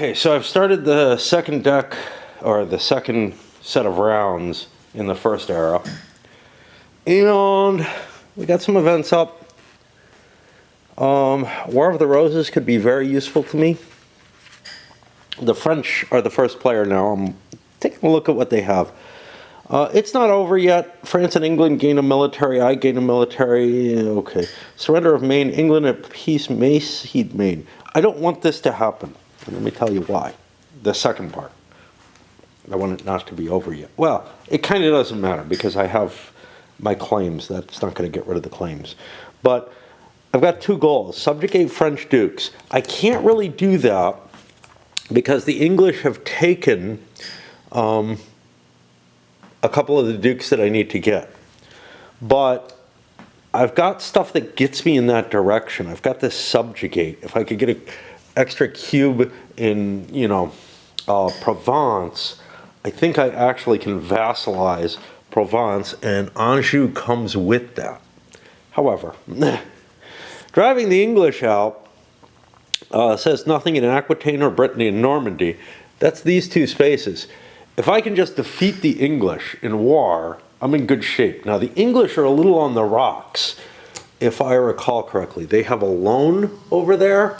Okay, so I've started the second deck, or the second set of rounds in the first era. And we got some events up. War of the Roses could be very useful to me. The French are the first player now. I'm taking a look at what they have. It's not over yet. France and England gain a military. I gain a military. Okay. Surrender of Maine. England at peace may cede Maine. I don't want this to happen. And let me tell you why. The second part. I want it not to be over yet. Well, it kind of doesn't matter because I have my claims. That's not going to get rid of the claims. But I've got two goals. Subjugate French dukes. I can't really do that because the English have taken a couple of the dukes that I need to get. But I've got stuff that gets me in that direction. I've got this subjugate. If I could get an extra cube in, Provence, I think I actually can vassalize Provence, and Anjou comes with that. However, driving the English out says nothing in Aquitaine or Brittany and Normandy. That's these two spaces. If I can just defeat the English in war, I'm in good shape. Now, the English are a little on the rocks, if I recall correctly. They have a loan over there.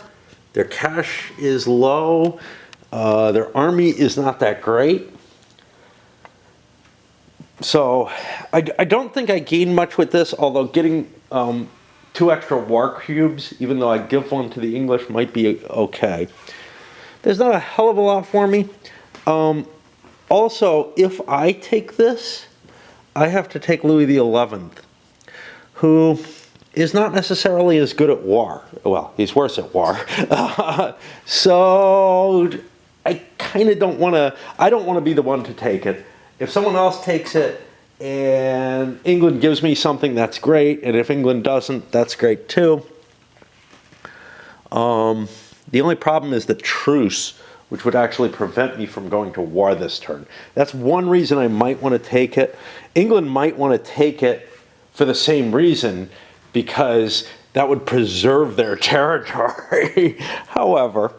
Their cash is low. Their army is not that great. So I don't think I gain much with this, although getting 2 extra war cubes, even though I give one to the English, might be okay. There's not a hell of a lot for me. Also, if I take this, I have to take Louis XI, who is not necessarily as good at war. Well, he's worse at war. So I kind of don't want to, I don't want to be the one to take it. If someone else takes it and England gives me something, that's great. And if England doesn't, that's great too. The only problem is the truce, which would actually prevent me from going to war this turn. That's one reason I might want to take it. England might want to take it for the same reason, because that would preserve their territory. However,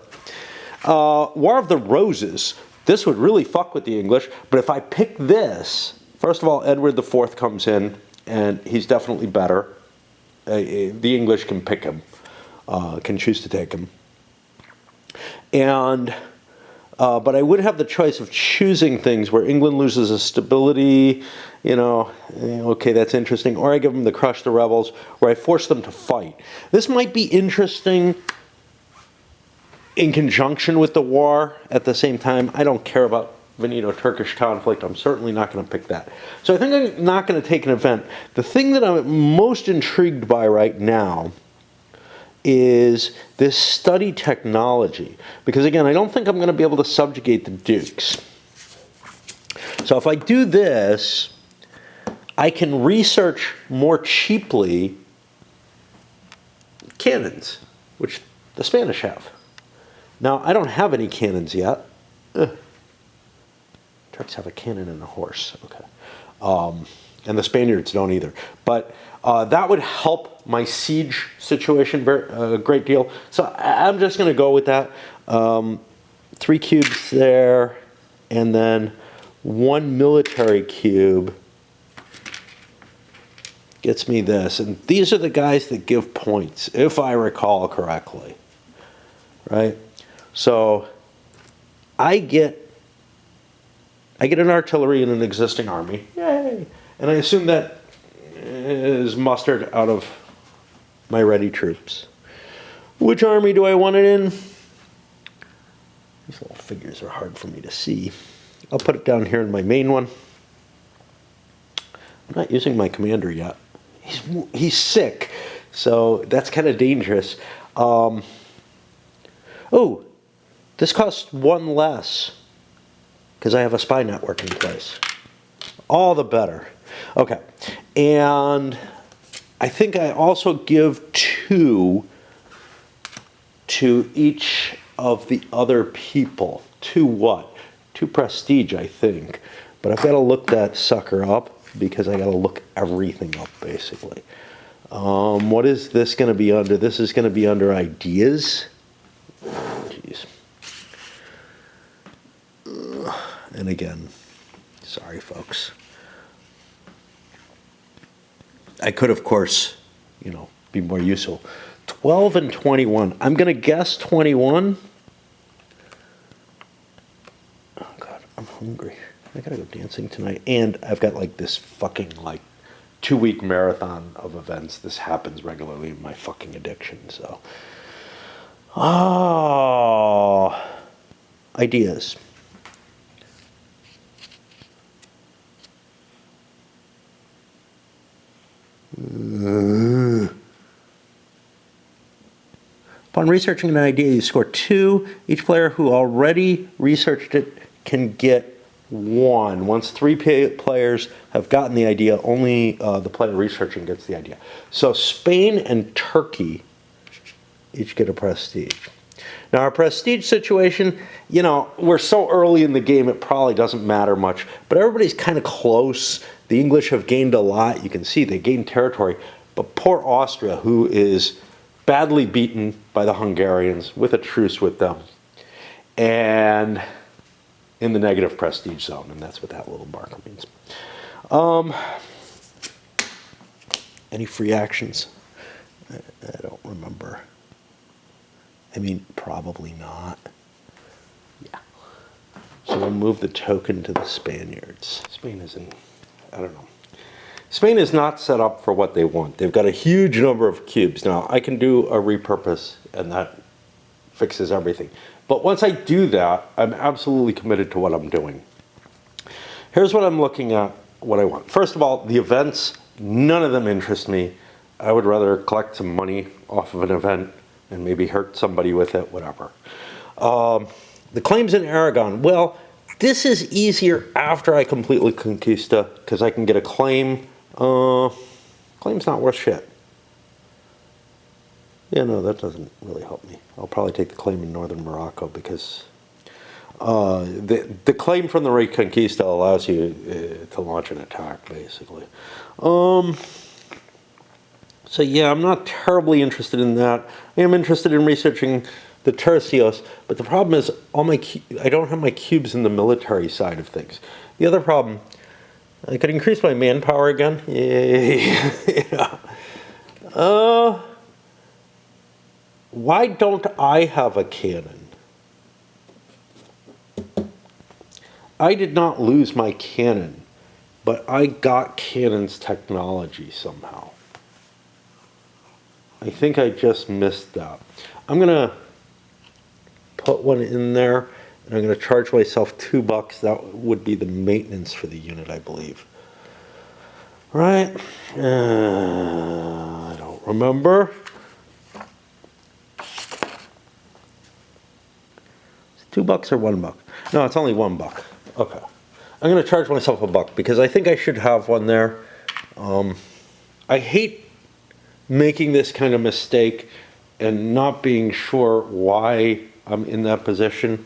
War of the Roses, this would really fuck with the English, but if I pick this, first of all, Edward IV comes in, and he's definitely better. The English can pick him, can choose to take him. And but I would have the choice of choosing things where England loses a stability, okay, that's interesting. Or I give them the Crush the Rebels, where I force them to fight. This might be interesting in conjunction with the war at the same time. I don't care about Veneto-Turkish conflict. I'm certainly not going to pick that. So I think I'm not going to take an event. The thing that I'm most intrigued by right now is this study technology. Because again, I don't think I'm going to be able to subjugate the dukes. So if I do this, I can research more cheaply cannons, which the Spanish have. Now, I don't have any cannons yet. Turks have a cannon and a horse. Okay. And the Spaniards don't either. But that would help my siege situation a great deal. So I'm just going to go with that. 3 cubes there, and then 1 military cube gets me this. And these are the guys that give points, if I recall correctly. Right? So I get an artillery and an existing army. Yay! And I assume that is mustered out of my ready troops. Which army do I want it in? These little figures are hard for me to see. I'll put it down here in my main one. I'm not using my commander yet. He's sick, so that's kind of dangerous. Oh, this costs 1 less because I have a spy network in place. All the better. Okay, and I think I also give 2 to each of the other people. 2 what? 2 prestige, I think. But I've got to look that sucker up because I got to look everything up, basically. What is this going to be under? This is going to be under ideas. Jeez. And again, sorry, folks. I could, of course, you know, be more useful. 12 and 21. I'm going to guess 21. Oh, God, I'm hungry. I got to go dancing tonight. And I've got, like, this fucking, like, 2-week marathon of events. This happens regularly in my fucking addiction, so. Oh, ideas. Upon researching an idea, you score 2. Each player who already researched it can get 1. Once 3 players have gotten the idea, only the player researching gets the idea. So Spain and Turkey each get a prestige. Now, our prestige situation, you know, we're so early in the game, it probably doesn't matter much. But everybody's kind of close. The English have gained a lot. You can see they gained territory. But poor Austria, who is badly beaten by the Hungarians with a truce with them. And in the negative prestige zone. And that's what that little marker means. Any free actions? I don't remember. I mean, probably not. Yeah. So we'll move the token to the Spaniards. Spain isn't, I don't know. Spain is not set up for what they want. They've got a huge number of cubes. Now, I can do a repurpose, and that fixes everything. But once I do that, I'm absolutely committed to what I'm doing. Here's what I'm looking at, what I want. First of all, the events, none of them interest me. I would rather collect some money off of an event and maybe hurt somebody with it, whatever. The claims in Aragon, well, this is easier after I completely Conquista, because I can get a claim. Claim's not worth shit. Yeah, no, that doesn't really help me. I'll probably take the claim in northern Morocco, because the claim from the Reconquista allows you to launch an attack, basically. So yeah, I'm not terribly interested in that. I am interested in researching the tercios, but the problem is I don't have my cubes in the military side of things. The other problem, I could increase my manpower again. Yeah. Why don't I have a cannon? I did not lose my cannon, but I got cannon's technology somehow. I think I just missed that. I'm going to put one in there, and I'm going to charge myself $2. That would be the maintenance for the unit, I believe. Right? I don't remember. It's $2 or $1? No, it's only $1. Okay. I'm going to charge myself $1 because I think I should have one there. I hate making this kind of mistake and not being sure why I'm in that position.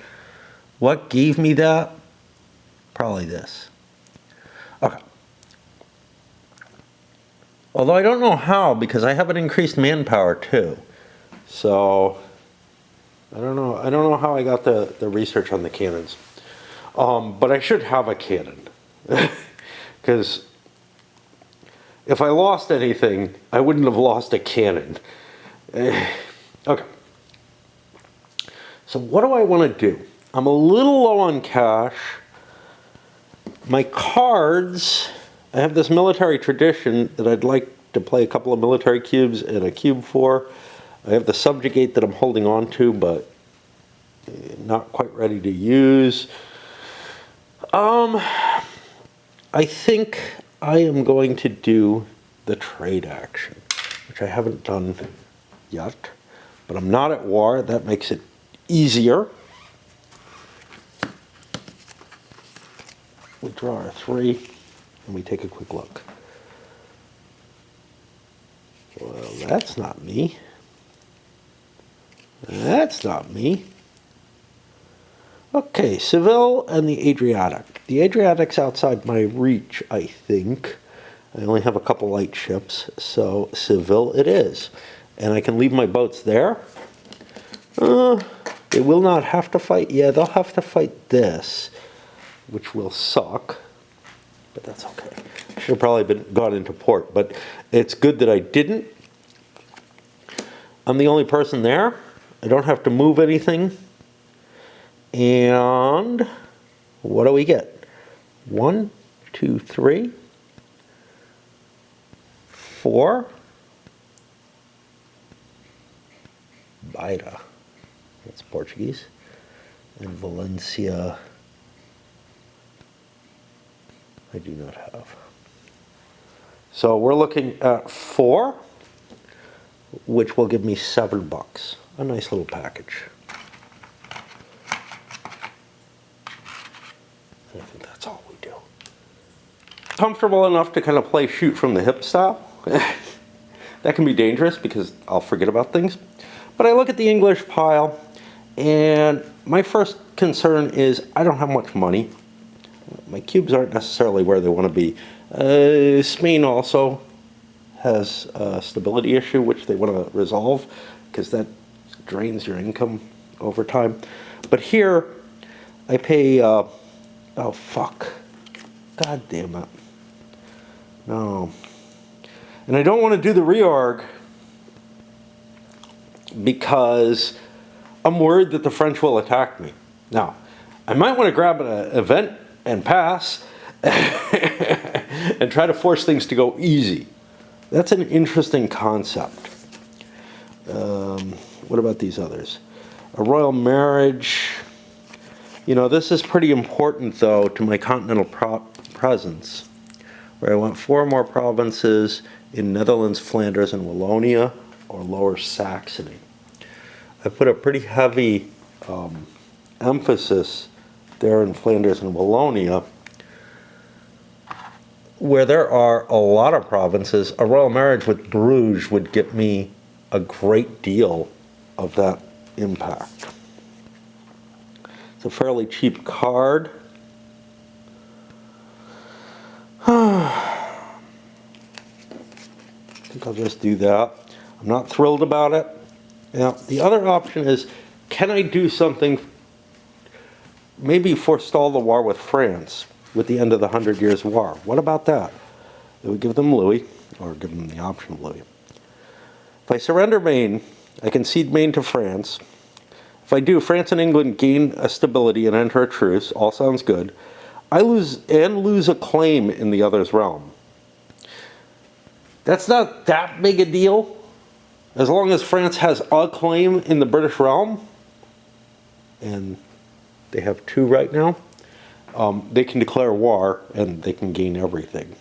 What gave me that? Probably this. Okay. Although I don't know how, because I have an increased manpower too. So I don't know how I got the research on the cannons. But I should have a cannon. Because if I lost anything, I wouldn't have lost a cannon. Okay. So what do I want to do? I'm a little low on cash. My cards, I have this military tradition that I'd like to play a couple of military cubes and a cube for. I have the subjugate that I'm holding on to, but not quite ready to use. I think I am going to do the trade action, which I haven't done yet, but I'm not at war. That makes it easier. We draw our 3, and we take a quick look. Well, that's not me. That's not me. Okay, Seville and the Adriatic. The Adriatic's outside my reach, I think. I only have a couple light ships, so Seville it is. And I can leave my boats there. They will not have to fight. Yeah, they'll have to fight this. which will suck, but that's okay. Should have probably gone into port, but it's good that I didn't. I'm the only person there. I don't have to move anything. And what do we get? 1, 2, 3, 4. Beira. That's Portuguese. And Valencia, I do not have. So we're looking at 4, which will give me $7. A nice little package. I think that's all we do. Comfortable enough to kind of play shoot from the hip style. That can be dangerous because I'll forget about things. But I look at the English pile, and my first concern is I don't have much money. My cubes aren't necessarily where they want to be. Spain also has a stability issue which they want to resolve because that drains your income over time. But here I pay, oh fuck, god damn it, no. And I don't want to do the reorg because I'm worried that the French will attack me. Now, I might want to grab an event and pass and try to force things to go easy. That's an interesting concept. What about these others? A royal marriage. You know, this is pretty important, though, to my continental presence, where I want 4 more provinces in Netherlands, Flanders, and Wallonia, or Lower Saxony. I put a pretty heavy emphasis there in Flanders and Wallonia, where there are a lot of provinces. A royal marriage with Bruges would get me a great deal of that impact. It's a fairly cheap card. I think I'll just do that. I'm not thrilled about it. Now, the other option is, can I do something, maybe forestall the war with France with the end of the 100 Years' War? What about that? It would give them Louis, or give them the option of Louis. If I surrender Maine, I can cede Maine to France. If I do, France and England gain a stability and enter a truce. All sounds good. I lose a claim in the other's realm. That's not that big a deal. As long as France has a claim in the British realm, and they have 2 right now, they can declare war and they can gain everything.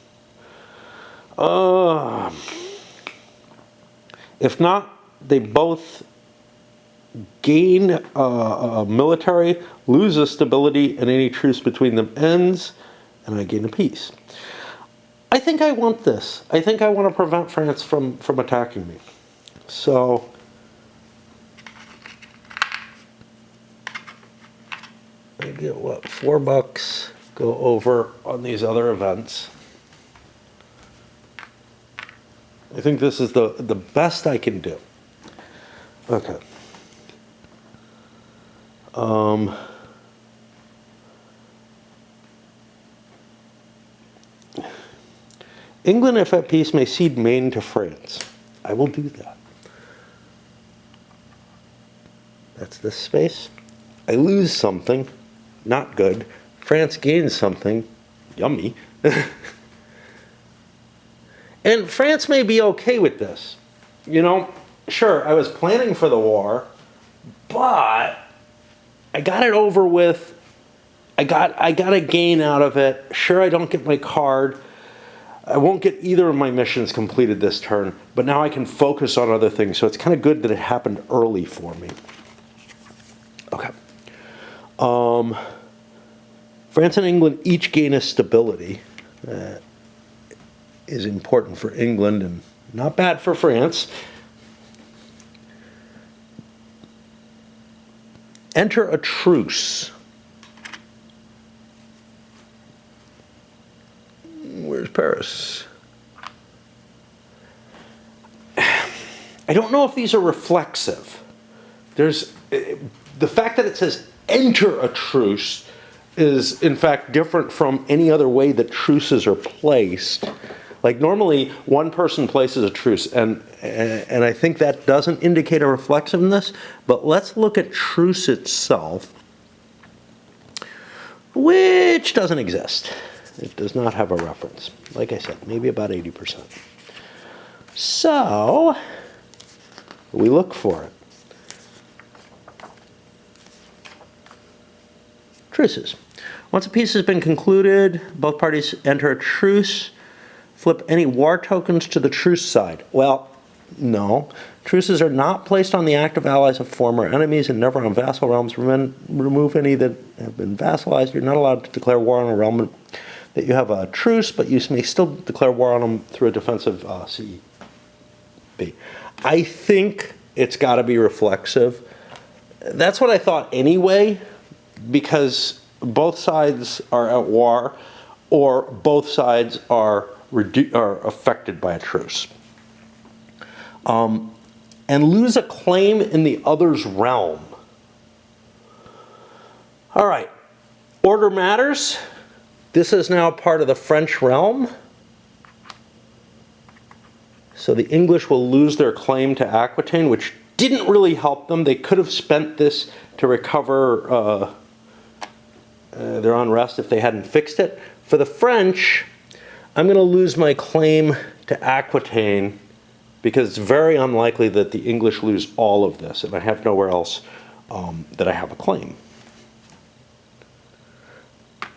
If not, they both gain a military, lose a stability, and any truce between them ends, and I gain a peace. I think I want this. I think I want to prevent France from attacking me. So I get what, $4, go over on these other events. I think this is the best I can do. Okay. England, if at peace, may cede Maine to France. I will do that. That's this space. I lose something, not good. France gains something, yummy. And France may be okay with this. You know, sure, I was planning for the war, but I got it over with. I got a gain out of it. Sure, I don't get my card. I won't get either of my missions completed this turn, but now I can focus on other things. So it's kind of good that it happened early for me. Okay. France and England each gain a stability. Is important for England and not bad for France. Enter a truce. Where's Paris? I don't know if these are reflexive. There's the fact that it says enter a truce is in fact different from any other way that truces are placed. Like normally one person places a truce, and I think that doesn't indicate a reflexiveness, but let's look at truce itself, which doesn't exist. It does not have a reference. Like I said, maybe about 80%. So we look for it. Truces. Once a peace has been concluded, both parties enter a truce. Flip any war tokens to the truce side. Well, no. Truces are not placed on the active allies of former enemies and never on vassal realms. Remove any that have been vassalized. You're not allowed to declare war on a realm that you have a truce, but you may still declare war on them through a defensive CB. I think it's got to be reflexive. That's what I thought anyway, because both sides are at war, or both sides are affected by a truce. And lose a claim in the other's realm. All right, order matters. This is now part of the French realm. So the English will lose their claim to Aquitaine, which didn't really help them. They could have spent this to recover their unrest if they hadn't fixed it. For the French, I'm going to lose my claim to Aquitaine because it's very unlikely that the English lose all of this, and I have nowhere else that I have a claim.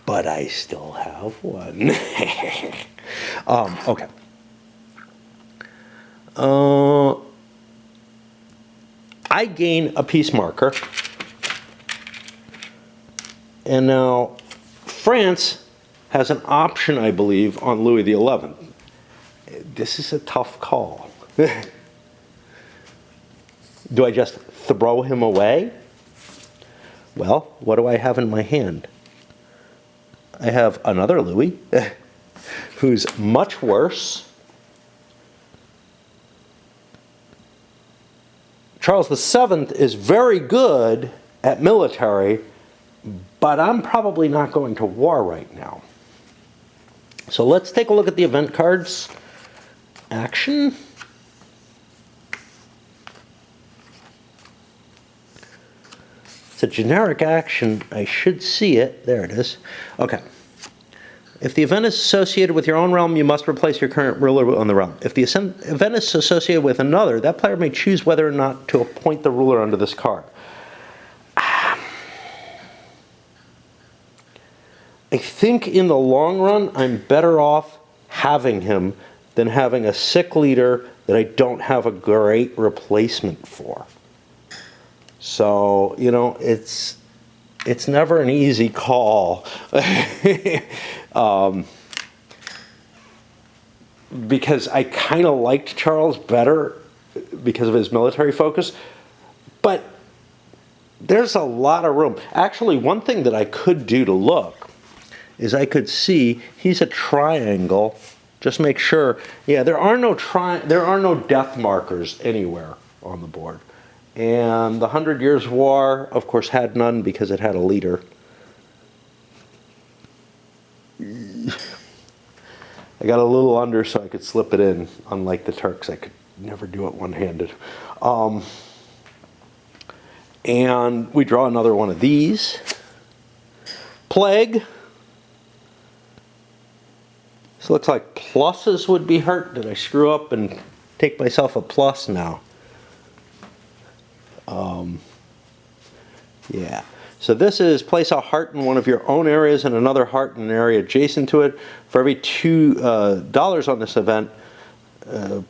But I still have one. Okay. I gain a peace marker. And now France has an option, I believe, on Louis XI. This is a tough call. Do I just throw him away? Well, what do I have in my hand? I have another Louis, who's much worse. Charles VII is very good at military, but I'm probably not going to war right now. So let's take a look at the event cards. Action. It's a generic action. I should see it. There it is. Okay. If the event is associated with your own realm, you must replace your current ruler on the realm. If the event is associated with another, that player may choose whether or not to appoint the ruler under this card. I think in the long run, I'm better off having him than having a sick leader that I don't have a great replacement for. So, you know, it's never an easy call. Because I kind of liked Charles better because of his military focus. But there's a lot of room. Actually, one thing that I could do to look is I could see he's a triangle. Just make sure. Yeah, there are no death markers anywhere on the board. And the 100 Years' War, of course, had none because it had a leader. I got a little under so I could slip it in. Unlike the Turks, I could never do it one-handed. And we draw another one of these. Plague. This looks like pluses would be hurt. Did I screw up and take myself a plus now? Yeah. So this is place a heart in one of your own areas and another heart in an area adjacent to it. For every $2 on this event,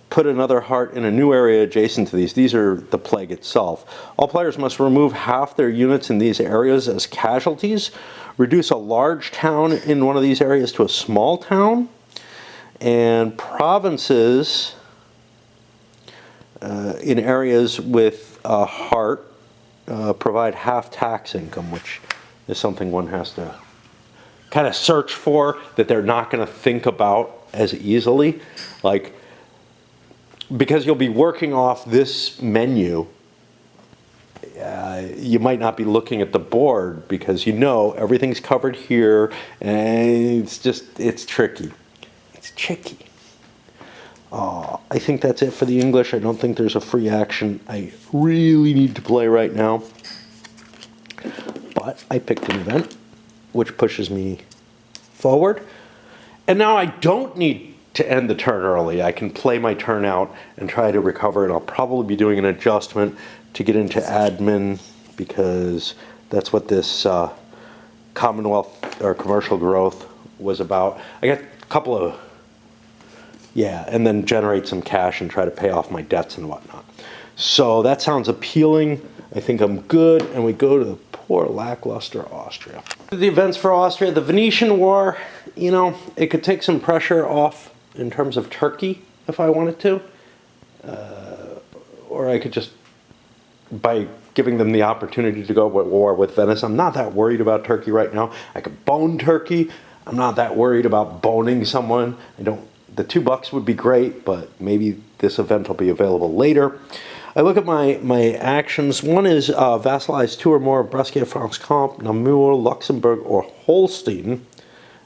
put another heart in a new area adjacent to these. These are the plague itself. All players must remove half their units in these areas as casualties. Reduce a large town in one of these areas to a small town. And provinces in areas with a heart provide half tax income, which is something one has to kind of search for, that they're not going to think about as easily. Like, because you'll be working off this menu, you might not be looking at the board because you know everything's covered here, and it's tricky. It's tricky. I think that's it for the English. I don't think there's a free action I really need to play right now. But I picked an event, which pushes me forward. And now I don't need to end the turn early. I can play my turn out and try to recover, and I'll probably be doing an adjustment to get into admin, because that's what this Commonwealth or commercial growth was about. I got a couple of, and then generate some cash and try to pay off my debts and whatnot. So that sounds appealing. I think I'm good, and we go to the poor lackluster Austria. The events for Austria, the Venetian War, you know, it could take some pressure off in terms of Turkey if I wanted to. Or I could just, by giving them the opportunity to go to war with Venice, I'm not that worried about Turkey right now. I could bone Turkey. I'm not that worried about boning someone. The $2 would be great, but maybe this event will be available later. I look at my actions. One is vassalize 2 or more of Brescia, Franche-Comté, Namur, Luxembourg, or Holstein,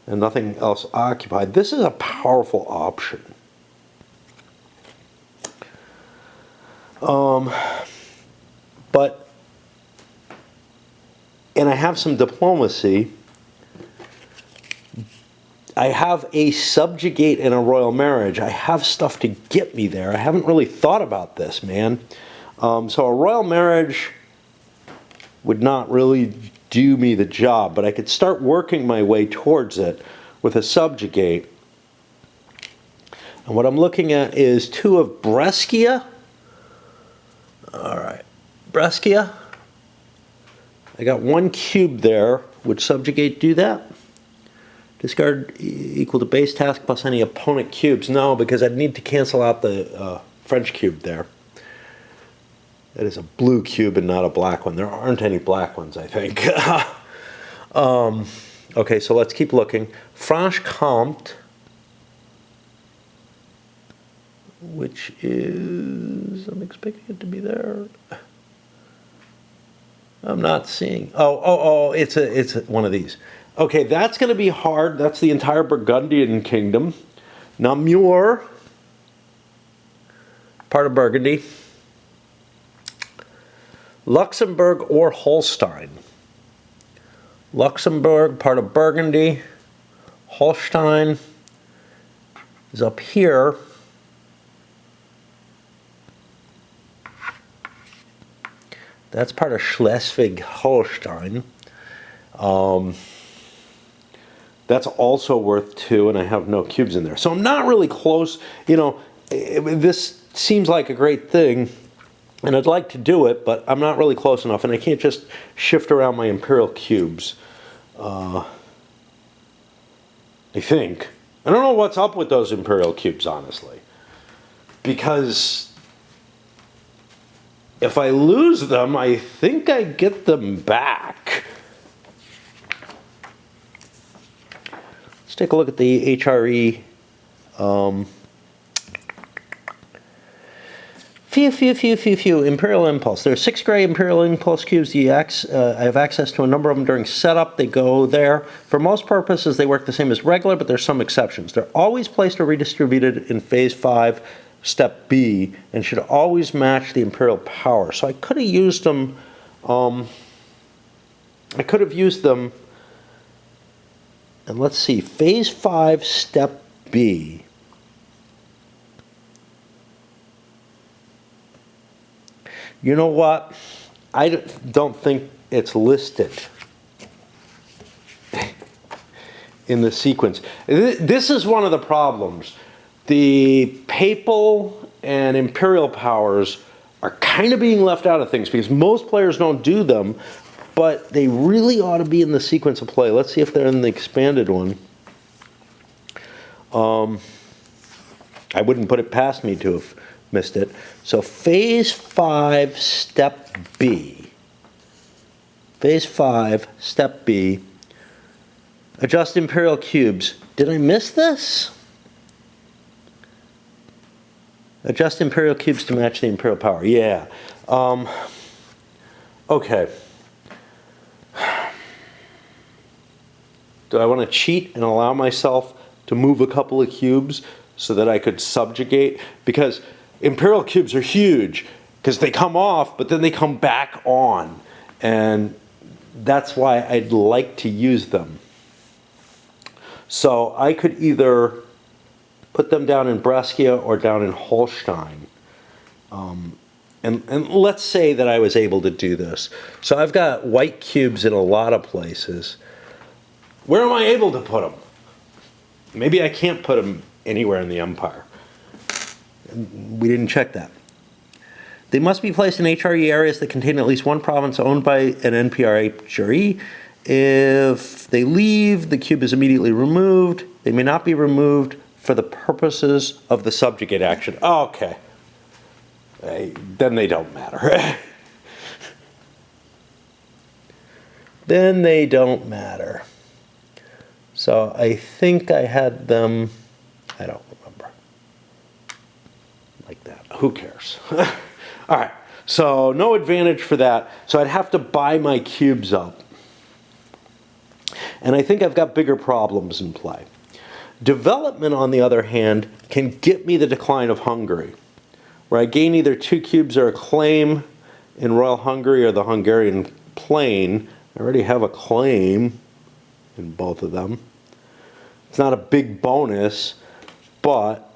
and nothing else occupied. This is a powerful option. And I have some diplomacy. I have a subjugate and a royal marriage. I have stuff to get me there. I haven't really thought about this, man. So a royal marriage would not really do me the job, but I could start working my way towards it with a subjugate. And what I'm looking at is 2 of Brescia. All right, Brescia. I got 1 cube there. Would subjugate do that? Discard equal to base task plus any opponent cubes. No, because I'd need to cancel out the French cube there. That is a blue cube and not a black one. There aren't any black ones, I think. Okay, so let's keep looking. Franche-Comté, which is, I'm expecting it to be there. I'm not seeing. Oh, it's one of these. Okay, that's going to be hard. That's the entire Burgundian kingdom. Namur, part of Burgundy. Luxembourg or Holstein. Luxembourg, part of Burgundy. Holstein is up here. That's part of Schleswig-Holstein. That's also worth 2, and I have no cubes in there. So I'm not really close. You know, this seems like a great thing, and I'd like to do it, but I'm not really close enough, and I can't just shift around my imperial cubes. I think. I don't know what's up with those imperial cubes, honestly. Because if I lose them, I think I get them back. Let's take a look at the HRE. Imperial Impulse. There are 6 gray Imperial Impulse cubes. I have access to a number of them during setup. They go there. For most purposes, they work the same as regular, but there's some exceptions. They're always placed or redistributed in Phase 5, Step B, and should always match the Imperial power. So I could have used them. And let's see, Phase 5, Step B. You know what? I don't think it's listed in the sequence. This is one of the problems. The papal and imperial powers are kind of being left out of things because most players don't do them, but they really ought to be in the sequence of play. Let's see if they're in the expanded one. I wouldn't put it past me to have missed it. So Phase 5, Step B. Phase 5, Step B. Adjust Imperial cubes. Did I miss this? Adjust Imperial cubes to match the Imperial power. Yeah. Okay. Do I want to cheat and allow myself to move a couple of cubes so that I could subjugate? Because Imperial cubes are huge, because they come off, but then they come back on. And that's why I'd like to use them. So I could either put them down in Brescia or down in Holstein. And let's say that I was able to do this. So I've got white cubes in a lot of places. Where am I able to put them? Maybe I can't put them anywhere in the empire. We didn't check that. They must be placed in HRE areas that contain at least one province owned by an NPR HRE. If they leave, the cube is immediately removed. They may not be removed for the purposes of the subjugate action. Okay. Then they don't matter. Then they don't matter. So I think I had them, I don't remember, like that. Who cares? All right, so no advantage for that. So I'd have to buy my cubes up. And I think I've got bigger problems in play. Development, on the other hand, can get me the decline of Hungary, where I gain either 2 cubes or a claim in Royal Hungary or the Hungarian plain. I already have a claim in both of them. It's not a big bonus, but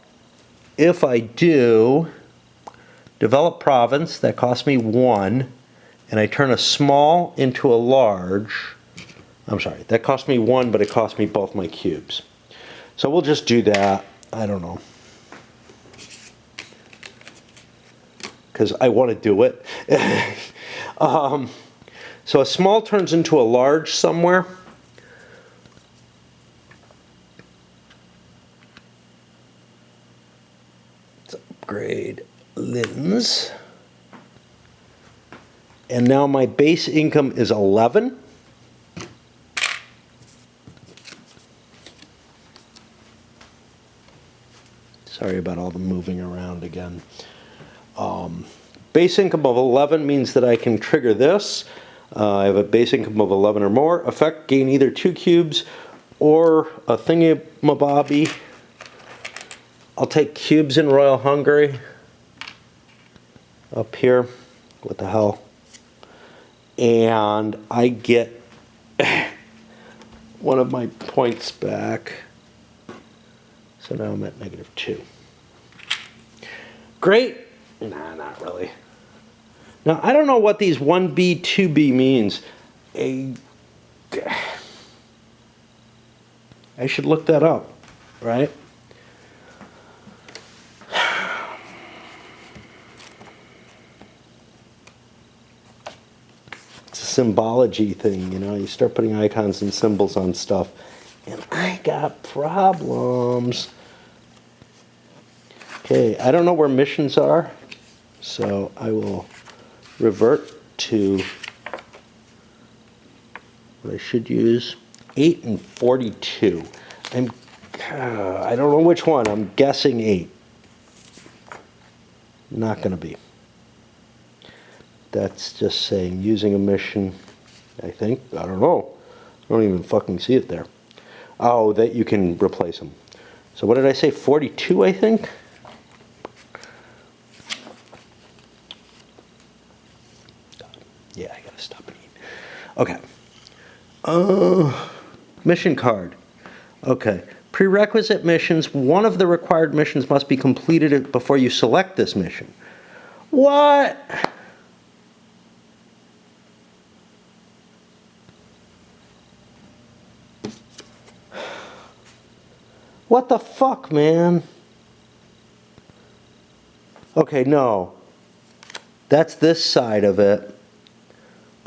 if I do develop province, that costs me 1, and I turn a small into a large, I'm sorry, that cost me 1, but it cost me both my cubes. So we'll just do that. I don't know, because I want to do it. So a small turns into a large somewhere. Let's upgrade Linz. And now my base income is 11. Sorry about all the moving around again. Base income of 11 means that I can trigger this. I have a base income of 11 or more. Effect, gain either 2 cubes or a thingy-mabobby. I'll take cubes in Royal Hungary. Up here. What the hell? And I get one of my points back. So now I'm at -2. Great. Nah, not really. Now, I don't know what these 1B, 2B means. I should look that up, right? It's a symbology thing, you know. You start putting icons and symbols on stuff. And I got problems. Okay, I don't know where missions are, so I will revert to what I should use. 8 and 42. I don't know which one. I'm guessing 8. Not going to be. That's just saying using a mission, I think. I don't know. I don't even fucking see it there. Oh, that you can replace them. So what did I say? 42, I think? Yeah, I gotta stop and eat. Okay. Mission card. Okay. Prerequisite missions. One of the required missions must be completed before you select this mission. What? What the fuck, man? Okay, no. That's this side of it.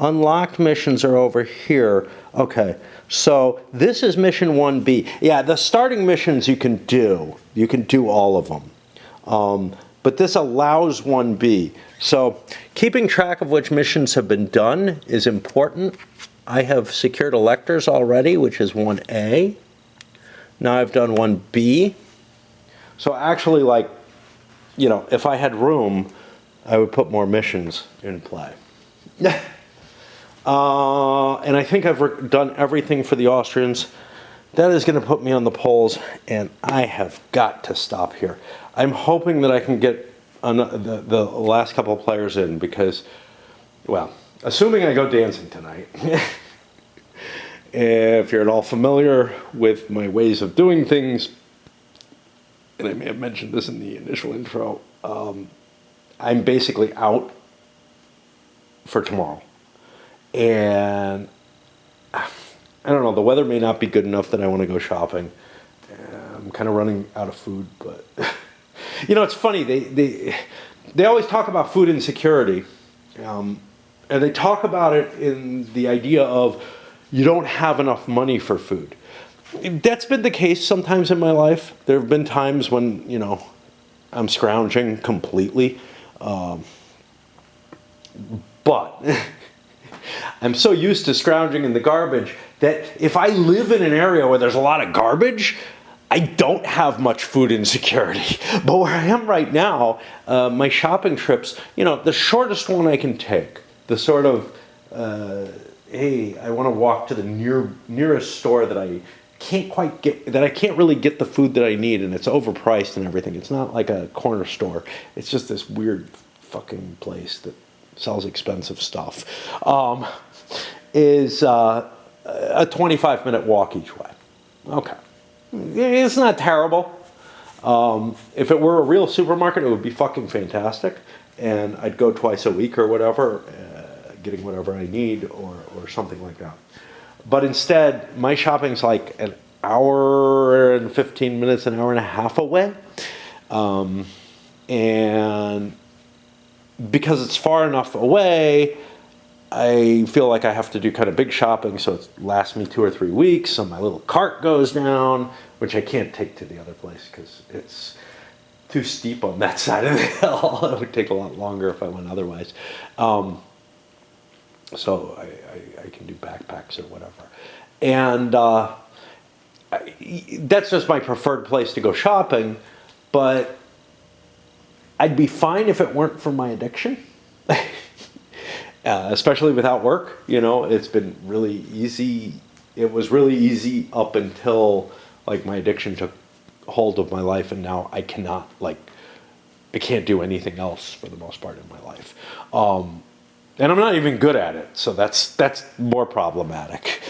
Unlocked missions are over here. Okay, so this is mission 1B. Yeah, the starting missions you can do. You can do all of them. But this allows 1B. So keeping track of which missions have been done is important. I have secured electors already, which is 1A. Now I've done 1B. So actually, like, you know, if I had room, I would put more missions in play. And I think I've done everything for the Austrians. That is going to put me on the poles, and I have got to stop here. I'm hoping that I can get the last couple of players in because, well, assuming I go dancing tonight, if you're at all familiar with my ways of doing things, and I may have mentioned this in the initial intro, I'm basically out for tomorrow. And I don't know, the weather may not be good enough that I want to go shopping. I'm kind of running out of food, but you know, it's funny, they always talk about food insecurity, and they talk about it in the idea of you don't have enough money for food. That's been the case sometimes in my life. There have been times when, you know, I'm scrounging completely, but I'm so used to scrounging in the garbage that if I live in an area where there's a lot of garbage, I don't have much food insecurity. But where I am right now, my shopping trips, you know, the shortest one I can take, the sort of, hey, I want to walk to the nearest store that I can't quite get, that I can't really get the food that I need, and it's overpriced and everything. It's not like a corner store. It's just this weird fucking place that sells expensive stuff. Is a 25-minute walk each way. Okay. It's not terrible. If it were a real supermarket, it would be fucking fantastic. And I'd go twice a week or whatever, getting whatever I need or something like that. But instead, my shopping's like an hour and 15 minutes, an hour and a half away. And because it's far enough away, I feel like I have to do kind of big shopping, so it lasts me 2 or 3 weeks. So my little cart goes down, which I can't take to the other place because it's too steep on that side of the hill. It would take a lot longer if I went otherwise. So I can do backpacks or whatever. And that's just my preferred place to go shopping, but I'd be fine if it weren't for my addiction. Especially without work, you know, it's been really easy. It was really easy up until like my addiction took hold of my life, and now I cannot, like, I can't do anything else for the most part in my life. And I'm not even good at it, so that's more problematic.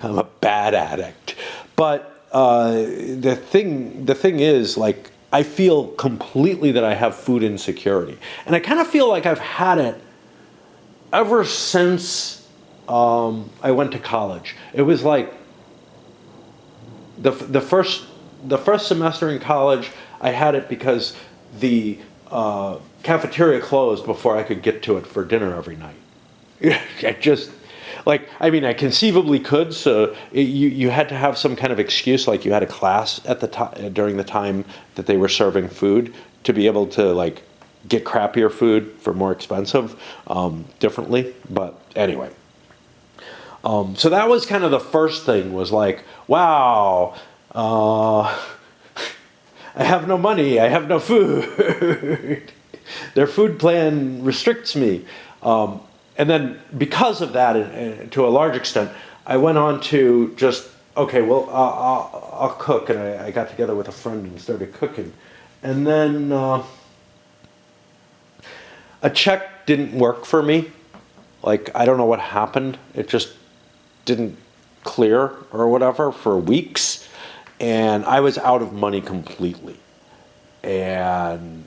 I'm a bad addict. But the thing is, like, I feel completely that I have food insecurity, and I kind of feel like I've had it ever since I went to college. It was like the first semester in college, I had it because the cafeteria closed before I could get to it for dinner every night. I just, like, I mean, I conceivably could. So you had to have some kind of excuse, like you had a class at the time during the time that they were serving food to be able to, like, get crappier food for more expensive, differently. But anyway, so that was kind of the first thing, was like, wow, I have no money, I have no food. Their food plan restricts me. And then because of that, and to a large extent, I went on to just, okay, well, I'll cook. And I got together with a friend and started cooking. And then a check didn't work for me. Like, I don't know what happened. It just didn't clear or whatever for weeks. And I was out of money completely. And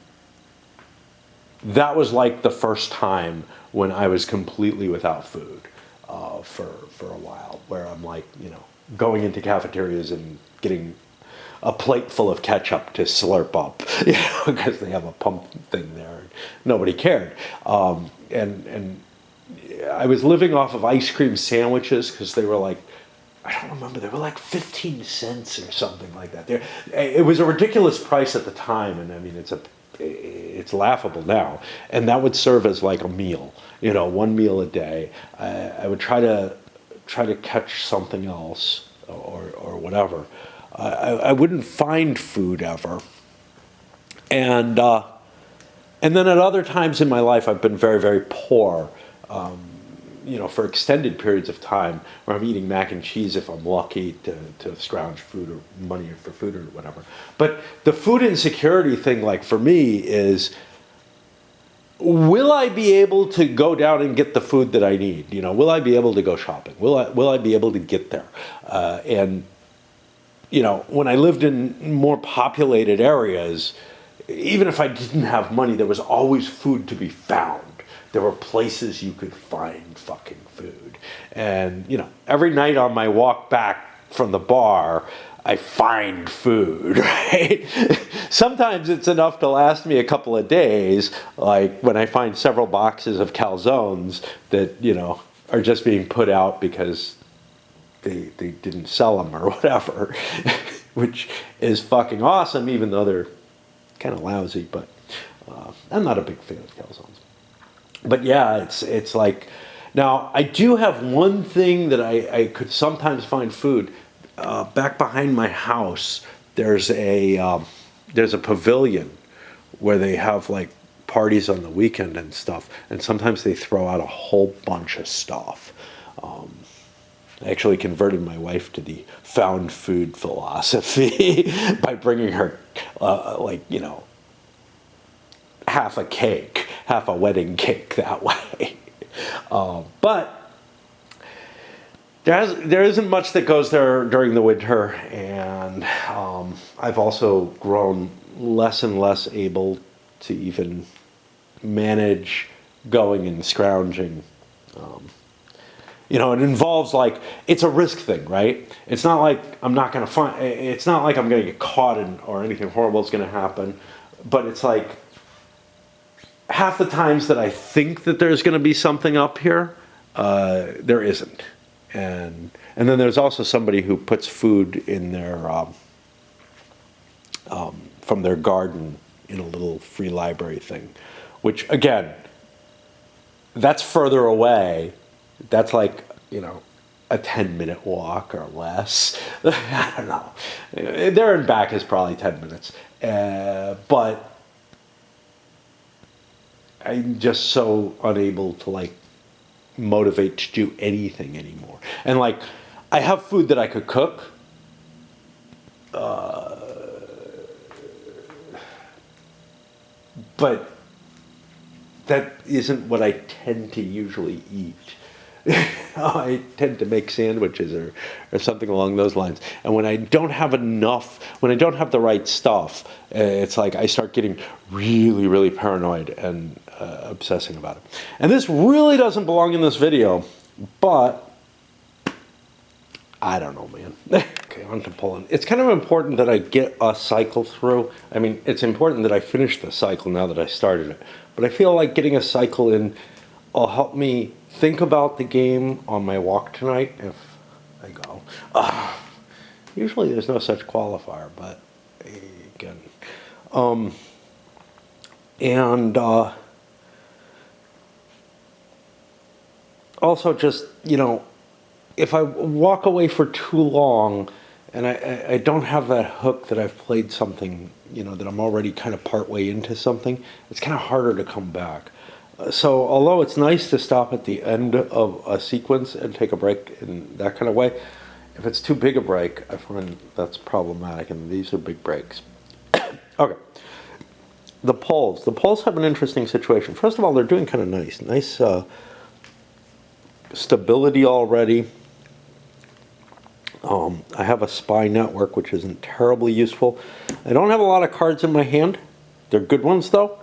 that was like the first time when I was completely without food for a while, where I'm like, you know, going into cafeterias and getting a plate full of ketchup to slurp up, you know, because they have a pump thing there. Nobody cared. And I was living off of ice cream sandwiches because they were like, I don't remember, they were like 15 cents or something like that. It was a ridiculous price at the time, and I mean, it's laughable now. And that would serve as like a meal, you know, one meal a day. I would try to catch something else or whatever. I wouldn't find food ever. And then at other times in my life, I've been very, very poor. for extended periods of time, where I'm eating mac and cheese if I'm lucky to scrounge food or money for food or whatever. But the food insecurity thing, like for me, is, will I be able to go down and get the food that I need? Will I be able to go shopping? Will I be able to get there? And when I lived in more populated areas, even if I didn't have money, there was always food to be found. There were places you could find fucking food. And, every night on my walk back from the bar, I find food, right? Sometimes it's enough to last me a couple of days, like when I find several boxes of calzones that, are just being put out because they didn't sell them or whatever, which is fucking awesome, even though they're kind of lousy. But I'm not a big fan of calzones. But yeah, it's like, now I do have one thing that I could sometimes find food. Back behind my house, there's a pavilion where they have like parties on the weekend and stuff, and sometimes they throw out a whole bunch of stuff. I actually converted my wife to the found food philosophy by bringing her half a cake, half a wedding cake that way. But there isn't much that goes there during the winter, and I've also grown less and less able to even manage going and scrounging. It involves, like, it's a risk thing, right? It's not like I'm not going to find, it's not like I'm going to get caught or anything horrible is going to happen, but it's like half the times that I think that there's going to be something up here, there isn't. And then there's also somebody who puts food in their from their garden in a little free library thing, which, again, that's further away. That's like, a 10-minute walk or less. I don't know. There and back is probably 10 minutes. But I'm just so unable to, like, motivate to do anything anymore. And, like, I have food that I could cook. But that isn't what I tend to usually eat. I tend to make sandwiches or something along those lines. And when I don't have the right stuff, it's like I start getting really, really paranoid and obsessing about it. And this really doesn't belong in this video, but I don't know, man. Okay, on to Poland. It's kind of important that I get a cycle through. I mean, it's important that I finish the cycle now that I started it. But I feel like getting a cycle in will help me think about the game on my walk tonight if I go. Usually there's no such qualifier, but again. Also just, if I walk away for too long and I don't have that hook that I've played something, that I'm already kind of partway into something, it's kind of harder to come back. So although it's nice to stop at the end of a sequence and take a break in that kind of way, if it's too big a break, I find that's problematic, and these are big breaks. Okay. The Poles. The Poles have an interesting situation. First of all, they're doing kind of nice. Nice stability already. I have a spy network, which isn't terribly useful. I don't have a lot of cards in my hand. They're good ones, though.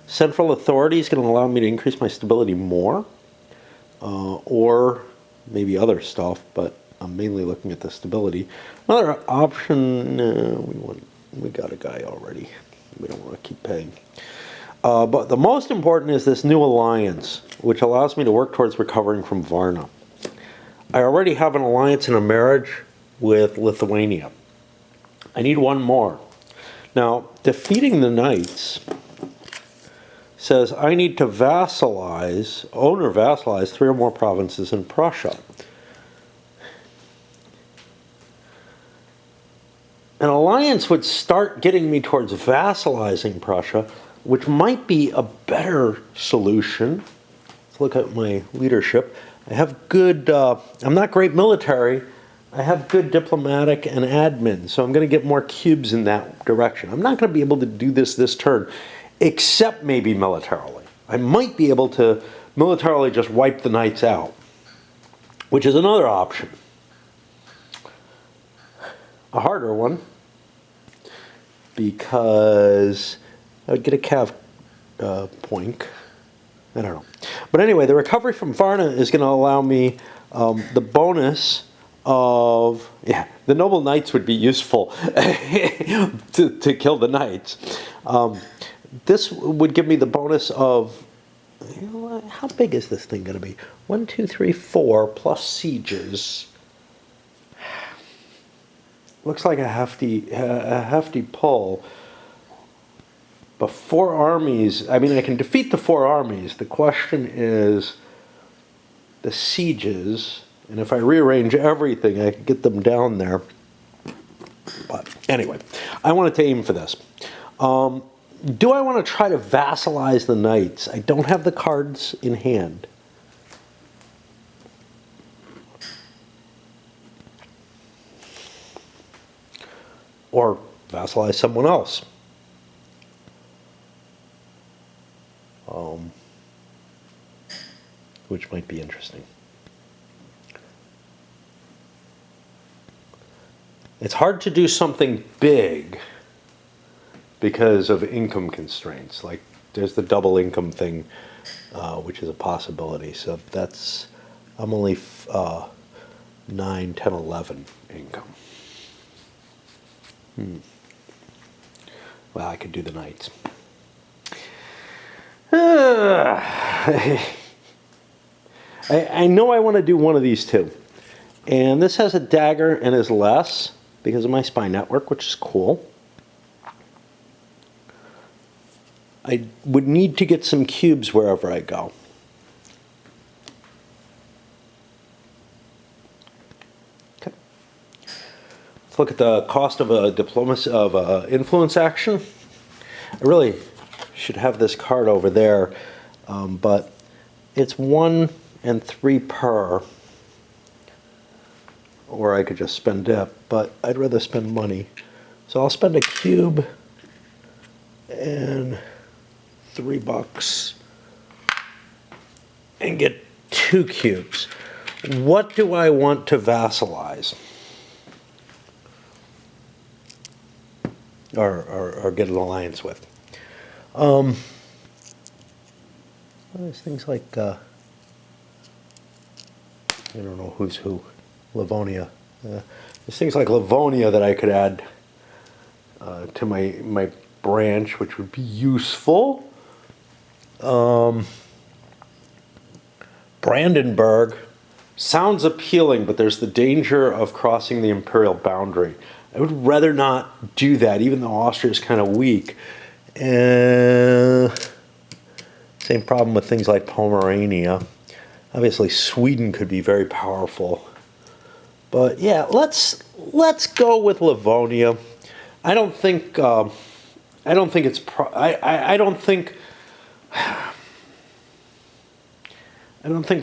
Central authority is going to allow me to increase my stability more, or maybe other stuff, but I'm mainly looking at the stability. Another option, we got a guy already. We don't want to keep paying. But the most important is this new alliance, which allows me to work towards recovering from Varna. I already have an alliance and a marriage with Lithuania. I need one more. Now, defeating the Knights says I need to own or vassalize 3 or more provinces in Prussia. An alliance would start getting me towards vassalizing Prussia, which might be a better solution. Let's look at my leadership. I have good, I'm not great military. I have good diplomatic and admin, so I'm going to get more cubes in that direction. I'm not going to be able to do this turn, except maybe militarily. I might be able to militarily just wipe the knights out, which is another option. A harder one, because I would get a cav poink. I don't know. But anyway, the recovery from Varna is going to allow me the bonus of, yeah, the noble knights would be useful to kill the knights. This would give me the bonus of, you know, how big is this thing going to be? 1, 2, 3, 4 plus sieges. Looks like a hefty pull. But 4 armies, I mean, I can defeat the 4 armies. The question is the sieges, and if I rearrange everything, I can get them down there. But anyway, I wanted to aim for this. Do I want to try to vassalize the knights? I don't have the cards in hand. Or vassalize someone else. Which might be interesting. It's hard to do something big because of income constraints. Like there's the double income thing, which is a possibility. So that's, I'm only 9, 10, 11 income. Well, I could do the knights. I know I want to do one of these two. And this has a dagger and is less because of my spy network, which is cool. I would need to get some cubes wherever I go. Okay. Let's look at the cost of a diplomacy of influence action. I really should have this card over there, but it's 1 and 3 per, or I could just spend dip, but I'd rather spend money. So I'll spend a cube and $3 and get 2 cubes. What do I want to vassalize? Or get an alliance with? There's things like, I don't know who's who, Livonia. There's things like Livonia that I could add to my branch, which would be useful. Brandenburg sounds appealing, but there's the danger of crossing the imperial boundary. I would rather not do that, even though Austria is kind of weak. Same problem with things like Pomerania. Obviously, Sweden could be very powerful. But yeah, let's go with Livonia. I don't think it's I don't think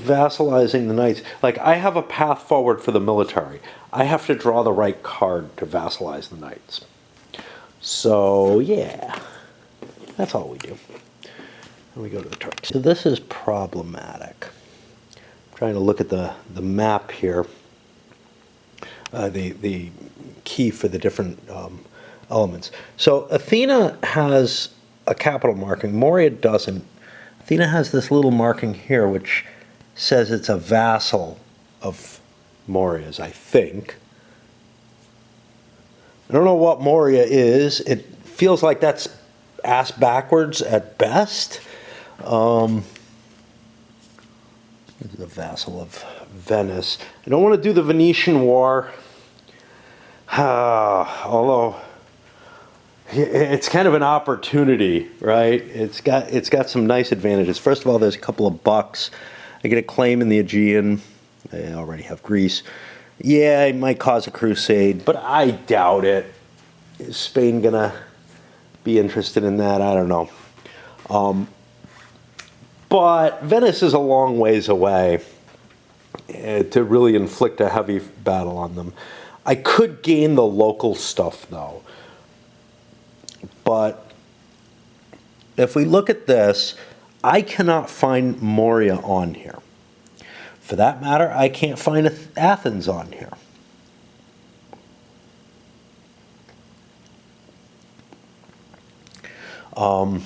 vassalizing the knights, like I have a path forward for the military. I have to draw the right card to vassalize the knights. So yeah, that's all we do. And we go to the Turks. So this is problematic. I'm trying to look at the map here. The key for the different elements. So Athena has a capital marking. Moria doesn't. Athena has this little marking here which says it's a vassal of Moria's, I think. I don't know what Moria is. It feels like that's ass backwards at best. This is a vassal of Venice. I don't want to do the Venetian War. Although it's kind of an opportunity, right? It's got some nice advantages. First of all, there's a couple of bucks. I get a claim in the Aegean. I already have Greece. Yeah, it might cause a crusade, but I doubt it. Is Spain gonna be interested in that? I don't know. But Venice is a long ways away. to really inflict a heavy battle on them. I could gain the local stuff though. But if we look at this, I cannot find Moria on here. For that matter, I can't find Athens on here. Are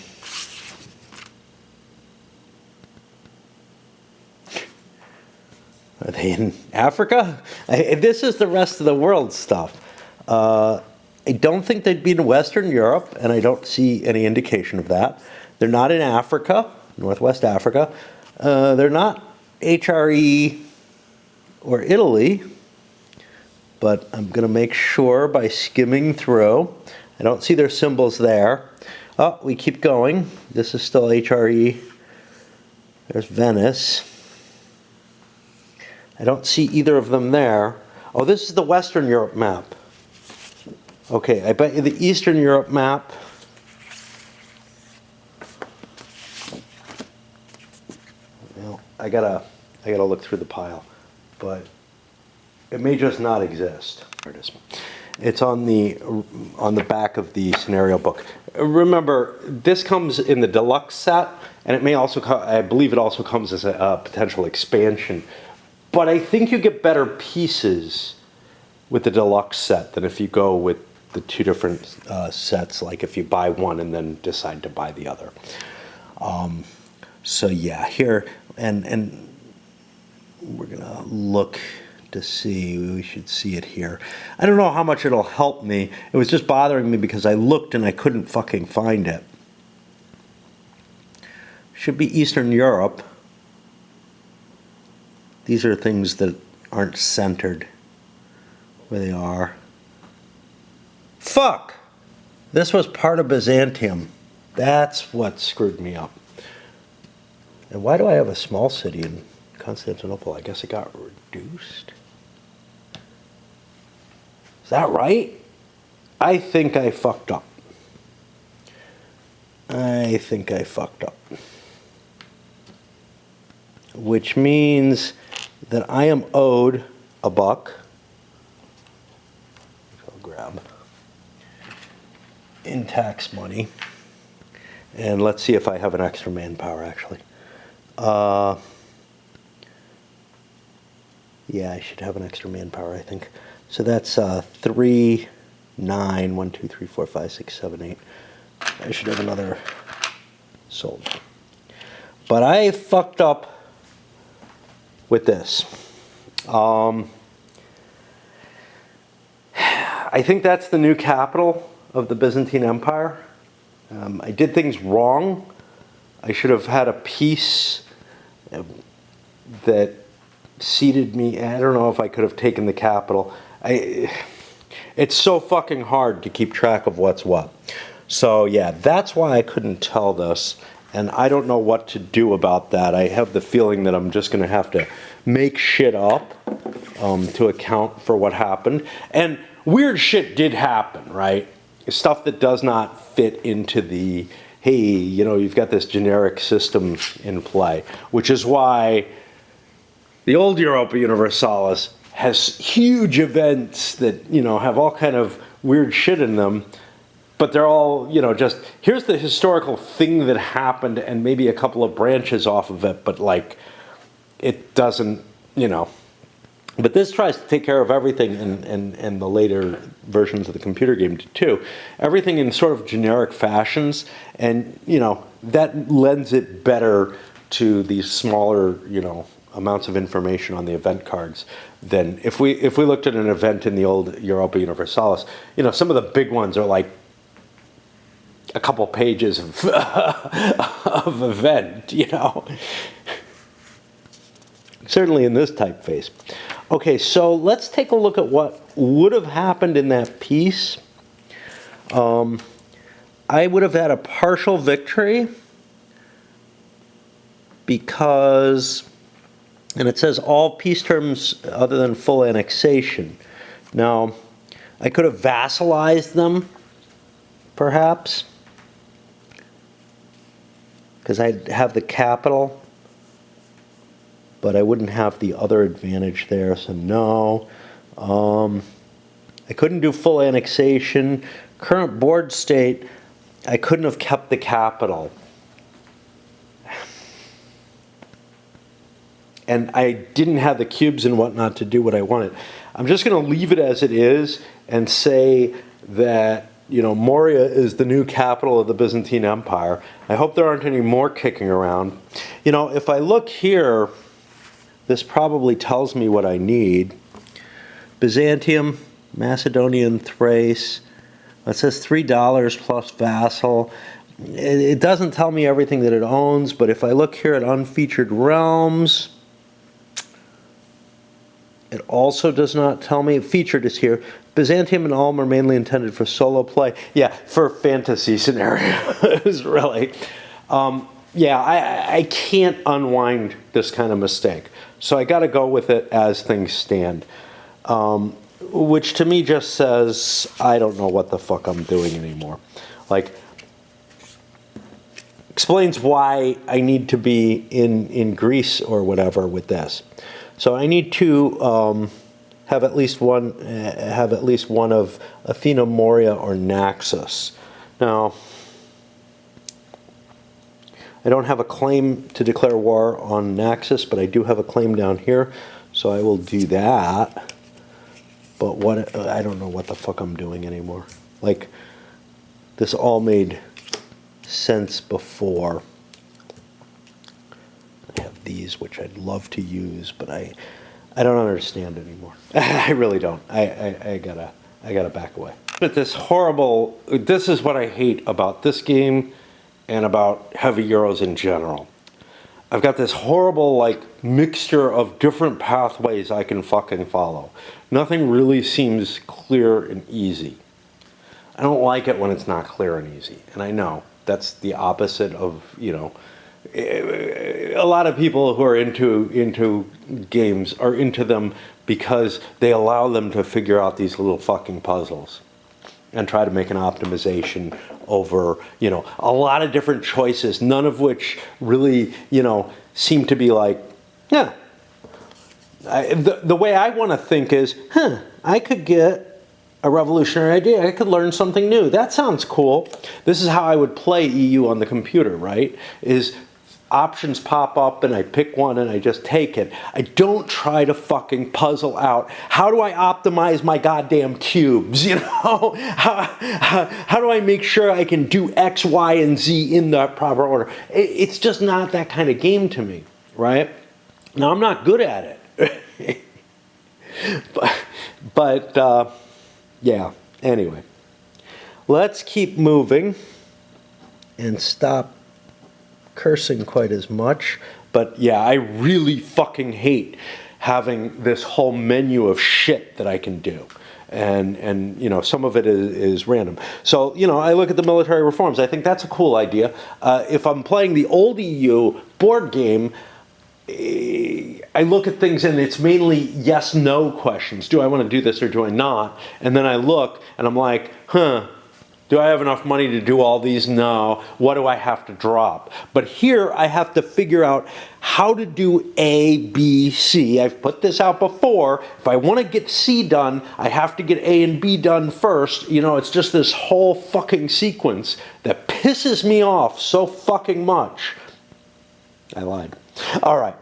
they in Africa? This is the rest of the world stuff. I don't think they'd be in Western Europe, and I don't see any indication of that. They're not in Africa, Northwest Africa. They're not HRE or Italy, but I'm going to make sure by skimming through. I don't see their symbols there. Oh, we keep going. This is still HRE. There's Venice. I don't see either of them there. Oh, this is the Western Europe map. Okay, I bet you the Eastern Europe map. Well, I gotta look through the pile, but it may just not exist. There it is. It's on the back of the scenario book. Remember, this comes in the deluxe set, and it may also I believe it also comes as a potential expansion. But I think you get better pieces with the deluxe set than if you go with the two different sets, like if you buy one and then decide to buy the other. So yeah, here, and we're gonna look to see, we should see it here. I don't know how much it'll help me. It was just bothering me because I looked and I couldn't fucking find it. Should be Eastern Europe. These are things that aren't centered where they are. Fuck! This was part of Byzantium. That's what screwed me up. And why do I have a small city in Constantinople? I guess it got reduced. Is that right? I think I fucked up. I think I fucked up. Which means that I am owed a buck. I'll grab in tax money. And let's see if I have an extra manpower actually. Yeah, I should have an extra manpower, I think. So that's 3, 9, 1, 2, 3, 4, 5, 6, 7, 8. I should have another soldier. But I fucked up with this. I think that's the new capital of the Byzantine Empire. I did things wrong. I should have had a piece that seated me. I don't know if I could have taken the capital. It's so fucking hard to keep track of what's what. So yeah, that's why I couldn't tell this. And I don't know what to do about that. I have the feeling that I'm just going to have to make shit up to account for what happened. And weird shit did happen, right? Stuff that does not fit into the, hey, you know, you've got this generic system in play, which is why the old Europa Universalis has huge events that, you know, have all kind of weird shit in them. But they're all, you know, just, here's the historical thing that happened and maybe a couple of branches off of it, but like, it doesn't, you know. But this tries to take care of everything, and the later versions of the computer game did too. Everything in sort of generic fashions, and, you know, that lends it better to these smaller, you know, amounts of information on the event cards than if we looked at an event in the old Europa Universalis. You know, some of the big ones are like a couple pages of event, you know. Certainly in this typeface. Okay, so let's take a look at what would have happened in that piece. I would have had a partial victory because, and it says all peace terms other than full annexation. Now, I could have vassalized them, perhaps, because I'd have the capital. but I wouldn't have the other advantage there, so no. I couldn't do full annexation. Current board state, I couldn't have kept the capital. And I didn't have the cubes and whatnot to do what I wanted. I'm just going to leave it as it is and say that, you know, Moria is the new capital of the Byzantine Empire. I hope there aren't any more kicking around. You know, if I look here, this probably tells me what I need. Byzantium, Macedonian, Thrace. It says $3 plus vassal. It doesn't tell me everything that it owns, but if I look here at unfeatured realms, it also does not tell me. Featured is here. Byzantium and Ulm are mainly intended for solo play. Yeah, for fantasy scenarios, really. Yeah, I can't unwind this kind of mistake. So I got to go with it as things stand. Which to me just says, I don't know what the fuck I'm doing anymore. Like, explains why I need to be in Greece or whatever with this. So I need to have at least one of Athena, Moria, or Naxos. Now, I don't have a claim to declare war on Naxos, but I do have a claim down here, so I will do that. But what, I don't know what the fuck I'm doing anymore. Like, this all made sense before. I have these, which I'd love to use, but I don't understand anymore. I really don't. I gotta back away. But this is what I hate about this game and about heavy Euros in general. I've got this horrible, like, mixture of different pathways I can fucking follow. Nothing really seems clear and easy. I don't like it when it's not clear and easy. And I know that's the opposite of, you know, a lot of people who are into games are into them because they allow them to figure out these little fucking puzzles and try to make an optimization over, you know, a lot of different choices, none of which really, you know, seem to be like, yeah. The way I want to think is, I could get a revolutionary idea. I could learn something new. That sounds cool. This is how I would play EU on the computer, right? Is options pop up and I pick one and I just take it. I don't try to fucking puzzle out, how do I optimize my goddamn cubes, you know? How do I make sure I can do X, Y, and Z in the proper order? It's just not that kind of game to me, right? Now, I'm not good at it. but yeah, anyway. Let's keep moving and stop cursing quite as much. But yeah, I really fucking hate having this whole menu of shit that I can do. And you know, some of it is random. So, you know, I look at the military reforms. I think that's a cool idea. If I'm playing the old EU board game, I look at things and it's mainly yes-no questions. Do I want to do this or do I not? And then I look and I'm like, do I have enough money to do all these? No. What do I have to drop? But here I have to figure out how to do A, B, C. I've put this out before. If I want to get C done, I have to get A and B done first. You know, it's just this whole fucking sequence that pisses me off so fucking much. I lied. All right.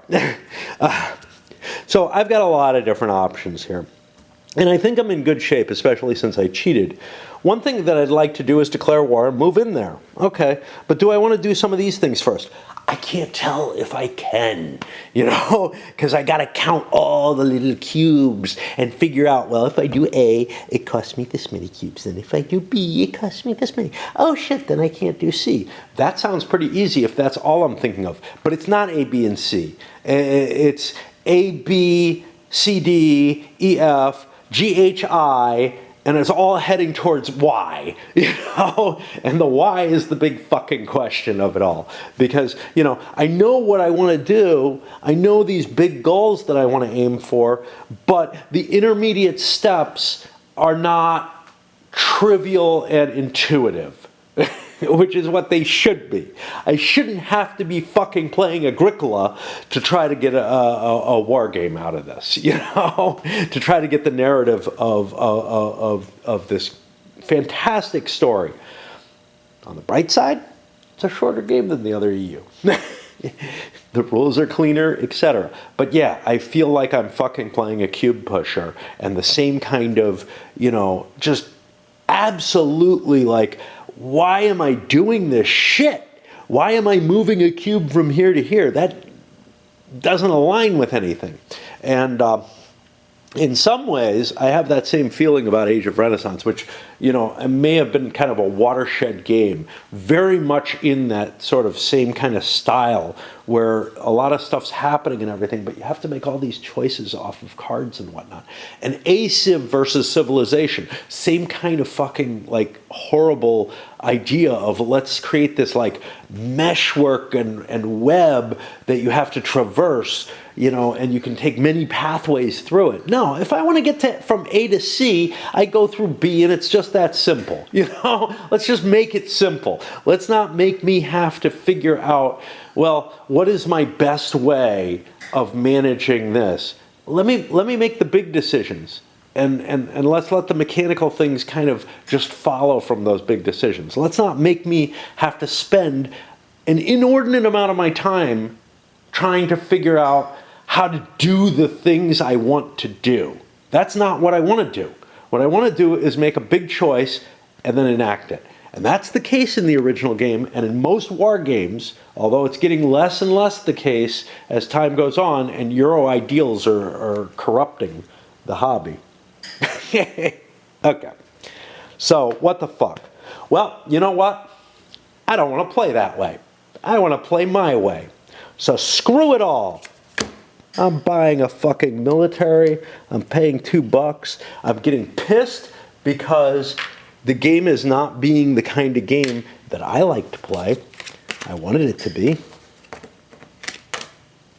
So I've got a lot of different options here. And I think I'm in good shape, especially since I cheated. One thing that I'd like to do is declare war and move in there. Okay, but do I want to do some of these things first? I can't tell if I can, you know, because I got to count all the little cubes and figure out, well, if I do A, it costs me this many cubes. And if I do B, it costs me this many. Oh, shit, then I can't do C. That sounds pretty easy if that's all I'm thinking of. But it's not A, B, and C. It's A, B, C, D, E, F, G, H, I, and it's all heading towards Y, you know? And the Y is the big fucking question of it all. Because, you know, I know what I want to do. I know these big goals that I want to aim for, but the intermediate steps are not trivial and intuitive. which is what they should be. I shouldn't have to be fucking playing Agricola to try to get a war game out of this, you know, to try to get the narrative of this fantastic story. On the bright side, it's a shorter game than the other EU. The rules are cleaner, etc. But yeah, I feel like I'm fucking playing a cube pusher, and the same kind of, you know, just absolutely like, why am I doing this shit? Why am I moving a cube from here to here? That doesn't align with anything. And in some ways, I have that same feeling about Age of Renaissance, which, you know, it may have been kind of a watershed game, very much in that sort of same kind of style, where a lot of stuff's happening and everything, but you have to make all these choices off of cards and whatnot. And A-Civ versus Civilization, same kind of fucking, like, horrible idea of let's create this, like, meshwork and web that you have to traverse, you know, and you can take many pathways through it. No, if I want to get from A to C, I go through B, and it's just that simple, you know? Let's just make it simple. Let's not make me have to figure out, well, what is my best way of managing this? Let me make the big decisions, and let's let the mechanical things kind of just follow from those big decisions. Let's not make me have to spend an inordinate amount of my time trying to figure out how to do the things I want to do. That's not what I want to do. What I want to do is make a big choice and then enact it. And that's the case in the original game, and in most war games, although it's getting less and less the case as time goes on, and Euro ideals are corrupting the hobby. Okay. So, what the fuck? Well, you know what? I don't want to play that way. I want to play my way. So screw it all. I'm buying a fucking military. I'm paying $2. I'm getting pissed because the game is not being the kind of game that I like to play. I wanted it to be.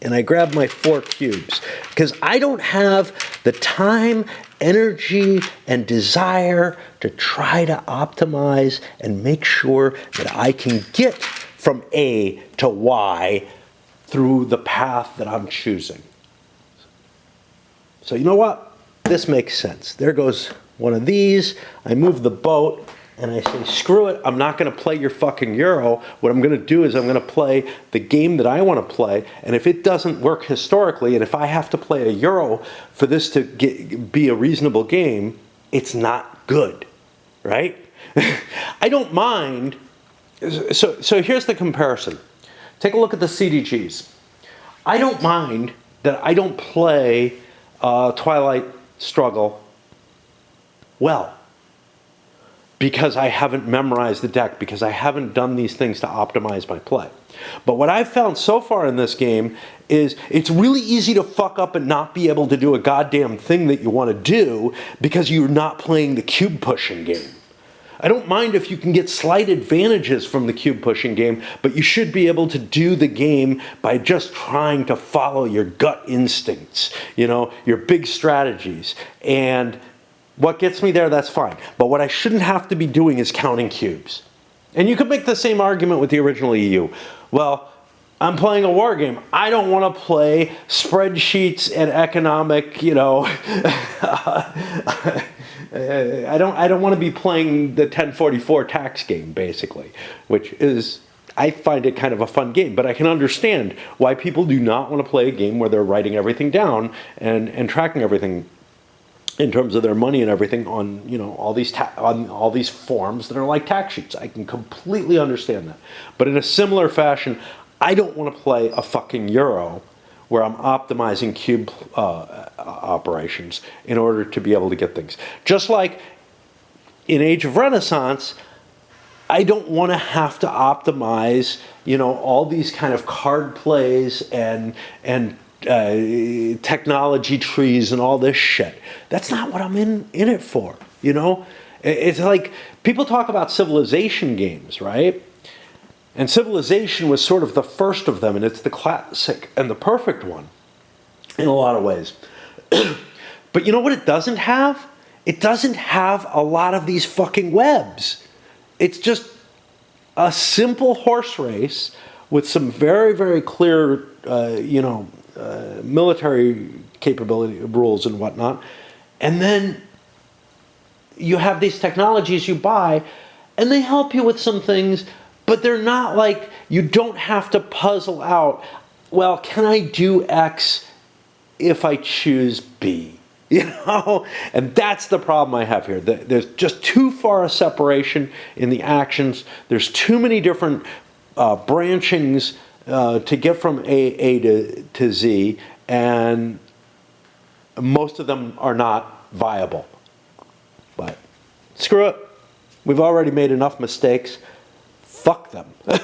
And I grabbed my 4 cubes because I don't have the time, energy, and desire to try to optimize and make sure that I can get from A to Y through the path that I'm choosing. So you know what? This makes sense. There goes one of these. I move the boat and I say, screw it, I'm not going to play your fucking Euro. What I'm going to do is I'm going to play the game that I want to play, and if it doesn't work historically, and if I have to play a Euro for this to be a reasonable game, it's not good, right? I don't mind. So here's the comparison. Take a look at the CDGs. I don't mind that I don't play Twilight Struggle well, because I haven't memorized the deck, because I haven't done these things to optimize my play. But what I've found so far in this game is it's really easy to fuck up and not be able to do a goddamn thing that you want to do because you're not playing the cube pushing game. I don't mind if you can get slight advantages from the cube pushing game, but you should be able to do the game by just trying to follow your gut instincts, you know, your big strategies. And what gets me there, that's fine. But what I shouldn't have to be doing is counting cubes. And you could make the same argument with the original EU. Well, I'm playing a war game. I don't want to play spreadsheets and economic, you know, I don't want to be playing the 1044 tax game, basically, which is, I find it kind of a fun game, but I can understand why people do not want to play a game where they're writing everything down and tracking everything in terms of their money and everything on, you know, all these forms that are like tax sheets. I can completely understand that. But in a similar fashion, I don't want to play a fucking Euro where I'm optimizing cube operations in order to be able to get things. Just like in Age of Renaissance, I don't want to have to optimize, you know, all these kind of card plays and technology trees and all this shit. That's not what I'm in it for, you know? It's like, people talk about civilization games, right? And Civilization was sort of the first of them, and it's the classic and the perfect one in a lot of ways. But you know what it doesn't have? It doesn't have a lot of these fucking webs. It's just a simple horse race with some very, very clear, military capability rules and whatnot. And then you have these technologies you buy, and they help you with some things, but they're not like, you don't have to puzzle out, well, can I do X if I choose B? And that's the problem I have here. There's just too far a separation in the actions. There's too many different branchings to get from A to Z, and most of them are not viable. But screw it. We've already made enough mistakes. Fuck them. I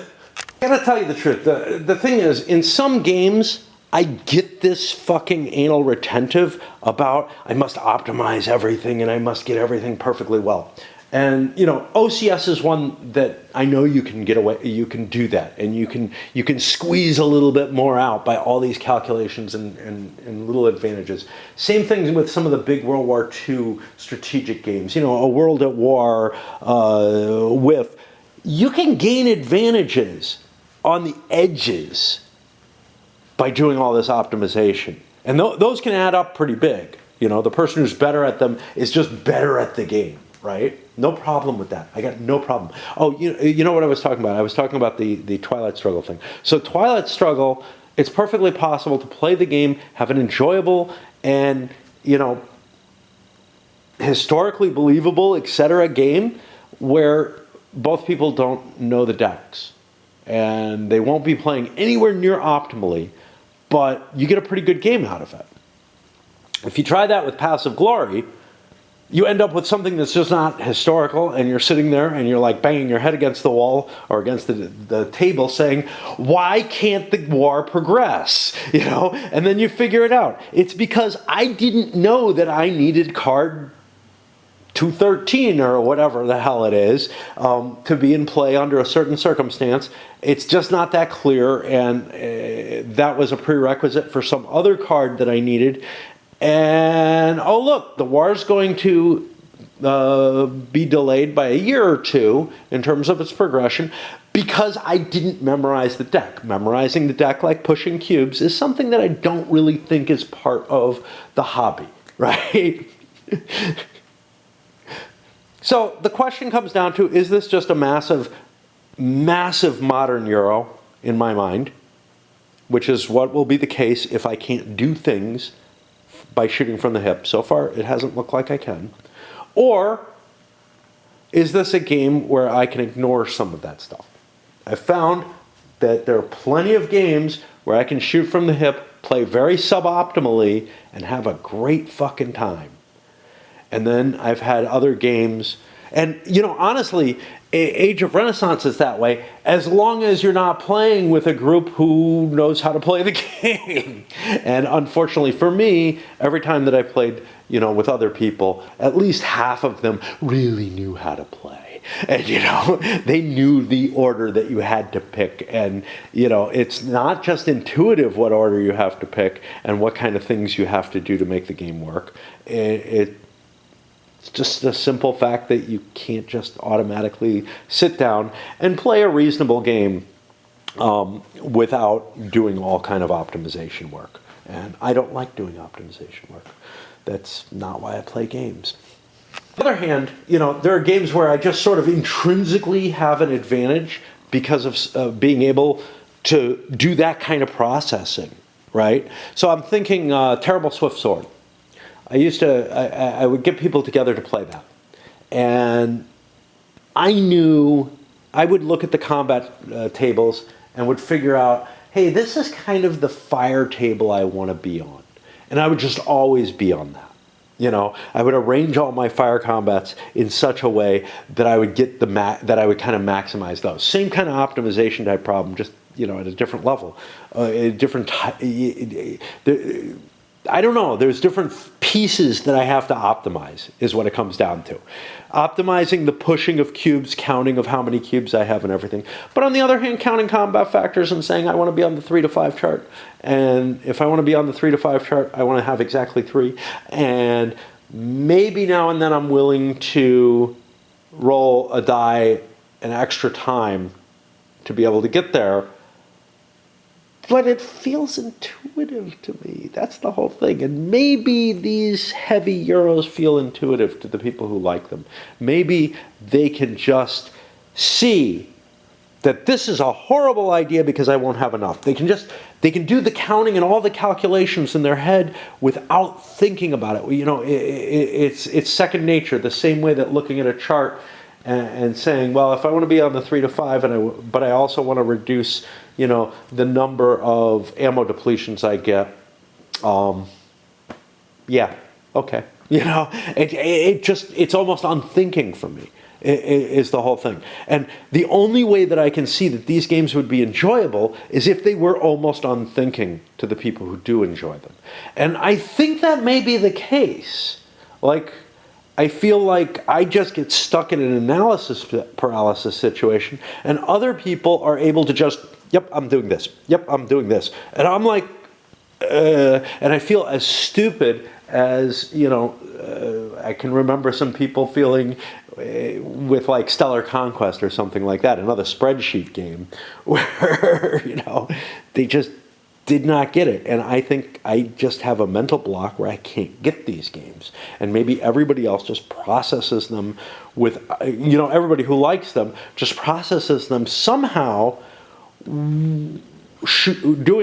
gotta tell you the truth. The thing is, in some games, I get this fucking anal retentive about I must optimize everything and I must get everything perfectly well. And OCS is one that I know you can get away, you can do that, and you can squeeze a little bit more out by all these calculations and little advantages. Same thing with some of the big World War II strategic games. A World at War with, you can gain advantages on the edges by doing all this optimization. And those can add up pretty big. The person who's better at them is just better at the game, right? No problem with that. I got no problem. Oh, you know what I was talking about? I was talking about the Twilight Struggle thing. So Twilight Struggle, it's perfectly possible to play the game, have an enjoyable and, historically believable, etc. game where both people don't know the decks. And they won't be playing anywhere near optimally, but you get a pretty good game out of it. If you try that with Passive Glory, you end up with something that's just not historical, and you're sitting there and you're like banging your head against the wall or against the table saying, why can't the war progress? And then you figure it out. It's because I didn't know that I needed card 213 or whatever the hell it is to be in play under a certain circumstance. It's just not that clear, and that was a prerequisite for some other card that I needed. And oh look, the war's going to be delayed by a year or two in terms of its progression because I didn't memorize the deck. Memorizing the deck, like pushing cubes, is something that I don't really think is part of the hobby, right? So the question comes down to, is this just a massive, massive modern Euro in my mind, which is what will be the case if I can't do things by shooting from the hip. So far, it hasn't looked like I can. Or is this a game where I can ignore some of that stuff? I've found that there are plenty of games where I can shoot from the hip, play very suboptimally, and have a great fucking time. And then I've had other games, and honestly, Age of Renaissance is that way, as long as you're not playing with a group who knows how to play the game. And unfortunately for me, every time that I played, with other people, at least half of them really knew how to play. And, they knew the order that you had to pick. And, it's not just intuitive what order you have to pick and what kind of things you have to do to make the game work. It's just a simple fact that you can't just automatically sit down and play a reasonable game without doing all kind of optimization work. And I don't like doing optimization work. That's not why I play games. On the other hand, there are games where I just sort of intrinsically have an advantage because of being able to do that kind of processing, right? So I'm thinking Terrible Swift Sword. I would get people together to play that. And I knew, I would look at the combat tables and would figure out, hey, this is kind of the fire table I want to be on. And I would just always be on that. I would arrange all my fire combats in such a way that I would get that I would kind of maximize those. Same kind of optimization type problem, just, at a different level. A different I don't know, there's different pieces that I have to optimize, is what it comes down to. Optimizing the pushing of cubes, counting of how many cubes I have and everything. But on the other hand, counting combat factors and saying I want to be on the 3 to 5 chart. And if I want to be on the 3 to 5 chart, I want to have exactly 3. And maybe now and then I'm willing to roll a die an extra time to be able to get there. But it feels intuitive to me. That's the whole thing. And maybe these heavy Euros feel intuitive to the people who like them. Maybe they can just see that this is a horrible idea because I won't have enough. They can do the counting and all the calculations in their head without thinking about it. You know, it's second nature, the same way that looking at a chart and saying, well, if I want to be on the 3 to 5, but I also want to reduce, you know, the number of ammo depletions I get. Yeah, okay. You know, it's almost unthinking for me. Is the whole thing. And the only way that I can see that these games would be enjoyable is if they were almost unthinking to the people who do enjoy them. And I think that may be the case. Like, I feel like I just get stuck in an analysis paralysis situation, and other people are able to just, yep, I'm doing this. Yep, I'm doing this. And I'm like, and I feel as stupid as, you know, I can remember some people feeling with like Stellar Conquest or something like that, another spreadsheet game, where, you know, they just did not get it. And I think I just have a mental block where I can't get these games. And maybe everybody else just processes them with, you know, everybody who likes them just processes them somehow doing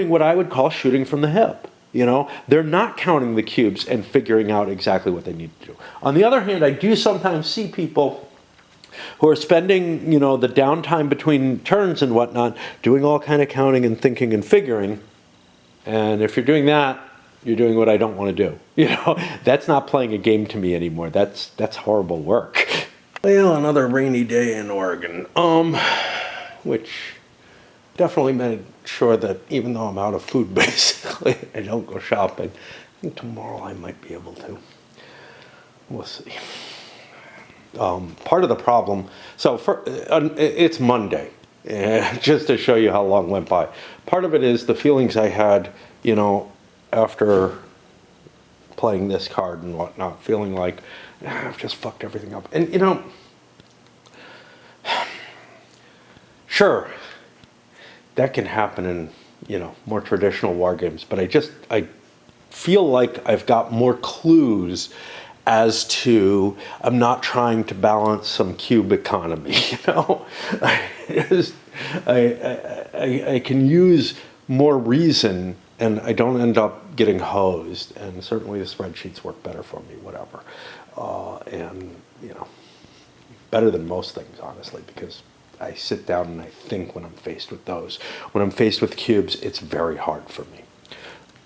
what I would call shooting from the hip. You know, they're not counting the cubes and figuring out exactly what they need to do. On the other hand, I do sometimes see people who are spending, you know, the downtime between turns and whatnot, doing all kind of counting and thinking and figuring. And if you're doing that, you're doing what I don't want to do. You know, that's not playing a game to me anymore. That's horrible work. Well, another rainy day in Oregon. Which definitely made sure that even though I'm out of food, basically, I don't go shopping. I think tomorrow I might be able to. We'll see. Part of the problem, so it's Monday, just to show you how long went by. Part of it is the feelings I had, you know, after playing this card and whatnot, feeling like I've just fucked everything up. And, you know, sure, that can happen in, you know, more traditional war games, but I feel like I've got more clues as to I'm not trying to balance some cube economy, you know. I can use more reason and I don't end up getting hosed, and certainly the spreadsheets work better for me, whatever. And, you know, better than most things, honestly, because I sit down and I think when I'm faced with those. When I'm faced with cubes, it's very hard for me.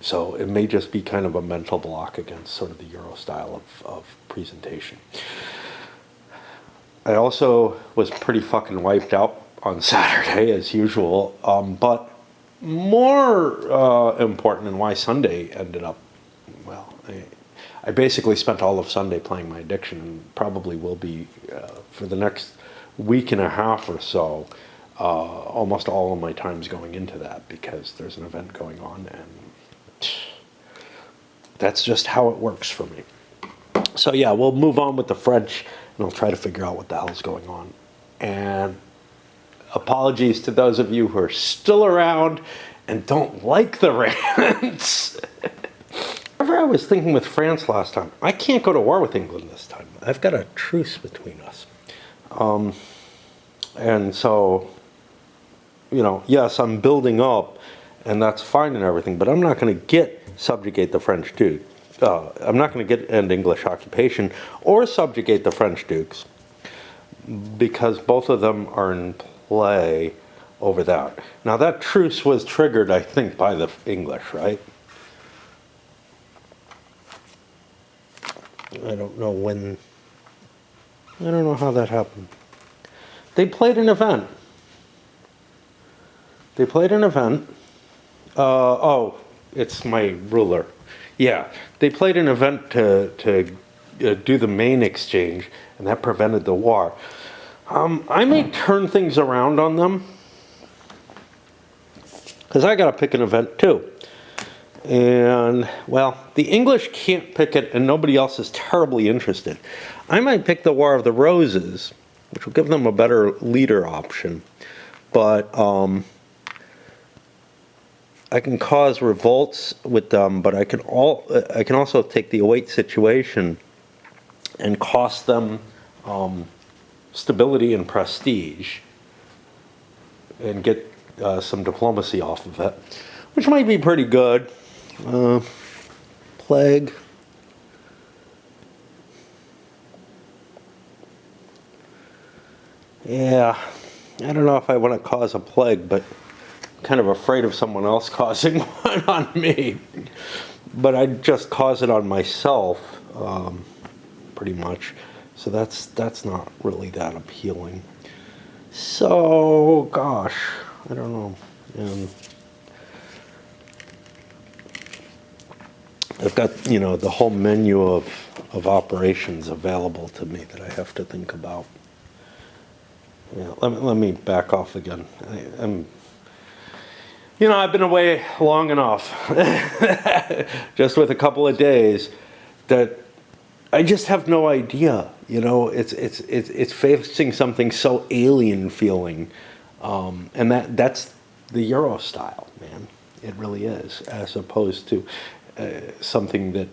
So it may just be kind of a mental block against sort of the Euro style of presentation. I also was pretty fucking wiped out on Saturday, as usual, but more important and why Sunday ended up, well, I basically spent all of Sunday playing my addiction, and probably will be for the next week and a half or so. Almost all of my time's going into that because there's an event going on, and that's just how it works for me. So yeah, we'll move on with the French, and I'll try to figure out what the hell's going on. And apologies to those of you who are still around and don't like the rants. Whatever I was thinking with France last time, I can't go to war with England this time. I've got a truce between us. And so, you know, yes, I'm building up, and that's fine and everything, but I'm not going to subjugate the French Duke. I'm not going to end English occupation or subjugate the French Dukes, because both of them are in play over that. Now, that truce was triggered, I think, by the English, right? I don't know when. I don't know how that happened. They played an event. Oh, it's my ruler. Yeah, they played an event to do the main exchange, and that prevented the war. I may turn things around on them, because I got to pick an event too. And, well, the English can't pick it, and nobody else is terribly interested. I might pick the War of the Roses, which will give them a better leader option. But I can cause revolts with them, but I can also take the await situation and cost them stability and prestige, and get some diplomacy off of it, which might be pretty good. Plague. Yeah, I don't know if I want to cause a plague, but I'm kind of afraid of someone else causing one on me. But I'd just cause it on myself, pretty much. So that's not really that appealing. So, gosh, I don't know. I've got, the whole menu of operations available to me that I have to think about. Yeah, let me back off again. I've been away long enough, just with a couple of days, that I just have no idea. It's facing something so alien feeling, and that's the Euro style, man. It really is, as opposed to something that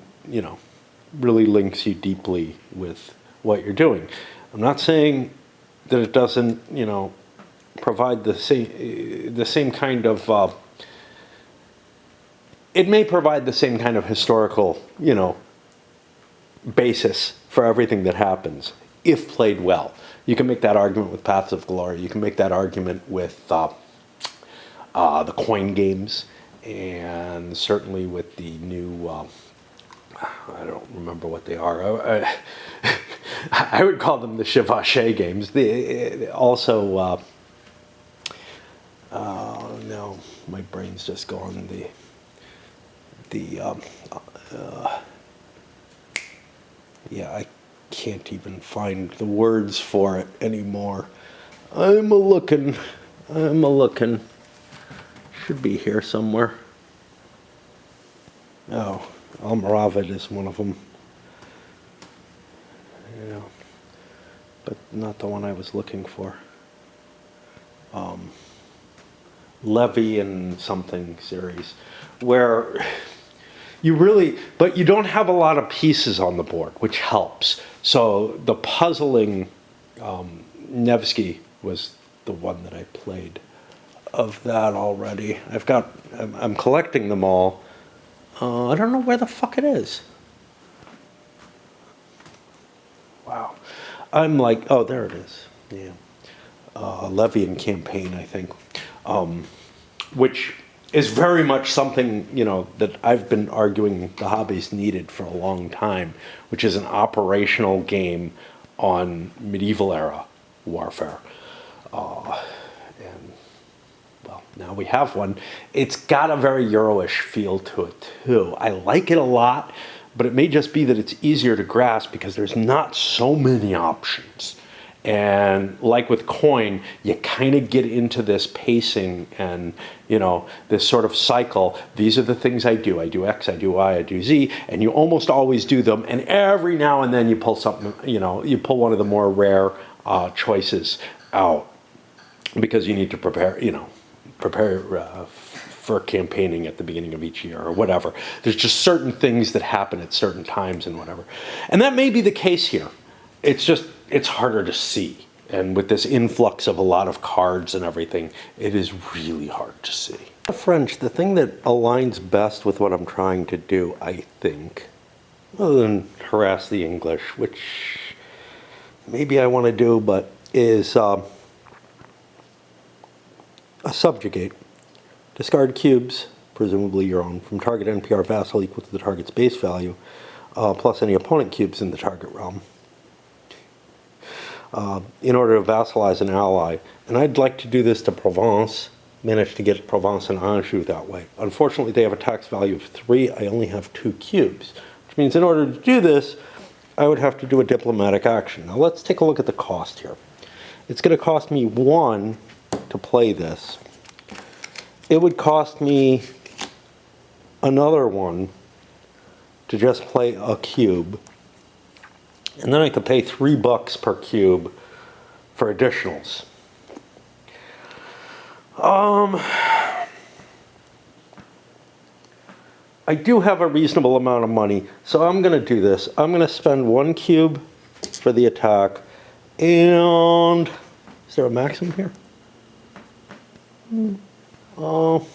really links you deeply with what you're doing. I'm not saying that it doesn't provide the same kind of. It may provide the same kind of historical basis for everything that happens if played well. You can make that argument with Paths of Glory. You can make that argument with the coin games, and certainly with the new. I don't remember what they are. I would call them the Chevauché games. Also, no, my brain's just gone. Yeah, I can't even find the words for it anymore. I'm a-looking. Should be here somewhere. Oh, Almoravid is one of them. But not the one I was looking for. Levy and something series, where but you don't have a lot of pieces on the board, which helps. So the puzzling, Nevsky was the one that I played of that already. I'm collecting them all. I don't know where the fuck it is. Wow. I'm like, oh, there it is. Yeah. Levy and Campaign, I think. Which is very much something, that I've been arguing the hobby's needed for a long time, which is an operational game on medieval era warfare. And, well, now we have one. It's got a very Euro-ish feel to it, too. I like it a lot, but it may just be that it's easier to grasp because there's not so many options. And like with coin, you kind of get into this pacing and, this sort of cycle. These are the things I do. I do X, I do Y, I do Z, and you almost always do them. And every now and then you pull something, you pull one of the more rare choices out because you need to prepare for campaigning at the beginning of each year or whatever. There's just certain things that happen at certain times and whatever. And that may be the case here. It's harder to see. And with this influx of a lot of cards and everything, it is really hard to see. French, the thing that aligns best with what I'm trying to do, I think, other than harass the English, which maybe I want to do, but is a subjugate. Discard cubes, presumably your own, from target NPR vassal equal to the target's base value, plus any opponent cubes in the target realm, in order to vassalize an ally. And I'd like to do this to Provence, manage to get Provence and Anjou that way. Unfortunately, they have a tax value of 3. I only have 2 cubes, which means in order to do this, I would have to do a diplomatic action. Now let's take a look at the cost here. It's going to cost me 1 to play this. It would cost me another 1 to just play a cube. And then I could pay $3 per cube for additionals. I do have a reasonable amount of money, so I'm going to do this. I'm going to spend 1 cube for the attack, and is there a maximum here? Oh.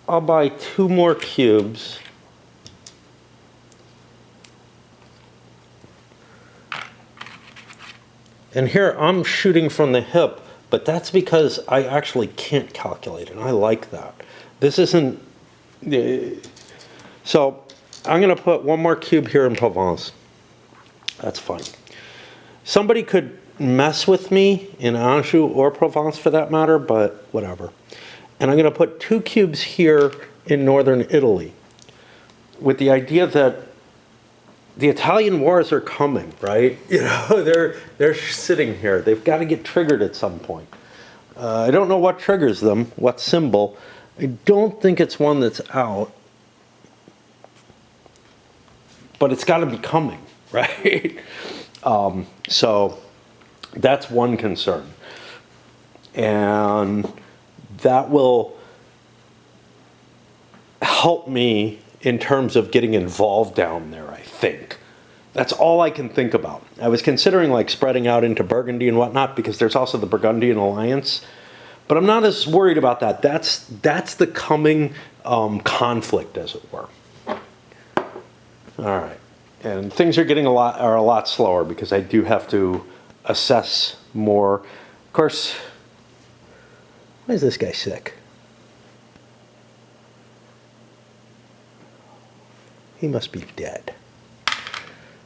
I'll buy 2 more cubes. And here I'm shooting from the hip, but that's because I actually can't calculate it, and I like that. This isn't... So I'm going to put 1 more cube here in Provence. That's fine. Somebody could mess with me in Anjou or Provence for that matter, but whatever. And I'm going to put 2 cubes here in northern Italy with the idea that the Italian wars are coming, right? You know, they're sitting here. They've got to get triggered at some point. I don't know what triggers them, what symbol. I don't think it's one that's out. But it's got to be coming, right? So that's one concern. And that will help me in terms of getting involved down there, I think. That's all I can think about. I was considering like spreading out into Burgundy and whatnot because there's also the Burgundian alliance, but I'm not as worried about that. That's the coming conflict, as it were. All right, and things are getting a lot slower because I do have to assess more. Of course, why is this guy sick? He must be dead.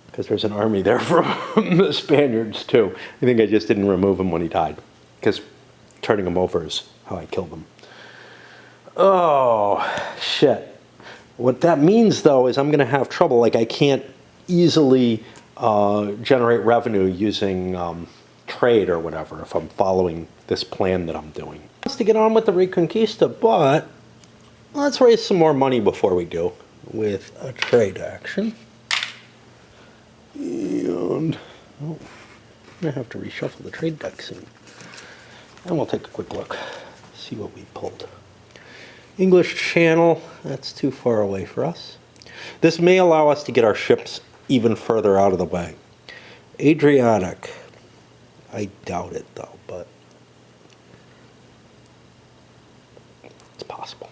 Because there's an army there from the Spaniards too. I think I just didn't remove him when he died. Because turning him over is how I killed him. Oh, shit. What that means though is I'm going to have trouble. Like I can't easily generate revenue using trade or whatever if I'm following this plan that I'm doing. Wants to get on with the Reconquista, but let's raise some more money before we do with a trade action. And I'm going to have to reshuffle the trade deck soon. And we'll take a quick look, see what we pulled. English Channel, that's too far away for us. This may allow us to get our ships even further out of the way. Adriatic, I doubt it though, but it's possible.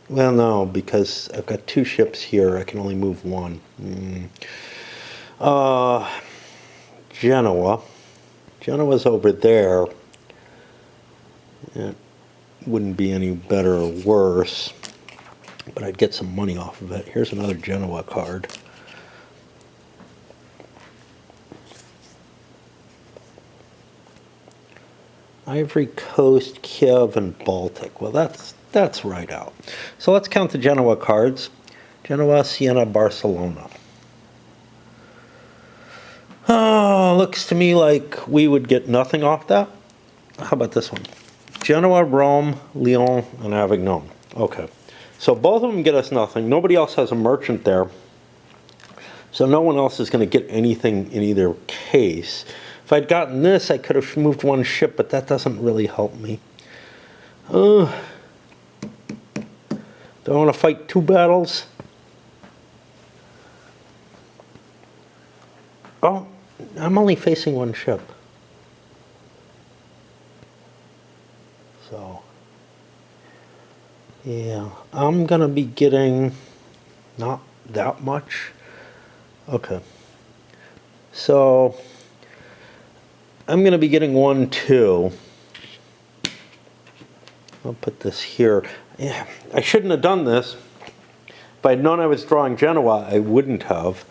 Well, no, because I've got 2 ships here. I can only move 1. Genoa. Genoa's over there. It wouldn't be any better or worse, but I'd get some money off of it. Here's another Genoa card. Ivory Coast, Kiev, and Baltic. Well, that's right out. So let's count the Genoa cards. Genoa, Siena, Barcelona. Oh, looks to me like we would get nothing off that. How about this one? Genoa, Rome, Lyon, and Avignon. Okay. So both of them get us nothing. Nobody else has a merchant there. So no one else is going to get anything in either case. If I'd gotten this, I could have moved 1 ship, but that doesn't really help me. Do I want to fight 2 battles? Oh, I'm only facing 1 ship. So, yeah, I'm going to be getting not that much. Okay. So, I'm going to be getting 1, 2. I'll put this here. Yeah, I shouldn't have done this. If I'd known I was drawing Genoa, I wouldn't have.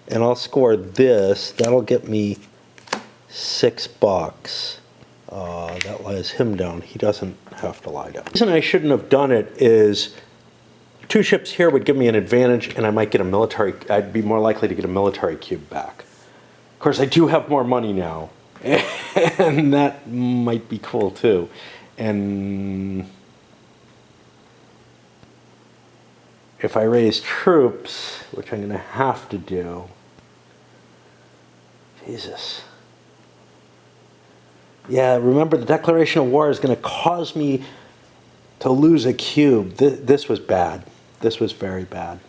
And I'll score this. That'll get me $6. That lies him down. He doesn't have to lie down. The reason I shouldn't have done it is 2 ships here would give me an advantage, and I might get a military. I'd be more likely to get a military cube back. Of course, I do have more money now, and that might be cool too. And if I raise troops, which I'm going to have to do, Jesus. Yeah, remember the declaration of war is going to cause me to lose a cube. This was bad. This was very bad.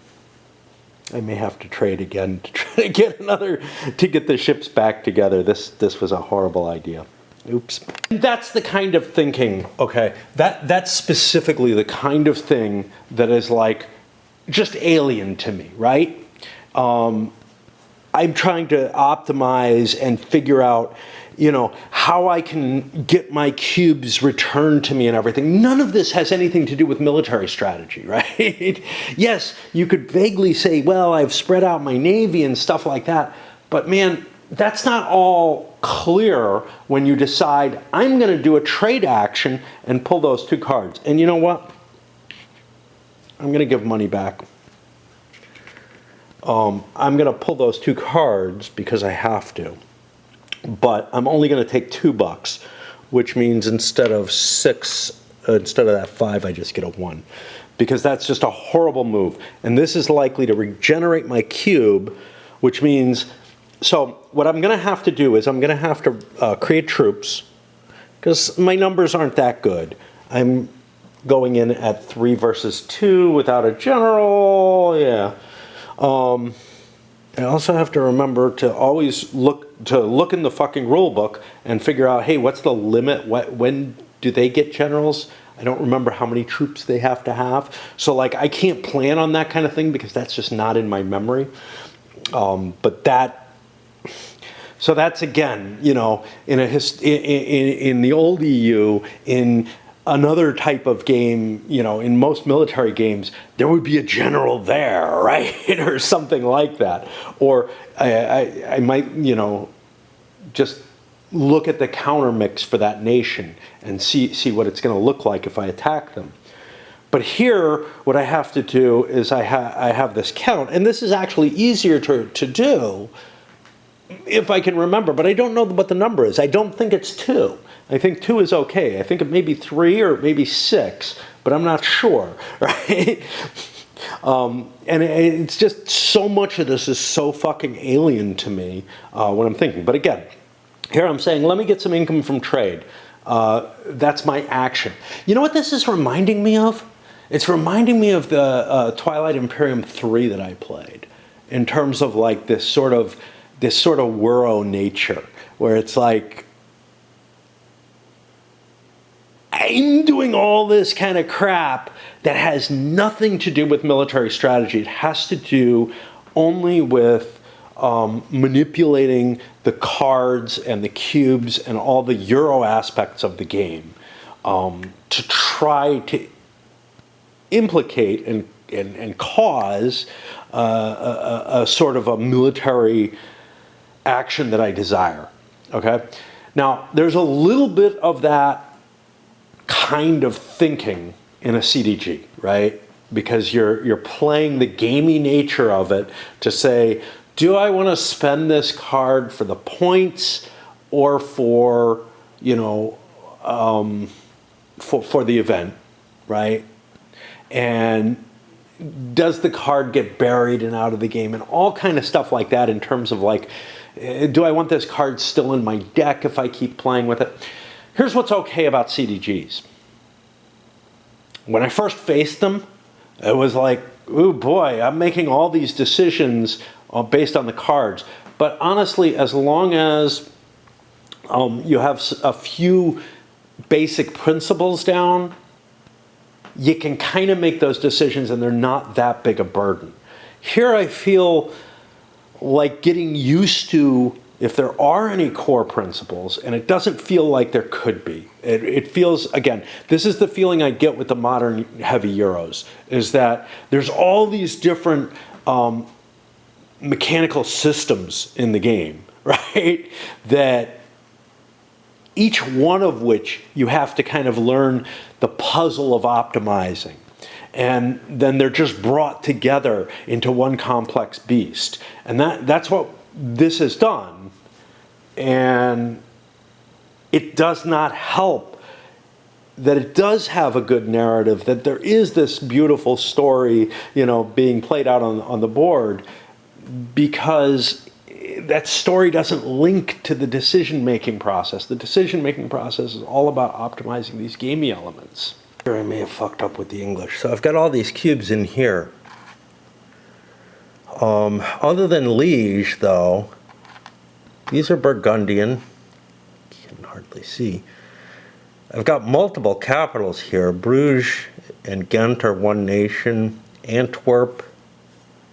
I may have to trade again to try to get to get the ships back together. This was a horrible idea. Oops. And that's the kind of thinking, okay, that's specifically the kind of thing that is like just alien to me, right? I'm trying to optimize and figure out, how I can get my cubes returned to me and everything. None of this has anything to do with military strategy, right? Yes, you could vaguely say, well, I've spread out my navy and stuff like that, but man, that's not all clear when you decide, I'm going to do a trade action and pull those 2 cards. And you know what? I'm going to give money back. I'm going to pull those 2 cards because I have to. But I'm only going to take $2, which means instead of that 5, I just get a 1. Because that's just a horrible move. And this is likely to regenerate my cube, which means, so what I'm going to have to do is I'm going to have to create troops, because my numbers aren't that good. I'm going in at 3 versus 2 without a general, yeah. I also have to remember to always look in the fucking rule book and figure out, hey, what's the limit? When do they get generals? I don't remember how many troops they have to have. So like, I can't plan on that kind of thing because that's just not in my memory. So that's again, in the old EU, in another type of game, in most military games, there would be a general there, right? Or something like that. Or I might, just look at the counter mix for that nation and see what it's going to look like if I attack them. But here, what I have to do is I have this count, and this is actually easier to do if I can remember, but I don't know what the number is. I don't think it's 2. I think 2 is okay. I think it may be 3 or maybe 6, but I'm not sure, right? And it's just so much of this is so fucking alien to me when I'm thinking. But again, here I'm saying, let me get some income from trade. That's my action. You know what this is reminding me of? It's reminding me of the Twilight Imperium 3 that I played, in terms of like this sort of Wuro nature, where it's like, I'm doing all this kind of crap that has nothing to do with military strategy. It has to do only with manipulating the cards and the cubes and all the Euro aspects of the game to try to implicate and cause a sort of a military action that I desire. Okay? Now, there's a little bit of that kind of thinking in a CDG, right? Because you're playing the gamey nature of it to say, do I want to spend this card for the points or for, for the event, right? And does the card get buried and out of the game, and all kind of stuff like that, in terms of like, do I want this card still in my deck if I keep playing with it? Here's what's okay about CDGs. When I first faced them, it was like, oh boy, I'm making all these decisions based on the cards. But honestly, as long as you have a few basic principles down, you can kind of make those decisions and they're not that big a burden. Here I feel like getting used to if there are any core principles, and it doesn't feel like there could be. It feels, again, this is the feeling I get with the modern heavy Euros, is that there's all these different mechanical systems in the game, right? That each one of which you have to kind of learn the puzzle of optimizing. And then they're just brought together into one complex beast. And that's what this has done. And it does not help that it does have a good narrative, that there is this beautiful story, being played out on the board, because that story doesn't link to the decision-making process. The decision-making process is all about optimizing these gamey elements. Here I may have fucked up with the English. So I've got all these cubes in here. Other than Liege, though, these are Burgundian. You can hardly see. I've got multiple capitals here. Bruges and Ghent are one nation. Antwerp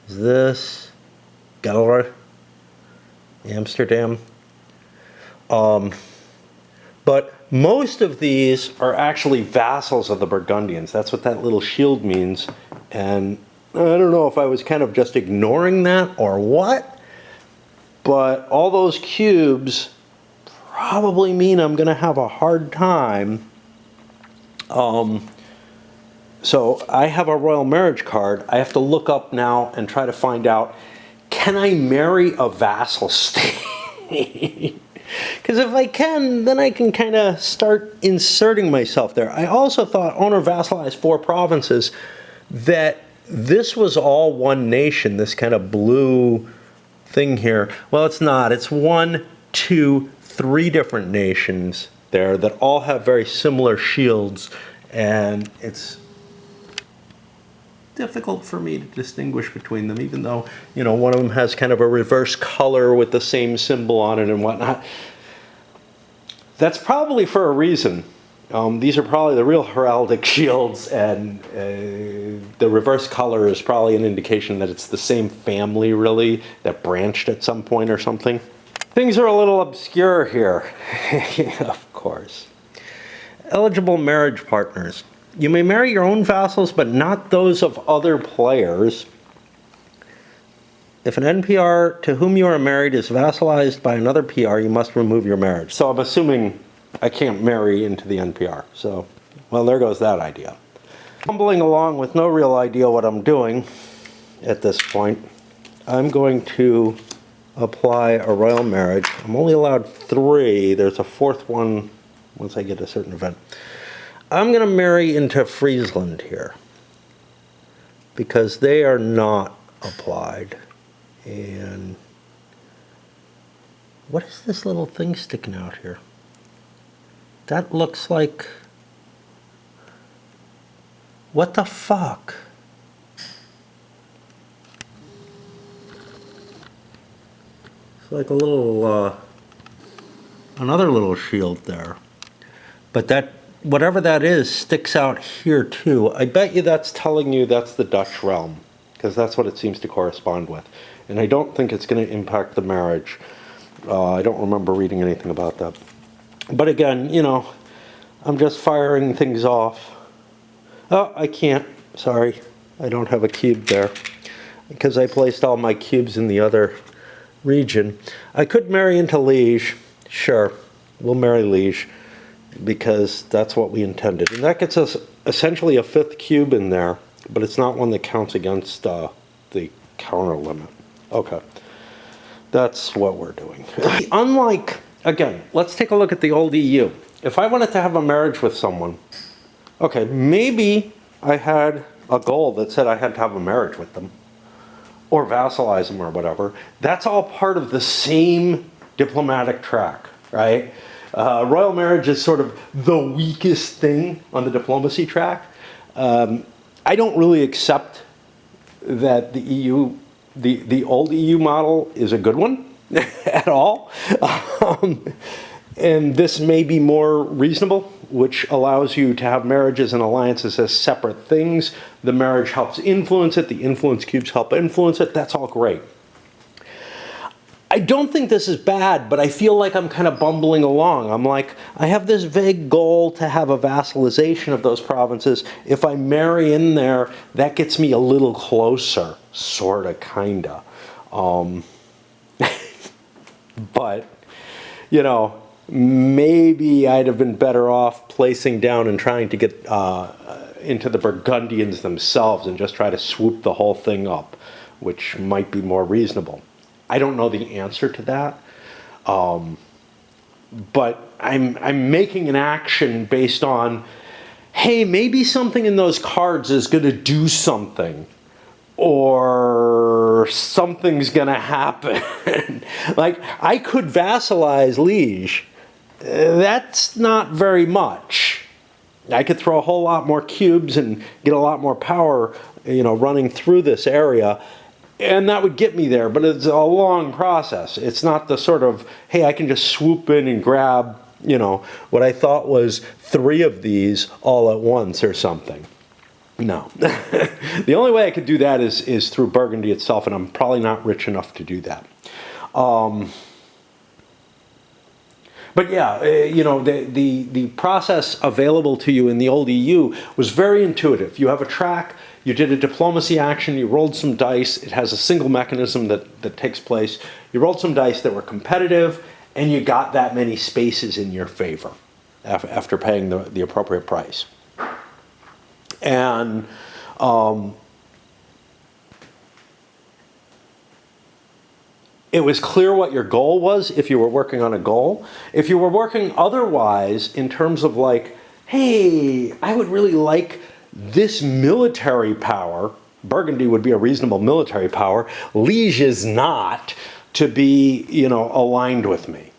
is this. Gelre, Amsterdam. But most of these are actually vassals of the Burgundians. That's what that little shield means. And I don't know if I was kind of just ignoring that or what, but all those cubes probably mean I'm going to have a hard time. So I have a royal marriage card. I have to look up now and try to find out, can I marry a vassal state? Because if I can, then I can kind of start inserting myself there. I also thought owner vassalized 4 provinces, that this was all one nation, this kind of blue thing here. Well, it's not. It's 1, 2, 3 different nations there that all have very similar shields, and it's difficult for me to distinguish between them, even though, one of them has kind of a reverse color with the same symbol on it and whatnot. That's probably for a reason. These are probably the real heraldic shields, and the reverse color is probably an indication that it's the same family, really, that branched at some point or something. Things are a little obscure here, of course. Eligible marriage partners. You may marry your own vassals, but not those of other players. If an NPR to whom you are married is vassalized by another PR, you must remove your marriage. So I'm assuming I can't marry into the NPR. So, well, there goes that idea. Fumbling along with no real idea what I'm doing at this point, I'm going to apply a royal marriage. I'm only allowed 3. There's a 4th one once I get a certain event. I'm going to marry into Friesland here, because they are not applied. And what is this little thing sticking out here? That looks like... what the fuck? It's like a little, another little shield there. But that, whatever that is, sticks out here too. I bet you that's telling you that's the Dutch realm, because that's what it seems to correspond with. And I don't think it's going to impact the marriage. I don't remember reading anything about that. But again, I'm just firing things off. Oh, I can't. Sorry. I don't have a cube there, because I placed all my cubes in the other region. I could marry into Liege. Sure, we'll marry Liege, because that's what we intended. And that gets us essentially a 5th cube in there, but it's not one that counts against the counter limit. Okay, that's what we're doing. Unlike, again, let's take a look at the old EU. If I wanted to have a marriage with someone, okay, maybe I had a goal that said I had to have a marriage with them, or vassalize them or whatever. That's all part of the same diplomatic track, right? Royal marriage is sort of the weakest thing on the diplomacy track. I don't really accept that the EU, the old EU model is a good one at all. And this may be more reasonable, which allows you to have marriages and alliances as separate things. The marriage helps influence it. The influence cubes help influence it. That's all great. I don't think this is bad, but I feel like I'm kind of bumbling along. I'm like, I have this vague goal to have a vassalization of those provinces. If I marry in there, that gets me a little closer, sort of, kind of. But, maybe I'd have been better off placing down and trying to get into the Burgundians themselves and just try to swoop the whole thing up, which might be more reasonable. I don't know the answer to that, but I'm making an action based on hey, maybe something in those cards is going to do something, or something's going to happen. Like, I could vassalize Liege. That's not very much. I could throw a whole lot more cubes and get a lot more power, running through this area, and that would get me there, but it's a long process. It's not the sort of, hey, I can just swoop in and grab, what I thought was 3 of these all at once or something. No. The only way I could do that is through Burgundy itself, and I'm probably not rich enough to do that. But yeah, the process available to you in the old EU was very intuitive. You have a track, you did a diplomacy action, you rolled some dice. It has a single mechanism that takes place. You rolled some dice that were competitive, and you got that many spaces in your favor after paying the appropriate price. And it was clear what your goal was if you were working on a goal. If you were working otherwise in terms of like, hey, I would really like this military power. Burgundy would be a reasonable military power. Liege is not, to be, aligned with me.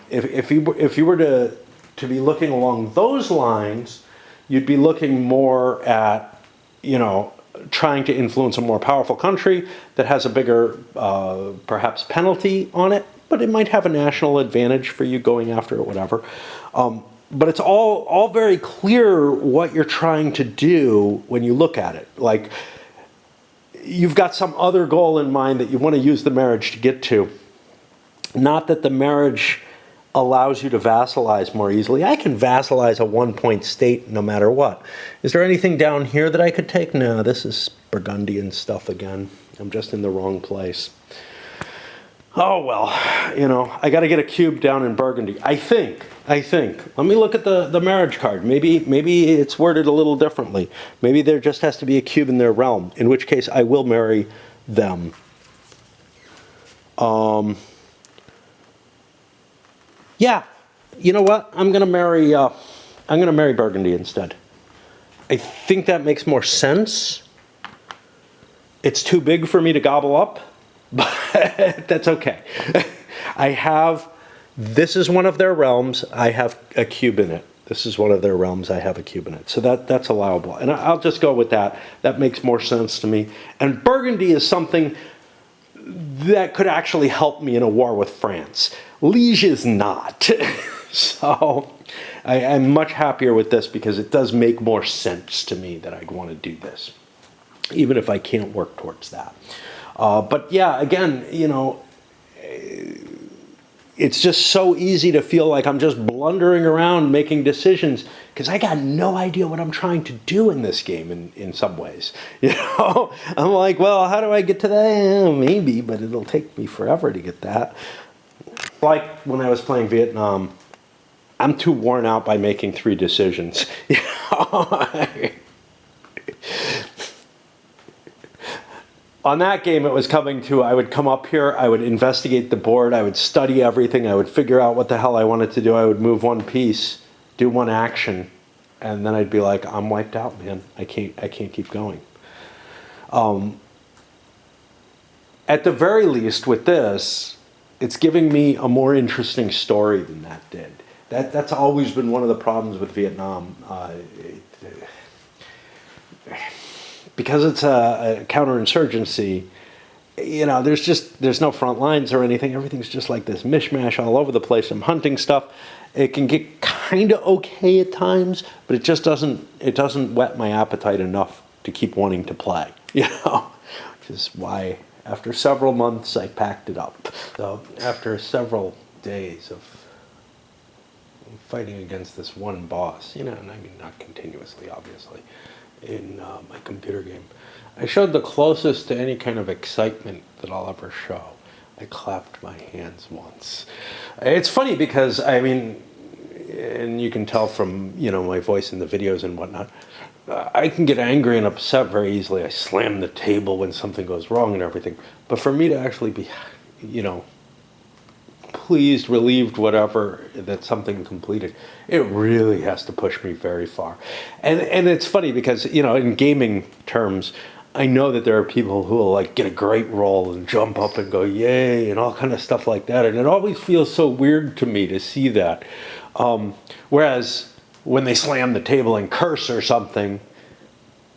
If you were to be looking along those lines, you'd be looking more at, trying to influence a more powerful country that has a bigger, perhaps, penalty on it, but it might have a national advantage for you going after it, whatever. But it's all very clear what you're trying to do when you look at it. Like, you've got some other goal in mind that you want to use the marriage to get to. Not that the marriage allows you to vassalize more easily. I can vassalize a 1-point state no matter what. Is there anything down here that I could take? No, this is Burgundian stuff again. I'm just in the wrong place. Oh, well, I got to get a cube down in Burgundy. I think. Let me look at the marriage card. Maybe it's worded a little differently. Maybe there just has to be a cube in their realm, in which case I will marry them. Yeah, you know what? I'm gonna marry Burgundy instead. I think that makes more sense. It's too big for me to gobble up, but that's okay. This is one of their realms. I have a cube in it. This is one of their realms. I have a cube in it. So that's allowable. And I'll just go with that. That makes more sense to me. And Burgundy is something that could actually help me in a war with France. Liege is not. So I'm much happier with this because it does make more sense to me that I'd want to do this, even if I can't work towards that. But yeah, again, it's just so easy to feel like I'm just blundering around making decisions because I got no idea what I'm trying to do in this game in some ways. I'm like, well, how do I get to that? Maybe, but it'll take me forever to get that. Like when I was playing Vietnam, I'm too worn out by making 3 decisions. On that game, it was coming to, I would come up here, I would investigate the board, I would study everything, I would figure out what the hell I wanted to do, I would move 1 piece, do 1 action, and then I'd be like, I'm wiped out, man. I can't keep going. At the very least, with this, it's giving me a more interesting story than that did. That's always been one of the problems with Vietnam. Because it's a counterinsurgency, there's no front lines or anything. Everything's just like this mishmash all over the place. I'm hunting stuff. It can get kind of okay at times, but it just doesn't whet my appetite enough to keep wanting to play, which is why after several months I packed it up. So after several days of fighting against this one boss, and I mean not continuously, obviously, in my computer game, I showed the closest to any kind of excitement that I'll ever show. I clapped my hands once. It's funny because, I mean, and you can tell from, my voice in the videos and whatnot, I can get angry and upset very easily. I slam the table when something goes wrong and everything. But for me to actually be, pleased, relieved, whatever, that something completed. It really has to push me very far. And it's funny because, you know, in gaming terms, I know that there are people who will like get a great roll and jump up and go, yay, and all kind of stuff like that. And it always feels so weird to me to see that. Whereas when they slam the table and curse or something,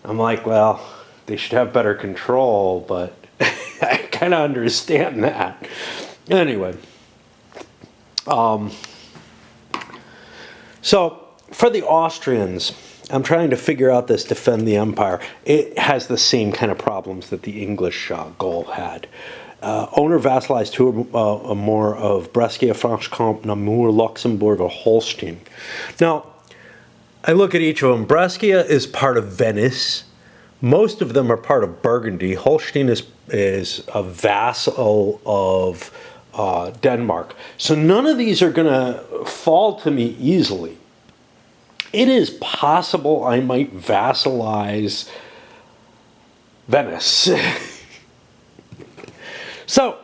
I'm like, well, they should have better control, but I kind of understand that. Anyway, so for the Austrians, I'm trying to figure out this defend the empire. It has the same kind of problems that the English goal had. Owner vassalized two or more of Brescia, Franche-Comté, Namur, Luxembourg, or Holstein. Now, I look at each of them. Brescia is part of Venice. Most of them are part of Burgundy. Holstein is a vassal of Denmark. So none of these are going to fall to me easily. It is possible I might vassalize Venice. So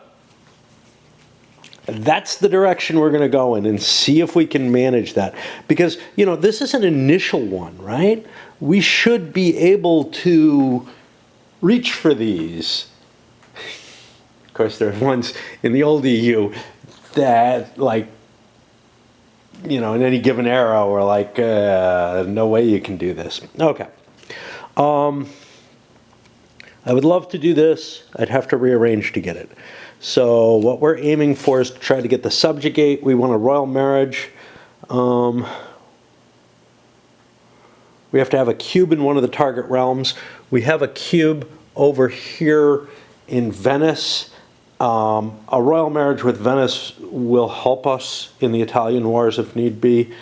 that's the direction we're going to go in and see if we can manage that. Because, you know, this is an initial one, right? We should be able to reach for these. Of course, there are ones in the old EU that, like, you know, in any given era, we're like, no way you can do this. Okay. I would love to do this. I'd have to rearrange to get it. So what we're aiming for is to try to get the subjugate. We want a royal marriage. We have to have a cube in one of the target realms. We have a cube over here in Venice. A royal marriage with Venice will help us in the Italian wars if need be.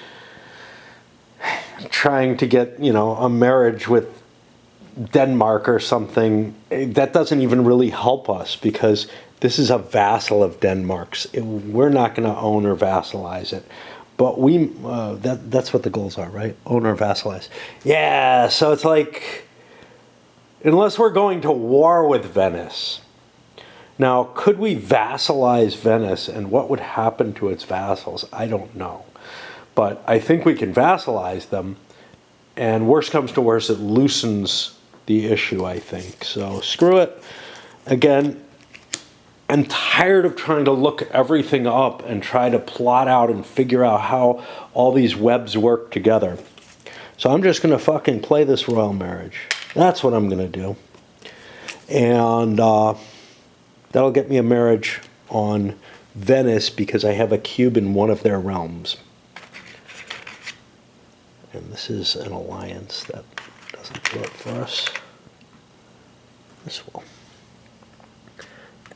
Trying to get, you know, a marriage with Denmark or something, that doesn't even really help us because this is a vassal of Denmark's. We're not going to own or vassalize it. But that's what the goals are, right? Own or vassalize. Yeah, so it's like, unless we're going to war with Venice. Now, could we vassalize Venice, and what would happen to its vassals? I don't know. But I think we can vassalize them, and worst comes to worst, it loosens the issue, I think. So screw it. Again, I'm tired of trying to look everything up and try to plot out and figure out how all these webs work together. So I'm just going to fucking play this royal marriage. That's what I'm going to do. And that'll get me a marriage on Venice because I have a cube in one of their realms. And this is an alliance that doesn't work for us. This will.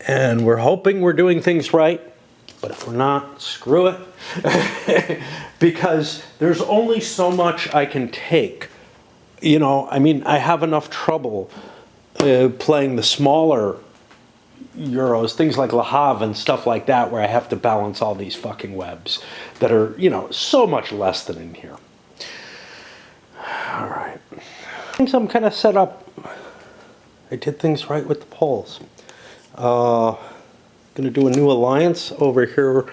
And we're hoping we're doing things right, but if we're not, screw it. Because there's only so much I can take. You know, I mean, I have enough trouble playing the smaller Euros, things like Le Havre and stuff like that, where I have to balance all these fucking webs that are, you know, so much less than in here. All right. I think I'm kind of set up. I did things right with the polls. Going to do a new alliance over here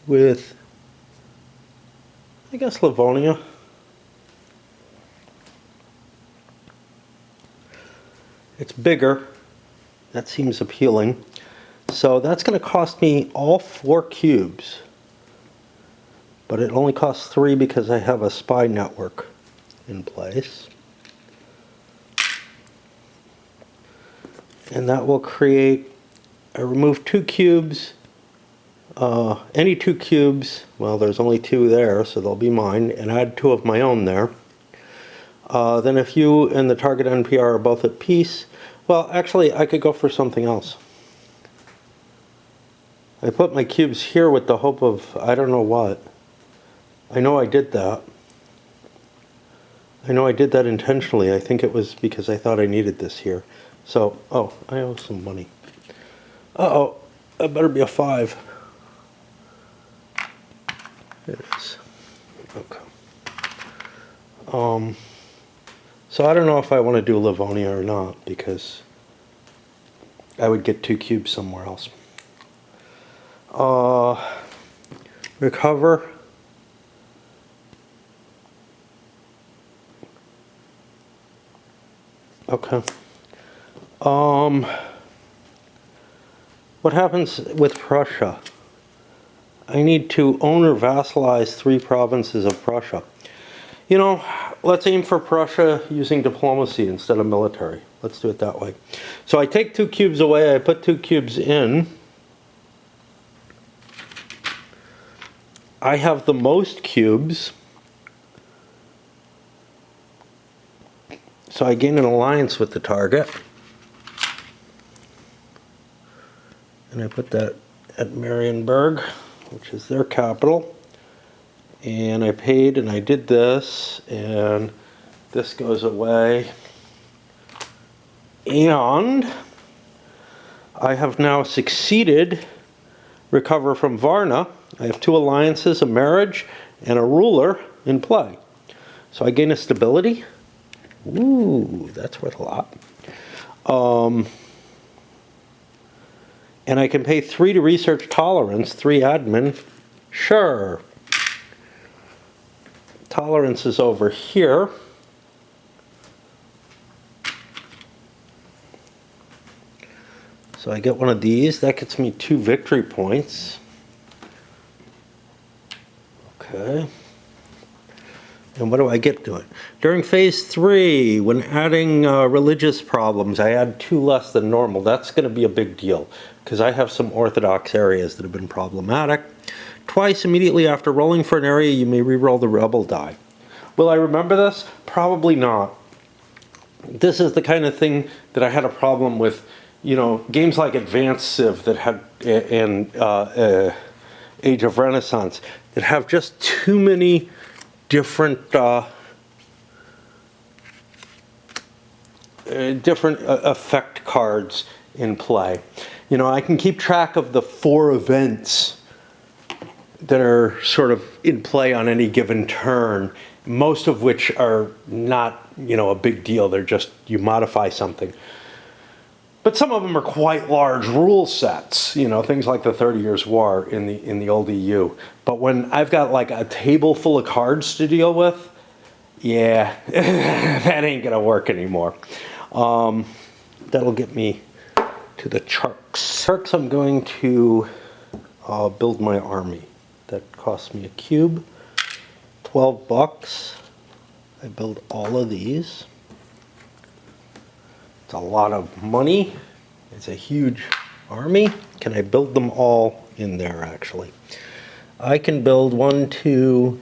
with, I guess, Livonia. It's bigger. That seems appealing. So that's going to cost me all 4 cubes. But it only costs 3 because I have a spy network in place. And that will create, I remove 2 cubes, any 2 cubes, well there's only 2 there, so they'll be mine, and add 2 of my own there. Then if you and the target NPR are both at peace, well actually I could go for something else. I put my cubes here with the hope of, I don't know what. I know I did that. I know I did that intentionally. I think it was because I thought I needed this here. So, oh, I owe some money. Uh-oh, that better be a 5. It is. Okay. So I don't know if I want to do Livonia or not, because I would get 2 cubes somewhere else. recover. Okay. What happens with Prussia? I need to own or vassalize 3 provinces of Prussia. You know, let's aim for Prussia using diplomacy instead of military. Let's do it that way. So I take 2 cubes away, I put 2 cubes in. I have the most cubes. So I gain an alliance with the target. And I put that at Marienburg, which is their capital. And I paid and I did this, and this goes away. And I have now succeeded recover from Varna. I have 2 alliances, a marriage, and a ruler in play. So I gain a stability. Ooh, that's worth a lot. And I can pay 3 to research tolerance, 3 admin. Sure. Tolerance is over here. So I get one of these. That gets me 2 victory points. Okay. And what do I get to it? During phase 3, when adding religious problems, I add 2 less than normal. That's going to be a big deal, because I have some Orthodox areas that have been problematic. Twice immediately after rolling for an area, you may re-roll the rebel die. Will I remember this? Probably not. This is the kind of thing that I had a problem with, you know, games like Advanced Civ that had, and Age of Renaissance, that have just too many different effect cards in play. You know, I can keep track of the 4 events that are sort of in play on any given turn, most of which are not, you know, a big deal. They're just, you modify something. But some of them are quite large rule sets, you know, things like the 30 Years' War in the old EU. But when I've got like a table full of cards to deal with, yeah, that ain't gonna work anymore. That'll get me to the Turks. Turks, I'm going to build my army. That costs me a cube, 12 bucks. I build all of these. It's a lot of money. It's a huge army. Can I build them all in there, actually? I can build 1, 2,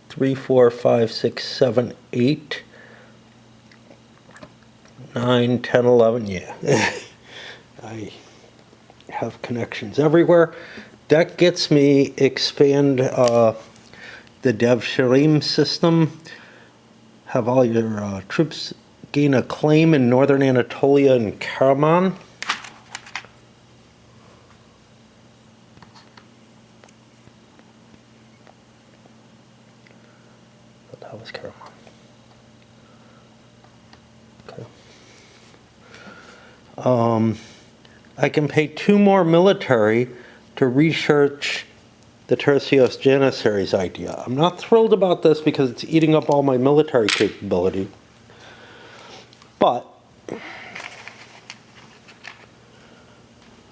3, 4, 5, 6, 7, 8, 9, 10, 11. Yeah. I have connections everywhere. That gets me expand the Dev Shirim system. Have all your troops gain a claim in northern Anatolia and Karaman. But that was Karaman. Okay. I can pay 2 more military to research the Tertius Janissaries idea. I'm not thrilled about this because it's eating up all my military capability. But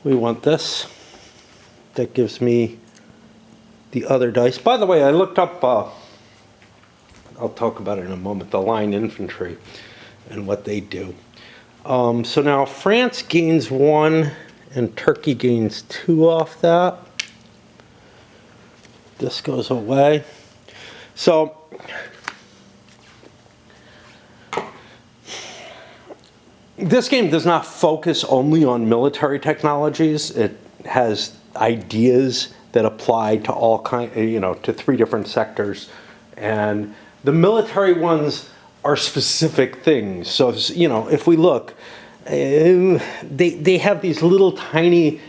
we want this. That gives me the other dice. By the way, I looked up, I'll talk about it in a moment, the line infantry and what they do. So now France gains 1 and Turkey gains 2 off that. This goes away. So this game does not focus only on military technologies. It has ideas that apply to all to 3 different sectors, and the military ones are specific things. So, you know, if we look, they have these little tiny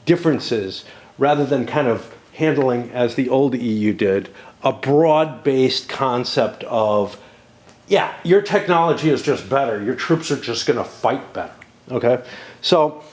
differences rather than kind of handling, as the old EU did, a broad-based concept of, yeah, your technology is just better. Your troops are just going to fight better. Okay? So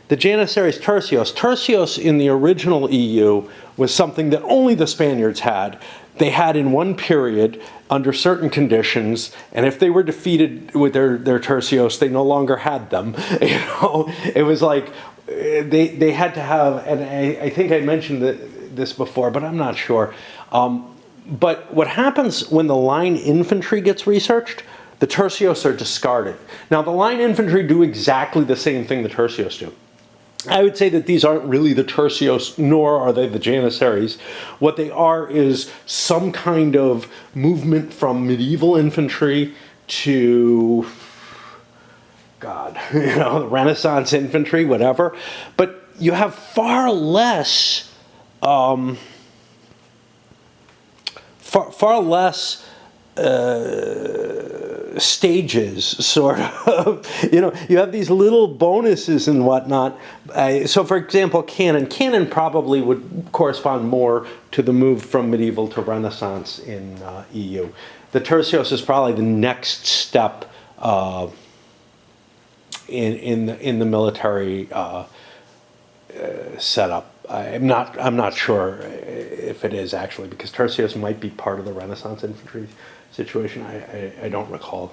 the Janissaries tercios. Tercios in the original EU was something that only the Spaniards had. They had in one period under certain conditions, and if they were defeated with their tercios, they no longer had them. You know, it was like they had to have, and I think I mentioned this before, but I'm not sure. But what happens when the line infantry gets researched, the tercios are discarded. Now, the line infantry do exactly the same thing the tercios do. I would say that these aren't really the tercios, nor are they the Janissaries. What they are is some kind of movement from medieval infantry to, God, you know, the Renaissance infantry, whatever. But you have far less, far less stages, sort of. You know, you have these little bonuses and whatnot. So, for example, canon probably would correspond more to the move from medieval to Renaissance in EU. The tercios is probably the next step in the military setup. I'm not sure if it is actually, because tercios might be part of the Renaissance infantry situation. I don't recall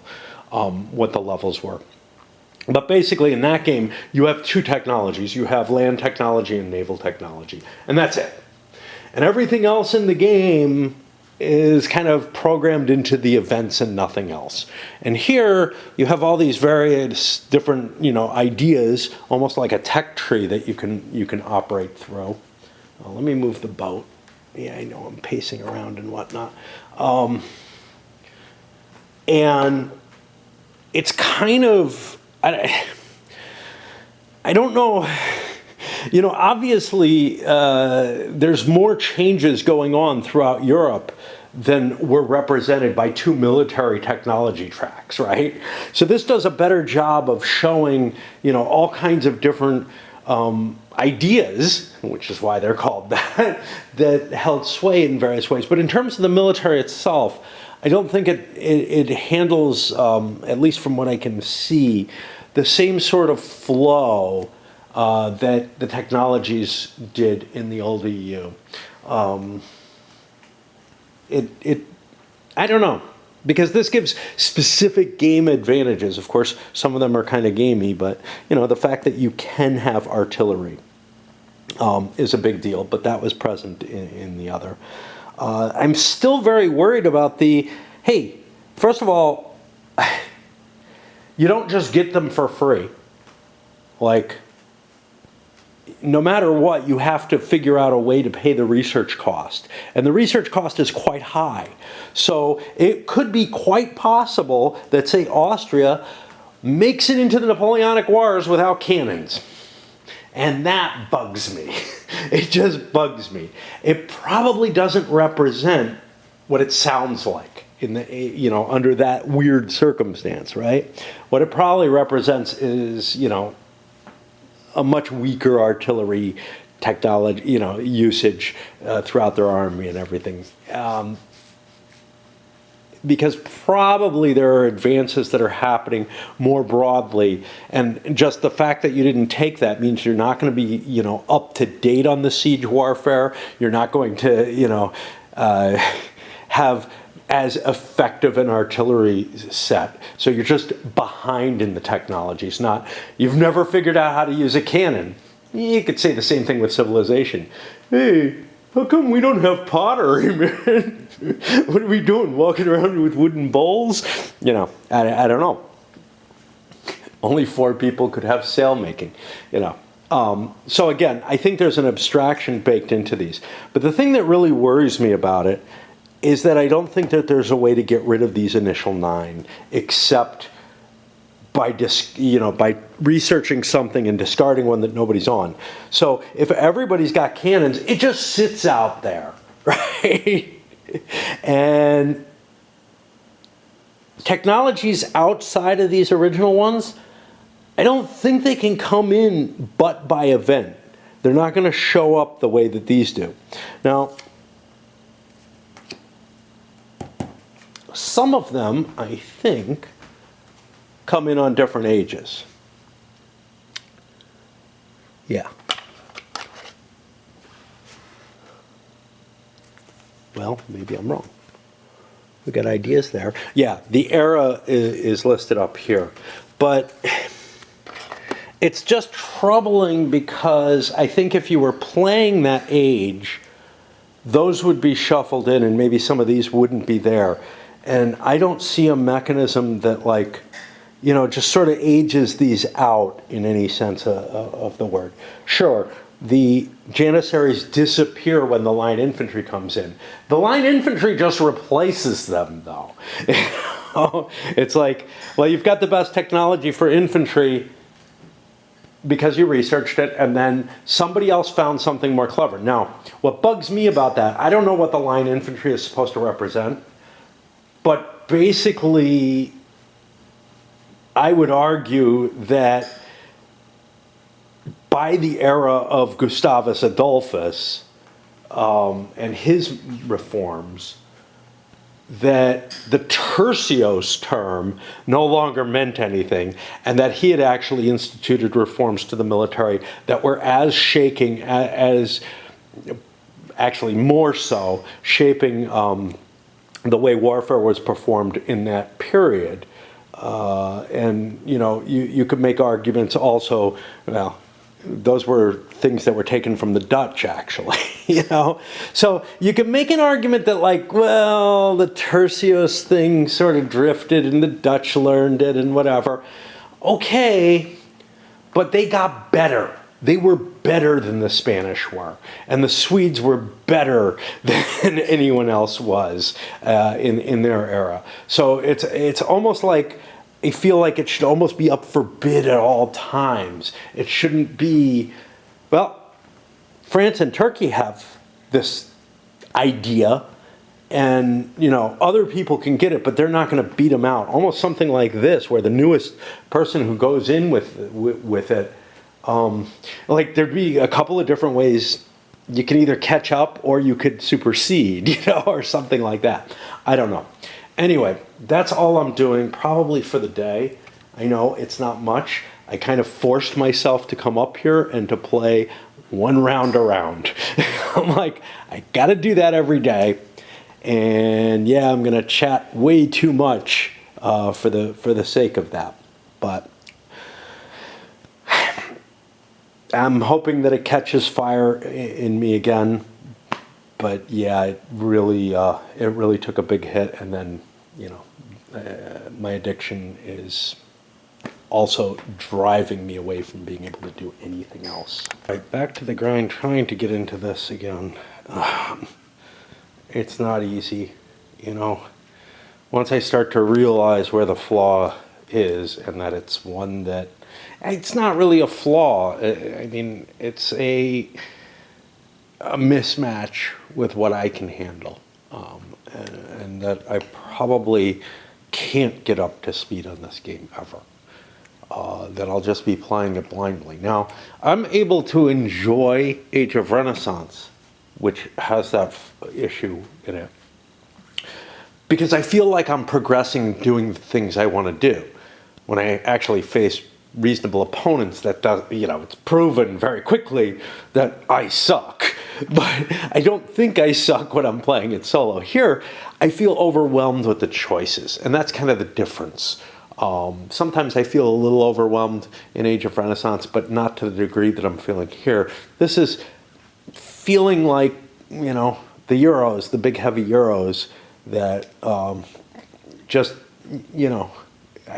what the levels were. But basically in that game, you have two technologies. You have land technology and naval technology. And that's it. And everything else in the game is kind of programmed into the events and nothing else. And here you have all these various different, you know, ideas, almost like a tech tree that you can operate through. Let me move the boat. Yeah, I know I'm pacing around and whatnot. And it's kind of, I don't know, you know, obviously there's more changes going on throughout Europe than were represented by two military technology tracks, right? So this does a better job of showing, you know, all kinds of different ideas, which is why they're called that, that held sway in various ways. But in terms of the military itself, I don't think it handles, at least from what I can see, the same sort of flow that the technologies did in the old EU. I don't know, because this gives specific game advantages. Of course, some of them are kind of gamey, but you know, the fact that you can have artillery is a big deal, but that was present in the other. I'm still very worried about hey, first of all, you don't just get them for free. Like, no matter what, you have to figure out a way to pay the research cost. And the research cost is quite high. So it could be quite possible that, say, Austria makes it into the Napoleonic Wars without cannons. And that bugs me. It just bugs me. It probably doesn't represent what it sounds like in the, you know, under that weird circumstance, right? What it probably represents is, you know, a much weaker artillery technology, you know, usage throughout their army and everything. Because probably there are advances that are happening more broadly, and just the fact that you didn't take that means you're not going to be, you know, up to date on the siege warfare. You're not going to, you know, have as effective an artillery set. So you're just behind in the technologies. Not, you've never figured out how to use a cannon. You could say the same thing with civilization. Hey, how come we don't have pottery, man? What are we doing, walking around with wooden bowls? You know, I don't know. Only 4 people could have sail making, you know. So again, I think there's an abstraction baked into these. But the thing that really worries me about it is that I don't think that there's a way to get rid of these initial 9, except by by researching something and discarding one that nobody's on. So if everybody's got cannons, it just sits out there, right? And technologies outside of these original ones, I don't think they can come in but by event. They're not going to show up the way that these do. Now, some of them, I think, come in on different ages. Yeah. Well, maybe I'm wrong. We got ideas there. Yeah, the era is listed up here. But it's just troubling because I think if you were playing that age, those would be shuffled in and maybe some of these wouldn't be there. And I don't see a mechanism that, like, you know, just sort of ages these out in any sense of the word. Sure, the Janissaries disappear when the line infantry comes in. The line infantry just replaces them, though. It's like, well, you've got the best technology for infantry because you researched it, and then somebody else found something more clever. Now, what bugs me about that, I don't know what the line infantry is supposed to represent, but basically, I would argue that by the era of Gustavus Adolphus and his reforms, that the tertios term no longer meant anything, and that he had actually instituted reforms to the military that were as shaking, as actually more so, shaping the way warfare was performed in that period. And, you know, you could make arguments also, well, those were things that were taken from the Dutch, actually, you know? So you could make an argument that, like, well, the tertios thing sort of drifted and the Dutch learned it and whatever. Okay, but they got better. They were better than the Spanish were, and the Swedes were better than anyone else was in their era. So it's almost like I feel like it should almost be up for bid at all times. It shouldn't be, well, France and Turkey have this idea, and, you know, other people can get it, but they're not going to beat them out. Almost something like this, where the newest person who goes in with it, like, there'd be a couple of different ways you can either catch up or you could supersede, you know, or something like that. I don't know. Anyway, that's all I'm doing probably for the day. I know it's not much. I kind of forced myself to come up here and to play one round around. I'm like, I got to do that every day. And yeah, I'm going to chat way too much for the sake of that. But I'm hoping that it catches fire in me again. But yeah, it really took a big hit, and then, you know, my addiction is also driving me away from being able to do anything else. Right, back to the grind, trying to get into this again. It's not easy, you know. Once I start to realize where the flaw is, and that it's one that, it's not really a flaw. I mean, it's a mismatch with what I can handle, and that I probably can't get up to speed on this game ever. That I'll just be playing it blindly. Now, I'm able to enjoy Age of Renaissance, which has that issue in it, because I feel like I'm progressing, doing the things I want to do. When I actually face reasonable opponents, that does, you know, it's proven very quickly that I suck. But I don't think I suck when I'm playing it solo. Here, I feel overwhelmed with the choices, and that's kind of the difference. Sometimes I feel a little overwhelmed in Age of Renaissance, but not to the degree that I'm feeling here. This is feeling like, you know, the Euros, the big heavy Euros, that just, you know,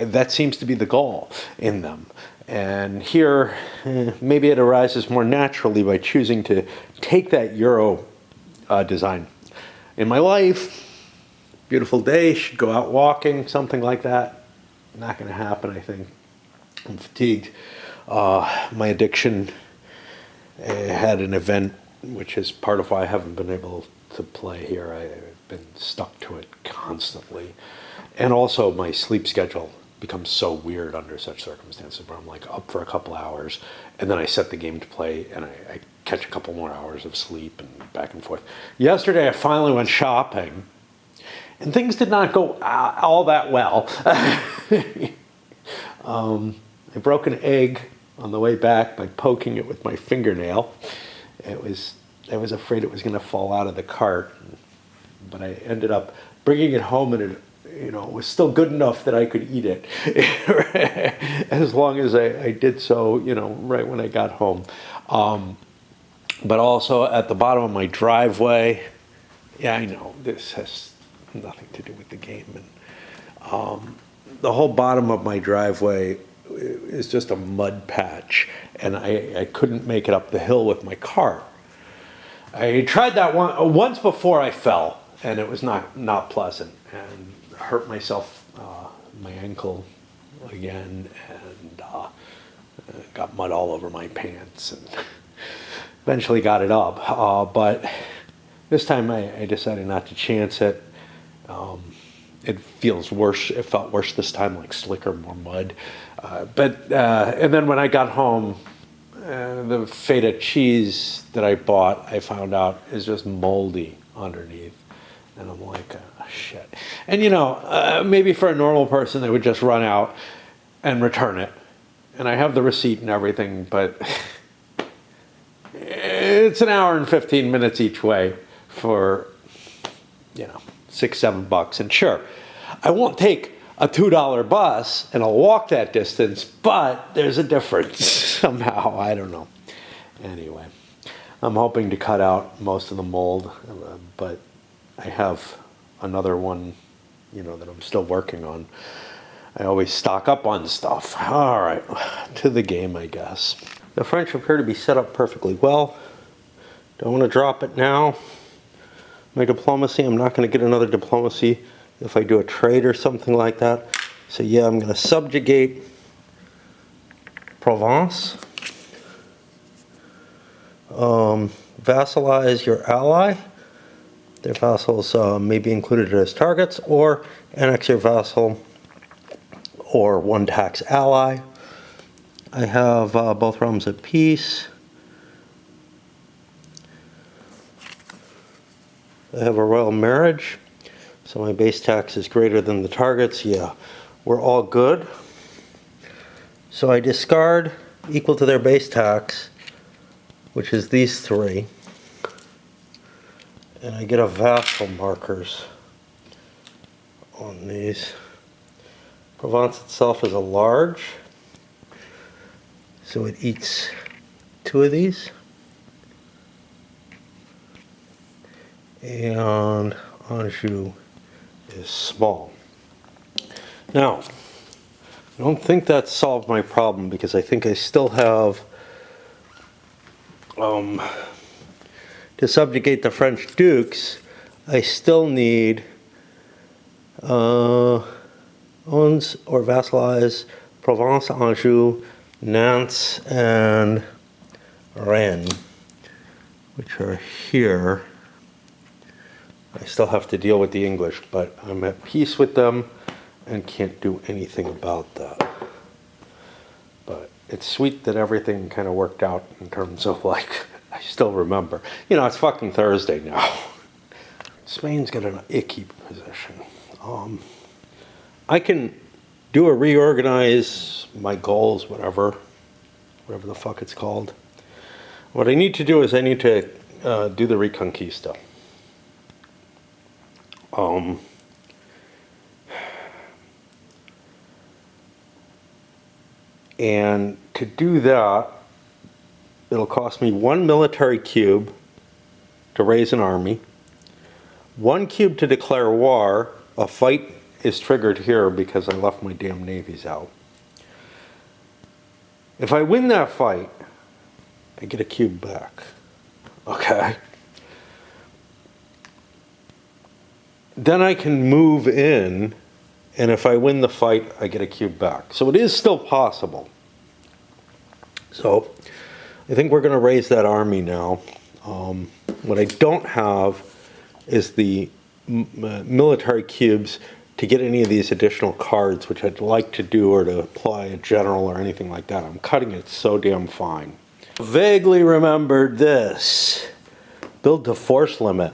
that seems to be the goal in them. And here, maybe it arises more naturally by choosing to take that Euro design. In my life, beautiful day, should go out walking, something like that. Not going to happen, I think. I'm fatigued. My addiction had an event, which is part of why I haven't been able to play here. I've been stuck to it constantly. And also my sleep schedule becomes so weird under such circumstances, where I'm like up for a couple hours, and then I set the game to play, and I catch a couple more hours of sleep, and back and forth. Yesterday I finally went shopping, and things did not go all that well. I broke an egg on the way back by poking it with my fingernail. I was afraid it was going to fall out of the cart, but I ended up bringing it home, and it, it was still good enough that I could eat it, as long as I did so, right when I got home. But also at the bottom of my driveway, yeah, I know this has nothing to do with the game, and the whole bottom of my driveway is just a mud patch, and I couldn't make it up the hill with my car. I tried that once before. I fell, and it was not pleasant, and hurt myself, my ankle again, and got mud all over my pants, and eventually got it up. But this time I decided not to chance it. It feels worse. It felt worse this time, like slicker, more mud. And then when I got home, the feta cheese that I bought, I found out is just moldy underneath. And I'm like, oh, shit. And maybe for a normal person, they would just run out and return it. And I have the receipt and everything, but it's an hour and 15 minutes each way for, $6, $7. And sure, I won't take a $2 bus and I'll walk that distance, but there's a difference somehow. I don't know. Anyway, I'm hoping to cut out most of the mold, but I have another one, that I'm still working on. I always stock up on stuff. All right, to the game, I guess. The French appear to be set up perfectly well. Don't want to drop it now. My diplomacy, I'm not going to get another diplomacy if I do a trade or something like that. So yeah, I'm going to subjugate Provence. Vassalize your ally. Their vassals may be included as targets, or annex your vassal or one tax ally. I have both realms at peace. I have a royal marriage, so my base tax is greater than the targets. Yeah, we're all good. So I discard equal to their base tax, which is these three, and I get a vassal markers on these. Provence itself is a large, so it eats two of these. And Anjou is small. Now, I don't think that solved my problem, because I think I still have to subjugate the French dukes. I still need owns or vassalize Provence, Anjou, Nantes, and Rennes, which are here. I still have to deal with the English, but I'm at peace with them and can't do anything about that. But it's sweet that everything kind of worked out in terms of, like, I still remember. It's fucking Thursday now. Spain's got an icky position. I can do a reorganize my goals, whatever the fuck it's called. What I need to do is I need to do the Reconquista. And to do that, it'll cost me 1 military cube to raise an army, 1 cube to declare war. A fight is triggered here because I left my damn navies out. If I win that fight, I get a cube back. Okay? Then I can move in, and if I win the fight, I get a cube back. So it is still possible. So I think we're going to raise that army now. What I don't have is the military cubes to get any of these additional cards, which I'd like to do, or to apply a general or anything like that. I'm cutting it so damn fine. Vaguely remembered this. Build to force limit.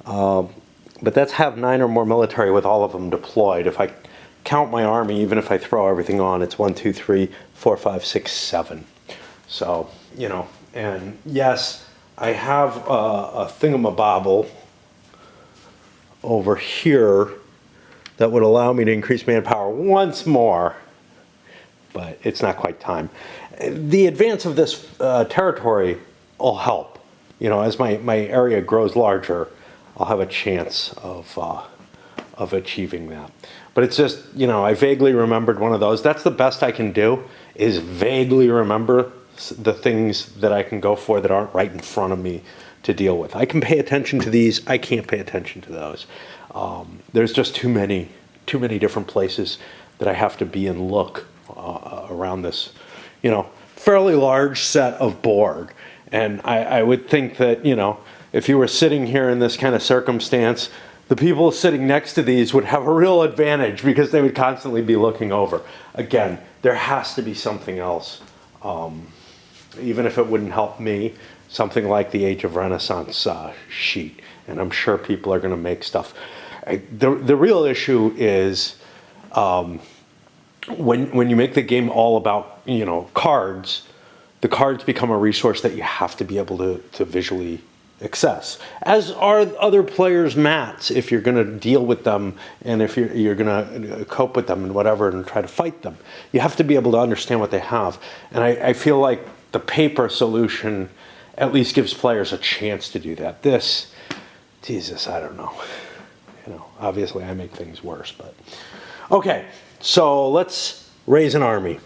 But that's have 9 or more military with all of them deployed. If I count my army, even if I throw everything on, it's 1, 2, 3, 4, 5, 6, 7. So, you know, and yes, I have a thingamabobble over here that would allow me to increase manpower once more, but it's not quite time. The advance of this territory will help. You know, as my area grows larger, I'll have a chance of achieving that. But it's just, you know, I vaguely remembered one of those. That's the best I can do, is vaguely remember the things that I can go for that aren't right in front of me to deal with. I can pay attention to these. I can't pay attention to those. There's just too many different places that I have to be and look around this, you know, fairly large set of board. And I would think that, you know, if you were sitting here in this kind of circumstance, the people sitting next to these would have a real advantage because they would constantly be looking over. Again, there has to be something else. Even if it wouldn't help me, something like the Age of Renaissance sheet. And I'm sure people are going to make stuff. The real issue is when you make the game all about, you know, cards, the cards become a resource that you have to be able to visually access, as are other players' mats if you're going to deal with them and if you're going to cope with them and whatever and try to fight them. You have to be able to understand what they have. And I feel like the paper solution at least gives players a chance to do that. This, Jesus, I don't know. You know, obviously I make things worse, but okay. So let's raise an army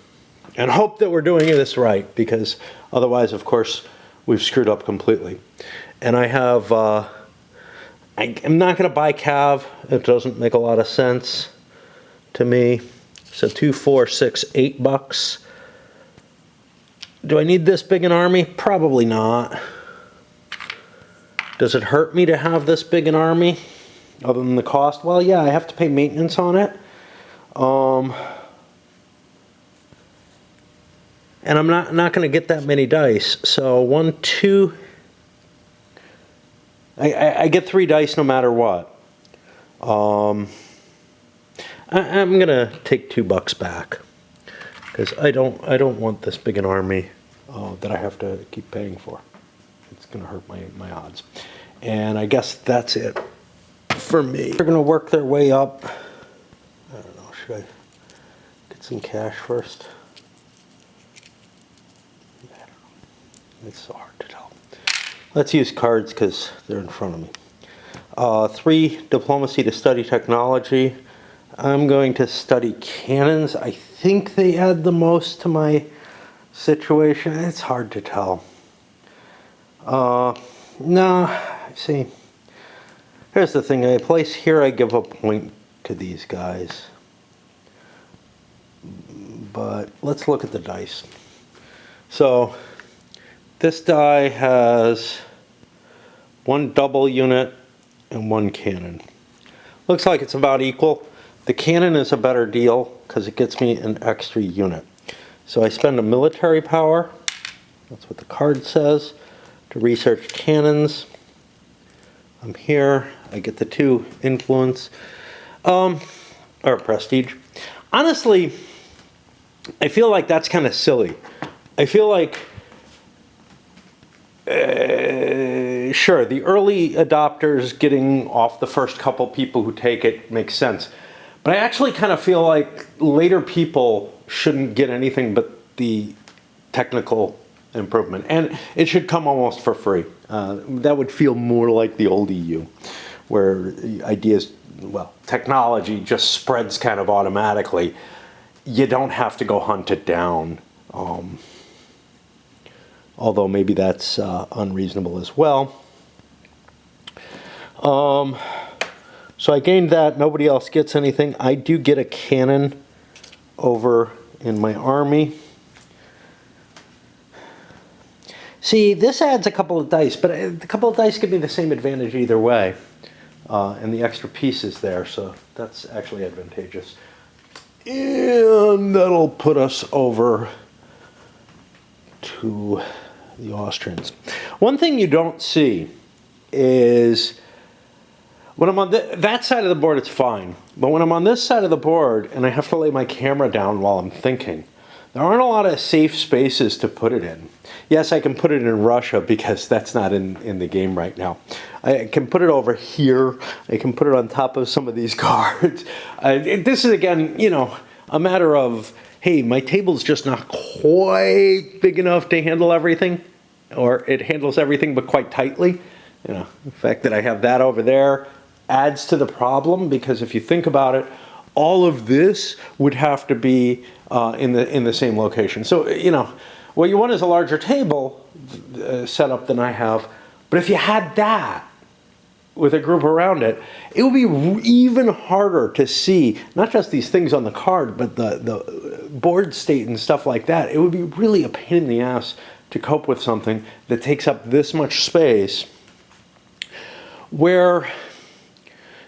and hope that we're doing this right, because otherwise, of course, we've screwed up completely. And I have, I'm not going to buy Cav. It doesn't make a lot of sense to me. So 2, 4, 6, $8. Do I need this big an army? Probably not. Does it hurt me to have this big an army other than the cost? Well, yeah, I have to pay maintenance on it. And I'm not going to get that many dice. So 1, 2... I get 3 dice no matter what. I'm gonna take $2 back because I don't want this big an army that I have to keep paying for. It's gonna hurt my odds. And I guess that's it for me. They're gonna work their way up. I don't know. Should I get some cash first? I don't know. It's so hard to tell. Let's use cards because they're in front of me. 3, diplomacy to study technology. I'm going to study cannons. I think they add the most to my situation. It's hard to tell. No, see. Here's the thing. I place here, I give a point to these guys. But let's look at the dice. So this die has 1 double unit and 1 cannon. Looks like it's about equal. The cannon is a better deal because it gets me an extra unit. So I spend a military power, that's what the card says, to research cannons. I'm here, I get the 2 influence, or prestige. Honestly, I feel like that's kind of silly. I feel like sure, the early adopters getting off the first couple people who take it makes sense. But I actually kind of feel like later people shouldn't get anything but the technical improvement. And it should come almost for free. That would feel more like the old EU, where ideas, well, technology just spreads kind of automatically. You don't have to go hunt it down. Although maybe that's unreasonable as well. So I gained that. Nobody else gets anything. I do get a cannon over in my army. See, this adds a couple of dice, but a couple of dice give me the same advantage either way. And the extra piece is there, so that's actually advantageous. And that'll put us over to the Austrians. One thing you don't see is When I'm on that side of the board, it's fine. But when I'm on this side of the board and I have to lay my camera down while I'm thinking, there aren't a lot of safe spaces to put it in. Yes, I can put it in Russia because that's not in the game right now. I can put it over here. I can put it on top of some of these cards. This is, again, you know, a matter of, hey, my table's just not quite big enough to handle everything, or it handles everything but quite tightly. You know, the fact that I have that over there adds to the problem, because if you think about it, all of this would have to be in the same location. So, you know, what you want is a larger table setup than I have. But if you had that with a group around it, it would be even harder to see not just these things on the card, but the board state and stuff like that. It would be really a pain in the ass to cope with something that takes up this much space, where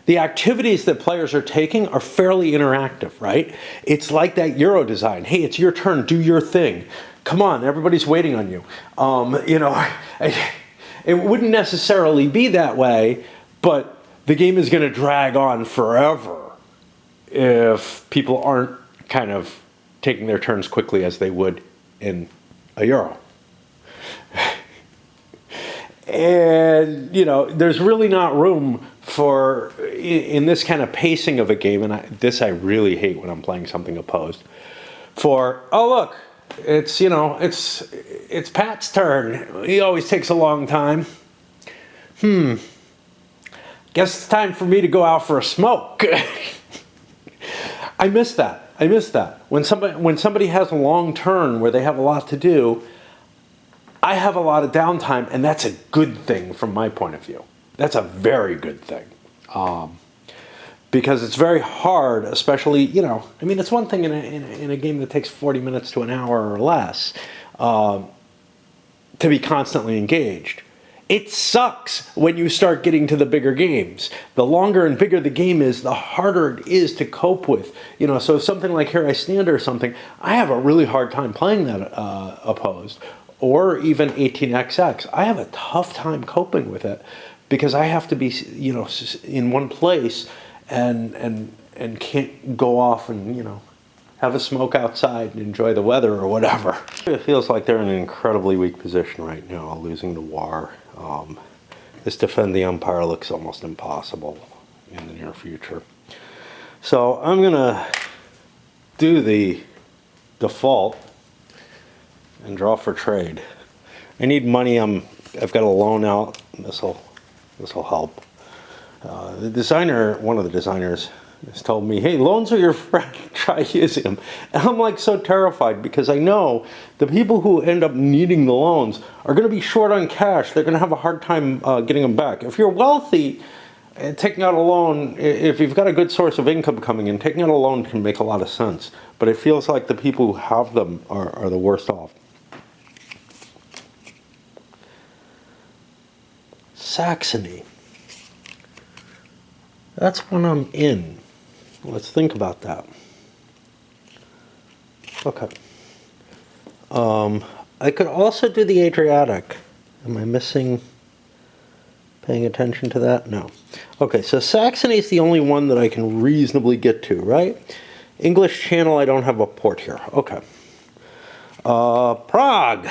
the activities that players are taking are fairly interactive, right? It's like that Euro design. Hey, it's your turn, do your thing. Come on, everybody's waiting on you. You know, it wouldn't necessarily be that way, but the game is going to drag on forever if people aren't kind of taking their turns quickly as they would in a Euro. And, you know, there's really not room for, in this kind of pacing of a game, and this I really hate when I'm playing something opposed, for, oh look, it's, you know, it's Pat's turn. He always takes a long time. Guess it's time for me to go out for a smoke. I miss that. I miss that. When somebody has a long turn where they have a lot to do, I have a lot of downtime, and that's a good thing from my point of view. That's a very good thing. Because it's very hard, especially, you know, I mean, it's one thing in a game that takes 40 minutes to an hour or less to be constantly engaged. It sucks when you start getting to the bigger games. The longer and bigger the game is, the harder it is to cope with. You know, so something like Here I Stand or something, I have a really hard time playing that opposed. Or even 18XX. I have a tough time coping with it because I have to be, you know, in one place and can't go off and, you know, have a smoke outside and enjoy the weather or whatever. It feels like they're in an incredibly weak position right now, losing the war. This defend the umpire looks almost impossible in the near future. So I'm gonna do the default and draw for trade. I need money. I've got a loan out. This will help. The designer, one of the designers, has told me, "Hey, loans are your friend. Try using them." And I'm like so terrified because I know the people who end up needing the loans are going to be short on cash. They're going to have a hard time getting them back. If you're wealthy, taking out a loan, if you've got a good source of income coming in, taking out a loan can make a lot of sense. But it feels like the people who have them are the worst off. Saxony. That's when I'm in. Let's think about that. Okay. I could also do the Adriatic. Am I missing paying attention to that? No. Okay, so Saxony is the only one that I can reasonably get to, right? English Channel, I don't have a port here. Okay. Prague.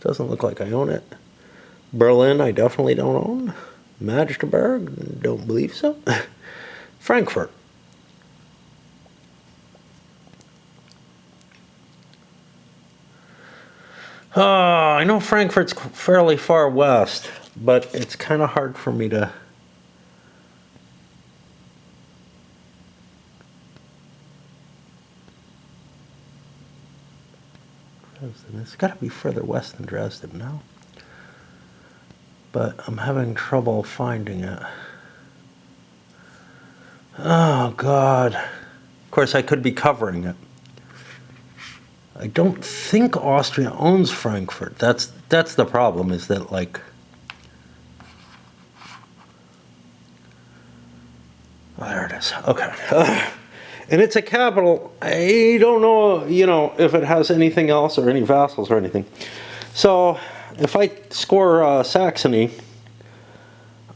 Doesn't look like I own it. Berlin, I definitely don't own. Magdeburg, don't believe so. Frankfurt. I know Frankfurt's fairly far west, but it's kind of hard for me to... It's got to be further west than Dresden now. But I'm having trouble finding it. Oh, God. Of course, I could be covering it. I don't think Austria owns Frankfurt. That's the problem, is that, like... Oh, there it is. Okay. And it's a capital. I don't know, you know, if it has anything else or any vassals or anything. So if I score Saxony,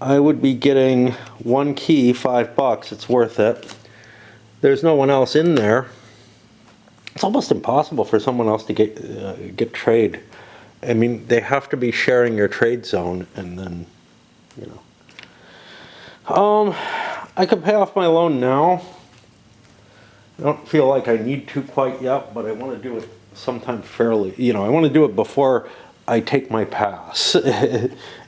I would be getting one key, $5. It's worth it. There's no one else in there. It's almost impossible for someone else to get trade. I mean, they have to be sharing your trade zone, and then, you know. I could pay off my loan now. I don't feel like I need to quite yet, but I want to do it sometime fairly. You know, I want to do it before I take my pass.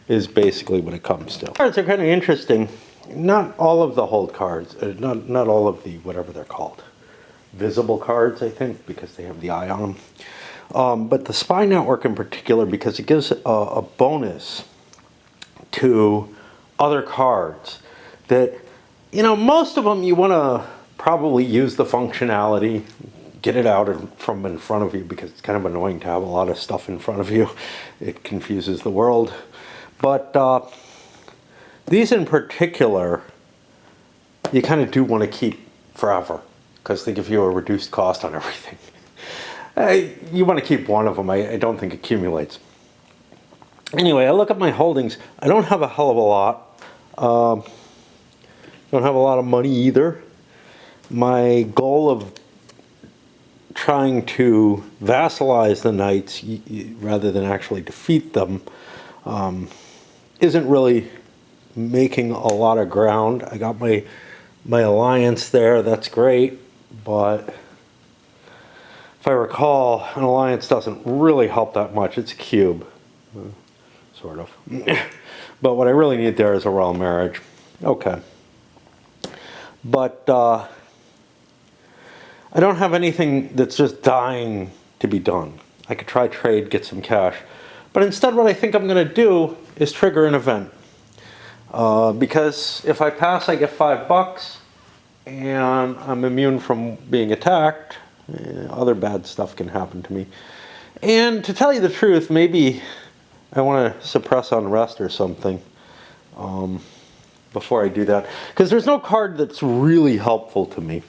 Is basically what it comes to. Cards are kind of interesting. Not all of the hold cards, not all of the whatever they're called, visible cards, I think, because they have the eye on them. But the Spy Network in particular, because it gives a bonus to other cards that, you know, most of them you want to probably use the functionality, get it out from in front of you, because it's kind of annoying to have a lot of stuff in front of you. It confuses the world. But these in particular, you kind of do want to keep forever, because they give you a reduced cost on everything. You want to keep one of them. I don't think accumulates. Anyway, I look at my holdings. I don't have a hell of a lot. Don't have a lot of money either. My goal of trying to vassalize the knights rather than actually defeat them isn't really making a lot of ground. I got my alliance there, that's great, but if I recall, an alliance doesn't really help that much. It's a cube, sort of. But what I really need there is a royal marriage. Okay. But I don't have anything that's just dying to be done. I could try trade, get some cash. But instead what I think I'm going to do is trigger an event. Because if I pass, I get $5, and I'm immune from being attacked. Other bad stuff can happen to me. And to tell you the truth, maybe I want to suppress unrest or something before I do that. Because there's no card that's really helpful to me.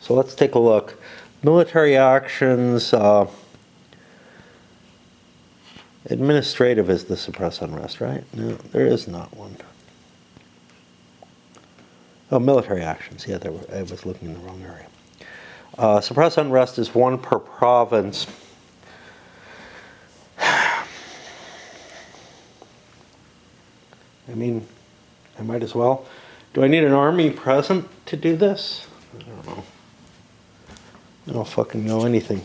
So let's take a look. Military actions. Administrative is the suppress unrest, right? No, there is not one. Oh, military actions. Yeah, I was looking in the wrong area. Suppress unrest is one per province. I mean, I might as well. Do I need an army present to do this? I don't know. I don't fucking know anything.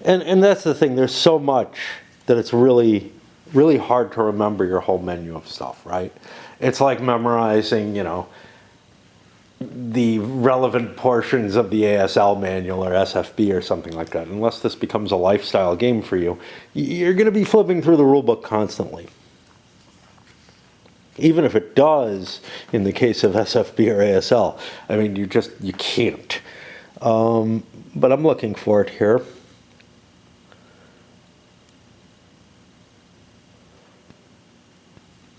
And that's the thing. There's so much that it's really, really hard to remember your whole menu of stuff, right? It's like memorizing, you know, the relevant portions of the ASL manual or SFB or something like that. Unless this becomes a lifestyle game for you, you're going to be flipping through the rulebook constantly. Even if it does, in the case of SFB or ASL, I mean, you can't. But I'm looking for it here.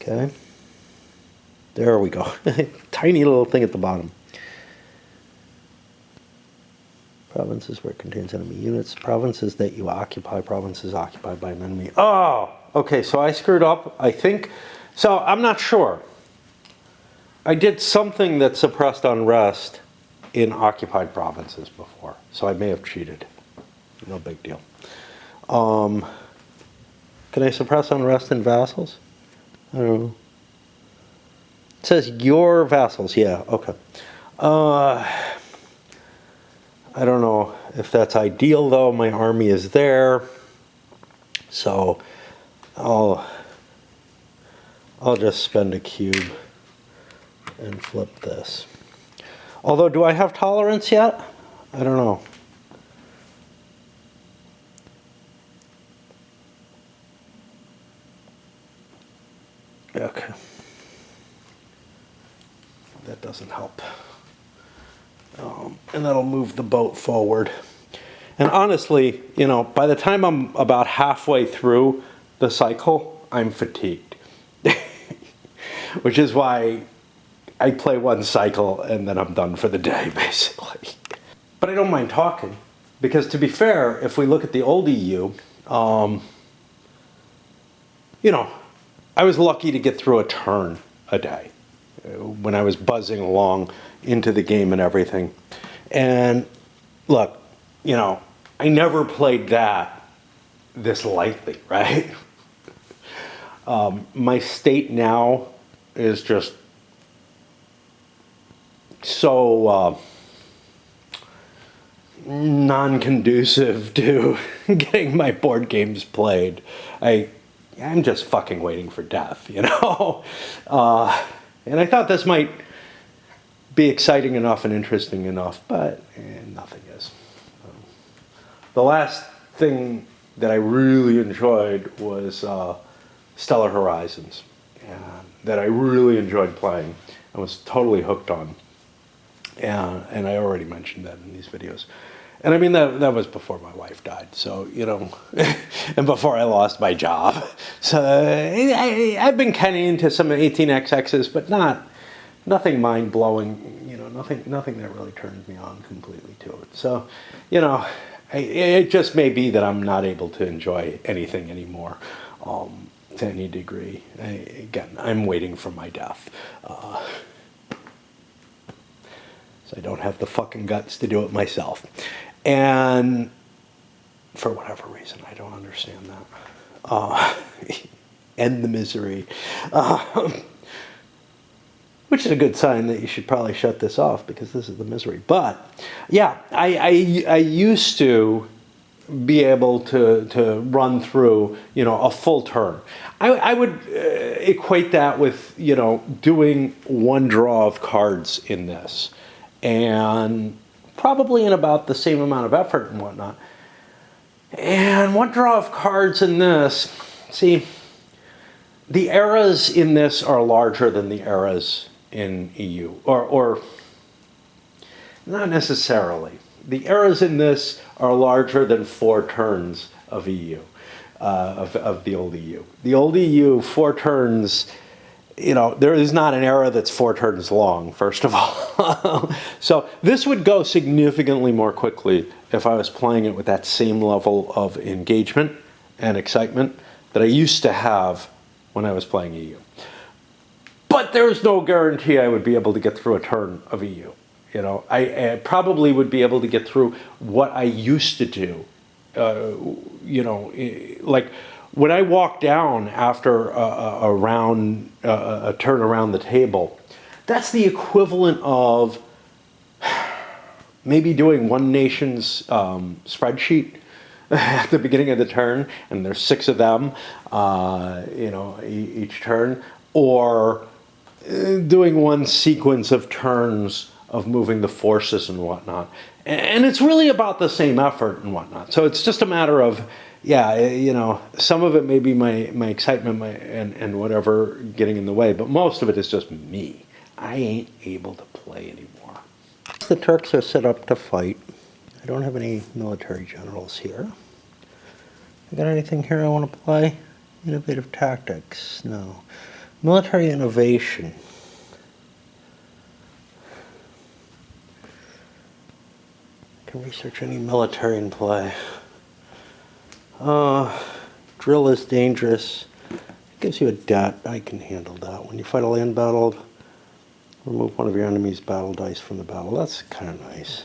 Okay. There we go. Tiny little thing at the bottom. Provinces where it contains enemy units. Provinces that you occupy. Provinces occupied by an enemy. Oh! Okay, so I screwed up, I think. So I'm not sure. I did something that suppressed unrest in occupied provinces before. So I may have cheated. No big deal. Can I suppress unrest in vassals? I don't know. It says your vassals. Yeah, okay. I don't know if that's ideal, though. My army is there. So I'll just spend a cube and flip this. Although, do I have tolerance yet? I don't know. Okay. That doesn't help. And that'll move the boat forward. And honestly, you know, by the time I'm about halfway through the cycle, I'm fatigued. Which is why I play one cycle and then I'm done for the day, basically. But I don't mind talking. Because to be fair, if we look at the old EU, you know, I was lucky to get through a turn a day when I was buzzing along into the game and everything. And look, you know, I never played that this lightly, right? My state now is just so non-conducive to getting my board games played. I'm just fucking waiting for death, you know? And I thought this might be exciting enough and interesting enough, but nothing is. The last thing that I really enjoyed was Stellar Horizons, that I really enjoyed playing. I was totally hooked on. And I already mentioned that in these videos. And I mean, that was before my wife died, so, you know, and before I lost my job. So I've been kind of into some 18xx's, but nothing mind-blowing, you know, nothing that really turns me on completely to it. So, you know, it just may be that I'm not able to enjoy anything anymore to any degree. Again, I'm waiting for my death. So I don't have the fucking guts to do it myself. And for whatever reason, I don't understand that. End the misery. Which is a good sign that you should probably shut this off, because this is the misery. But yeah, I used to be able to run through, you know, a full turn. I would equate that with, you know, doing one draw of cards in this. And probably in about the same amount of effort and whatnot. And one draw of cards in this, see, the eras in this are larger than the eras in EU, or not necessarily. The eras in this are larger than 4 turns of EU, of the old EU. The old EU, 4 turns, you know, there is not an era that's 4 turns long, first of all. So this would go significantly more quickly if I was playing it with that same level of engagement and excitement that I used to have when I was playing EU. But there's no guarantee I would be able to get through a turn of EU. You know, I probably would be able to get through what I used to do. You know, like when I walk down after a turn around the table, that's the equivalent of maybe doing one nation's spreadsheet at the beginning of the turn, and there's 6 of them, you know, each turn, or doing one sequence of turns of moving the forces and whatnot. And it's really about the same effort and whatnot. So it's just a matter of, yeah, you know, some of it may be my excitement and whatever getting in the way, but most of it is just me. I ain't able to play anymore. The Turks are set up to fight. I don't have any military generals here. I got anything here I want to play? Innovative tactics? No. Military innovation. I can research any military and play. Drill is dangerous. It gives you a debt. I can handle that. When you fight a land battle, remove one of your enemy's battle dice from the battle. That's kind of nice.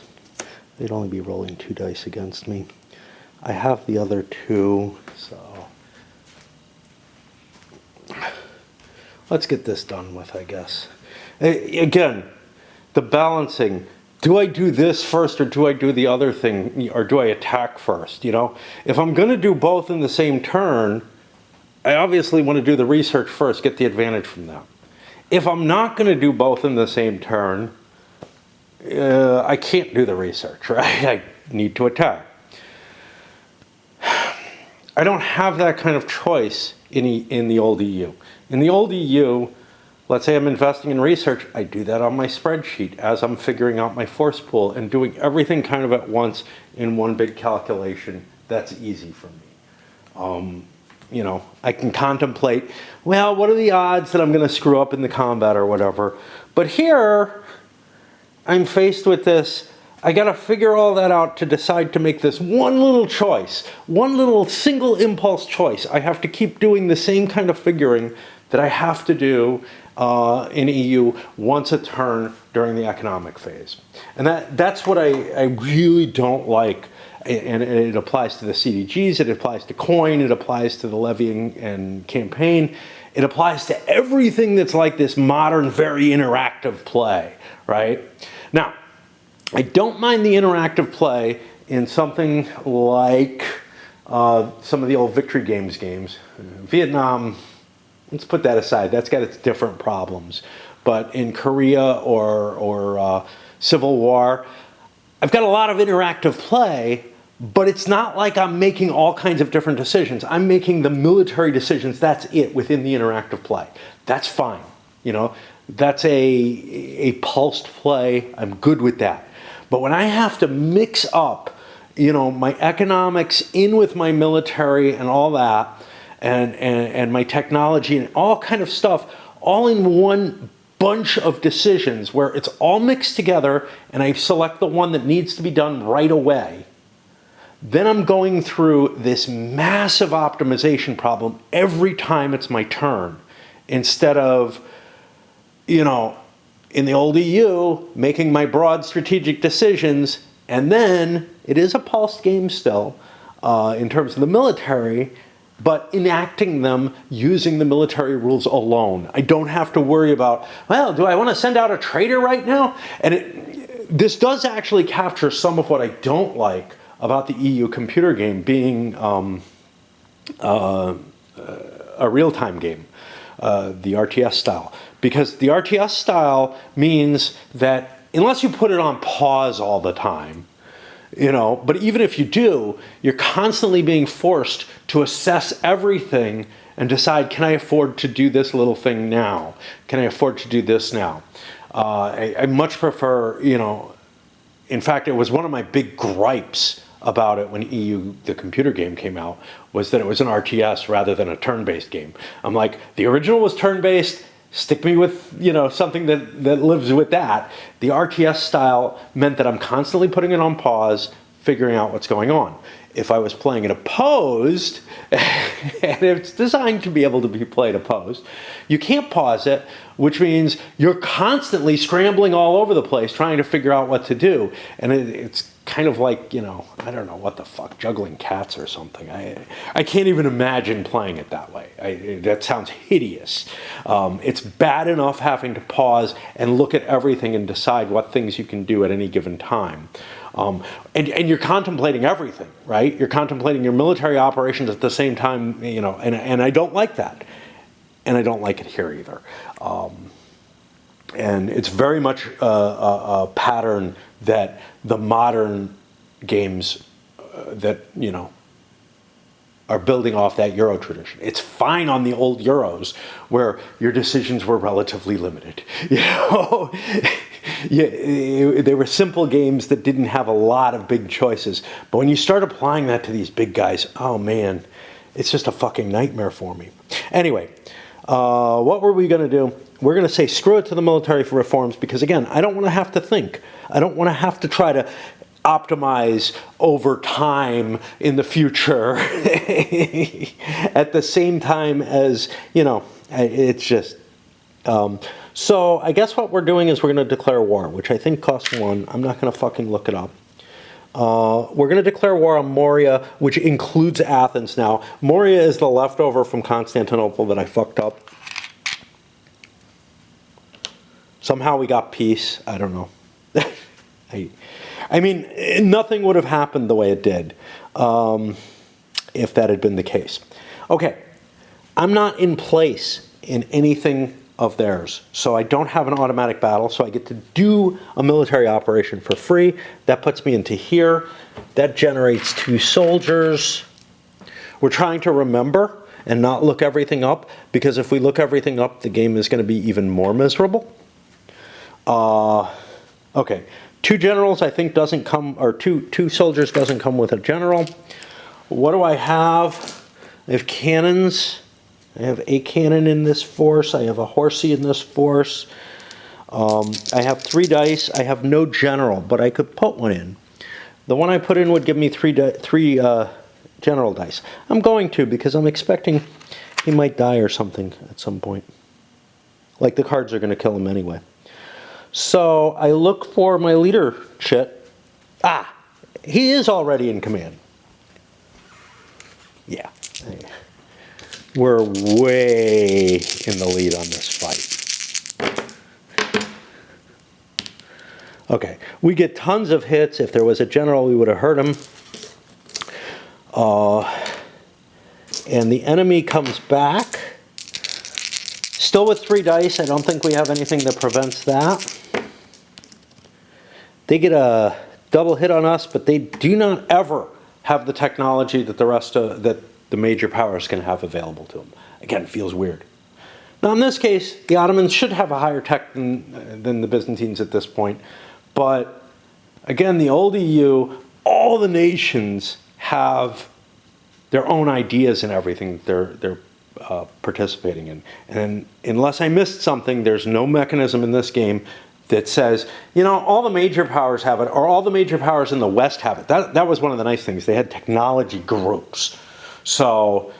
They'd only be rolling 2 dice against me. I have the other 2, so let's get this done with, I guess. Again, the balancing. Do I do this first, or do I do the other thing, or do I attack first? You know, if I'm going to do both in the same turn, I obviously want to do the research first, get the advantage from that. If I'm not going to do both in the same turn, I can't do the research, right? I need to attack. I don't have that kind of choice in the old EU. In the old EU, let's say I'm investing in research, I do that on my spreadsheet as I'm figuring out my force pool and doing everything kind of at once in one big calculation. That's easy for me. You know, I can contemplate, well, what are the odds that I'm going to screw up in the combat or whatever? But here, I'm faced with this, I got to figure all that out to decide to make this one little choice, one little single impulse choice. I have to keep doing the same kind of figuring that I have to do in EU once a turn during the economic phase. And that's what I really don't like. And it applies to the CDGs, it applies to coin, it applies to the levying and campaign. It applies to everything that's like this modern, very interactive play, right? Now, I don't mind the interactive play in something like some of the old Victory Games games. Vietnam, let's put that aside. That's got its different problems. But in Korea or Civil War, I've got a lot of interactive play, but it's not like I'm making all kinds of different decisions. I'm making the military decisions. That's it within the interactive play. That's fine. You know, that's a pulsed play. I'm good with that. But when I have to mix up, you know, my economics in with my military and all that, and my technology and all kind of stuff, all in one bunch of decisions where it's all mixed together and I select the one that needs to be done right away, then I'm going through this massive optimization problem every time it's my turn, instead of, you know, in the old EU, making my broad strategic decisions, and then it is a pulsed game still in terms of the military, but enacting them using the military rules alone. I don't have to worry about, well, do I want to send out a traitor right now? And this does actually capture some of what I don't like about the EU computer game being a real-time game, the RTS style. Because the RTS style means that unless you put it on pause all the time, you know, but even if you do, you're constantly being forced to assess everything and decide, can I afford to do this little thing now? Can I afford to do this now? I much prefer, you know, in fact, it was one of my big gripes about it when EU, the computer game, came out, was that it was an RTS rather than a turn-based game. I'm like, the original was turn-based, stick me with, you know, something that lives with that. The RTS style meant that I'm constantly putting it on pause, figuring out what's going on. If I was playing it opposed, and it's designed to be able to be played opposed, you can't pause it, which means you're constantly scrambling all over the place trying to figure out what to do. And it's kind of like, you know, I don't know what the fuck, juggling cats or something. I can't even imagine playing it that way. That sounds hideous. It's bad enough having to pause and look at everything and decide what things you can do at any given time. And you're contemplating everything, right? You're contemplating your military operations at the same time, you know, and I don't like that. And I don't like it here either. And it's very much a pattern that the modern games that, you know, are building off that Euro tradition. It's fine on the old Euros where your decisions were relatively limited. You know, yeah, they were simple games that didn't have a lot of big choices. But when you start applying that to these big guys, oh man, it's just a fucking nightmare for me. Anyway, what were we going to do? We're going to say screw it to the military for reforms because, again, I don't want to have to think. I don't want to have to try to optimize over time in the future at the same time as, you know, it's just... so I guess what we're doing is we're going to declare war, which I think costs 1. I'm not going to fucking look it up. We're going to declare war on Moria, which includes Athens now. Moria is the leftover from Constantinople that I fucked up. Somehow we got peace. I don't know. I mean, nothing would have happened the way it did if that had been the case. Okay, I'm not in place in anything of theirs, so I don't have an automatic battle, so I get to do a military operation for free. That puts me into here. That generates 2 soldiers. We're trying to remember and not look everything up, because if we look everything up, the game is going to be even more miserable. Okay, 2 generals I think doesn't come, or two soldiers doesn't come with a general. What do I have? I have cannons. I have a cannon in this force. I have a horsey in this force. I have 3 dice. I have no general, but I could put one in. The one I put in would give me three general dice. I'm going to, because I'm expecting he might die or something at some point. Like the cards are going to kill him anyway. So I look for my leader chit. Ah, he is already in command. Yeah. We're way in the lead on this fight. Okay, we get tons of hits. If there was a general, we would have hurt him. And the enemy comes back. Still with 3 dice. I don't think we have anything that prevents that. They get a double hit on us, but they do not ever have the technology that that the major powers can have available to them. Again, feels weird. Now in this case, the Ottomans should have a higher tech than the Byzantines at this point. But again, the old EU, all the nations have their own ideas and everything they're participating in. And unless I missed something, there's no mechanism in this game that says, you know, all the major powers have it, or all the major powers in the West have it. That was one of the nice things. They had technology groups. So,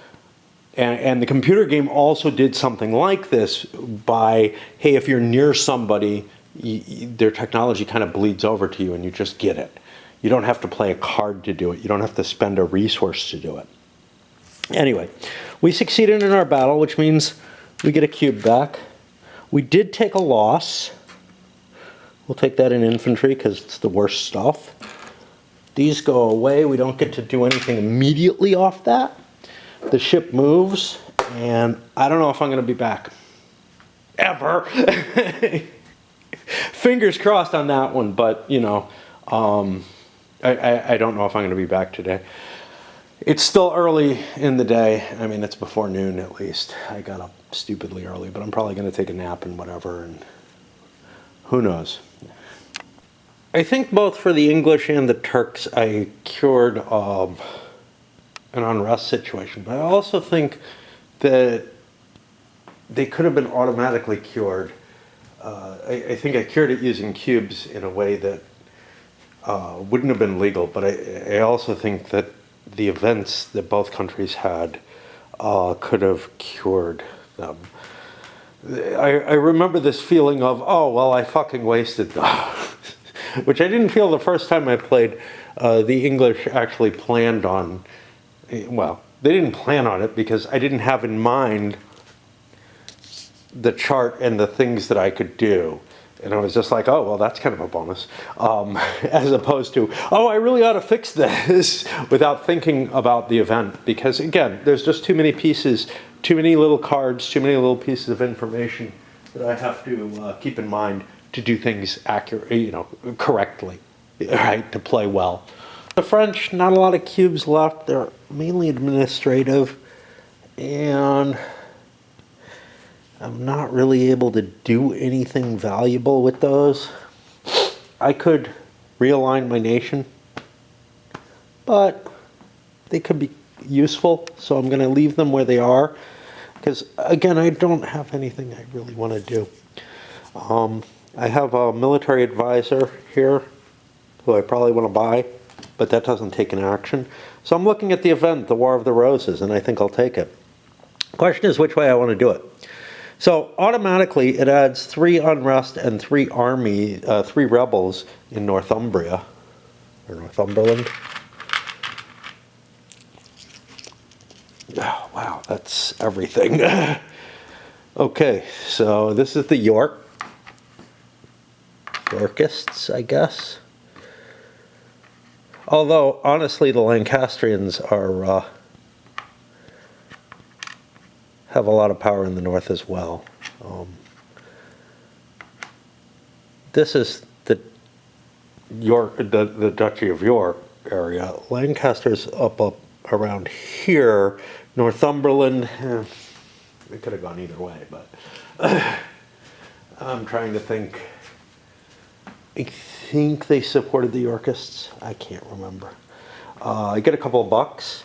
and the computer game also did something like this by, hey, if you're near somebody, their technology kind of bleeds over to you and you just get it. You don't have to play a card to do it. You don't have to spend a resource to do it. Anyway, we succeeded in our battle, which means we get a cube back. We did take a loss. We'll take that in infantry because it's the worst stuff. These go away. We don't get to do anything immediately off that. The ship moves, and I don't know if I'm going to be back. Ever. Fingers crossed on that one, but, you know, I don't know if I'm going to be back today. It's still early in the day. I mean, it's before noon at least. I got up stupidly early, but I'm probably going to take a nap and whatever, and who knows. I think both for the English and the Turks, I cured an unrest situation, but I also think that they could have been automatically cured. I think I cured it using cubes in a way that wouldn't have been legal, but I also think that the events that both countries had could have cured them. I remember this feeling of, oh, well, I fucking wasted them, which I didn't feel the first time I played. The English actually planned on, well, they didn't plan on it because I didn't have in mind the chart and the things that I could do. And I was just like, oh, well, that's kind of a bonus. As opposed to, oh, I really ought to fix this without thinking about the event. Because, again, there's just too many pieces, too many little cards, too many little pieces of information that I have to keep in mind to do things correctly, right, to play well. The French, not a lot of cubes left. They're mainly administrative. And I'm not really able to do anything valuable with those. I could realign my nation, but they could be useful, so I'm going to leave them where they are, because, again, I don't have anything I really want to do. I have a military advisor here who I probably want to buy, but that doesn't take an action. So I'm looking at the event, the War of the Roses, and I think I'll take it. The question is which way I want to do it. So automatically it adds 3 unrest and 3 rebels in Northumbria, or Northumberland. Oh, wow, that's everything. Okay, so this is the Yorkists, I guess. Although, honestly, the Lancastrians are have a lot of power in the north as well. This is the Duchy of York area. Lancaster's up around here. Northumberland, it could have gone either way, but I'm trying to think. I think they supported the Yorkists. I can't remember. I get a couple of bucks.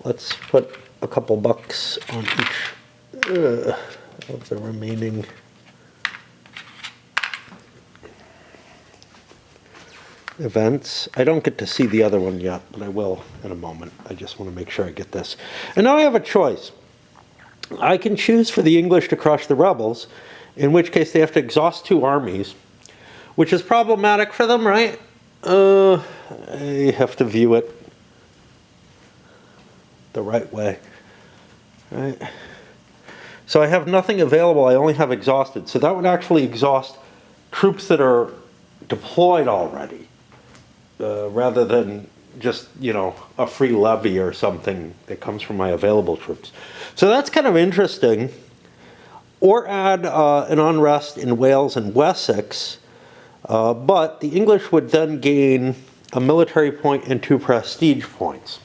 Let's put a couple bucks on each of the remaining events. I don't get to see the other one yet, but I will in a moment. I just want to make sure I get this. And now I have a choice. I can choose for the English to crush the rebels, in which case they have to exhaust 2 armies, which is problematic for them, right? I have to view it the right way, right? So I have nothing available, I only have exhausted. So that would actually exhaust troops that are deployed already, rather than just, you know, a free levy or something that comes from my available troops. So that's kind of interesting. Or add an unrest in Wales and Wessex, but the English would then gain a military point and 2 prestige points.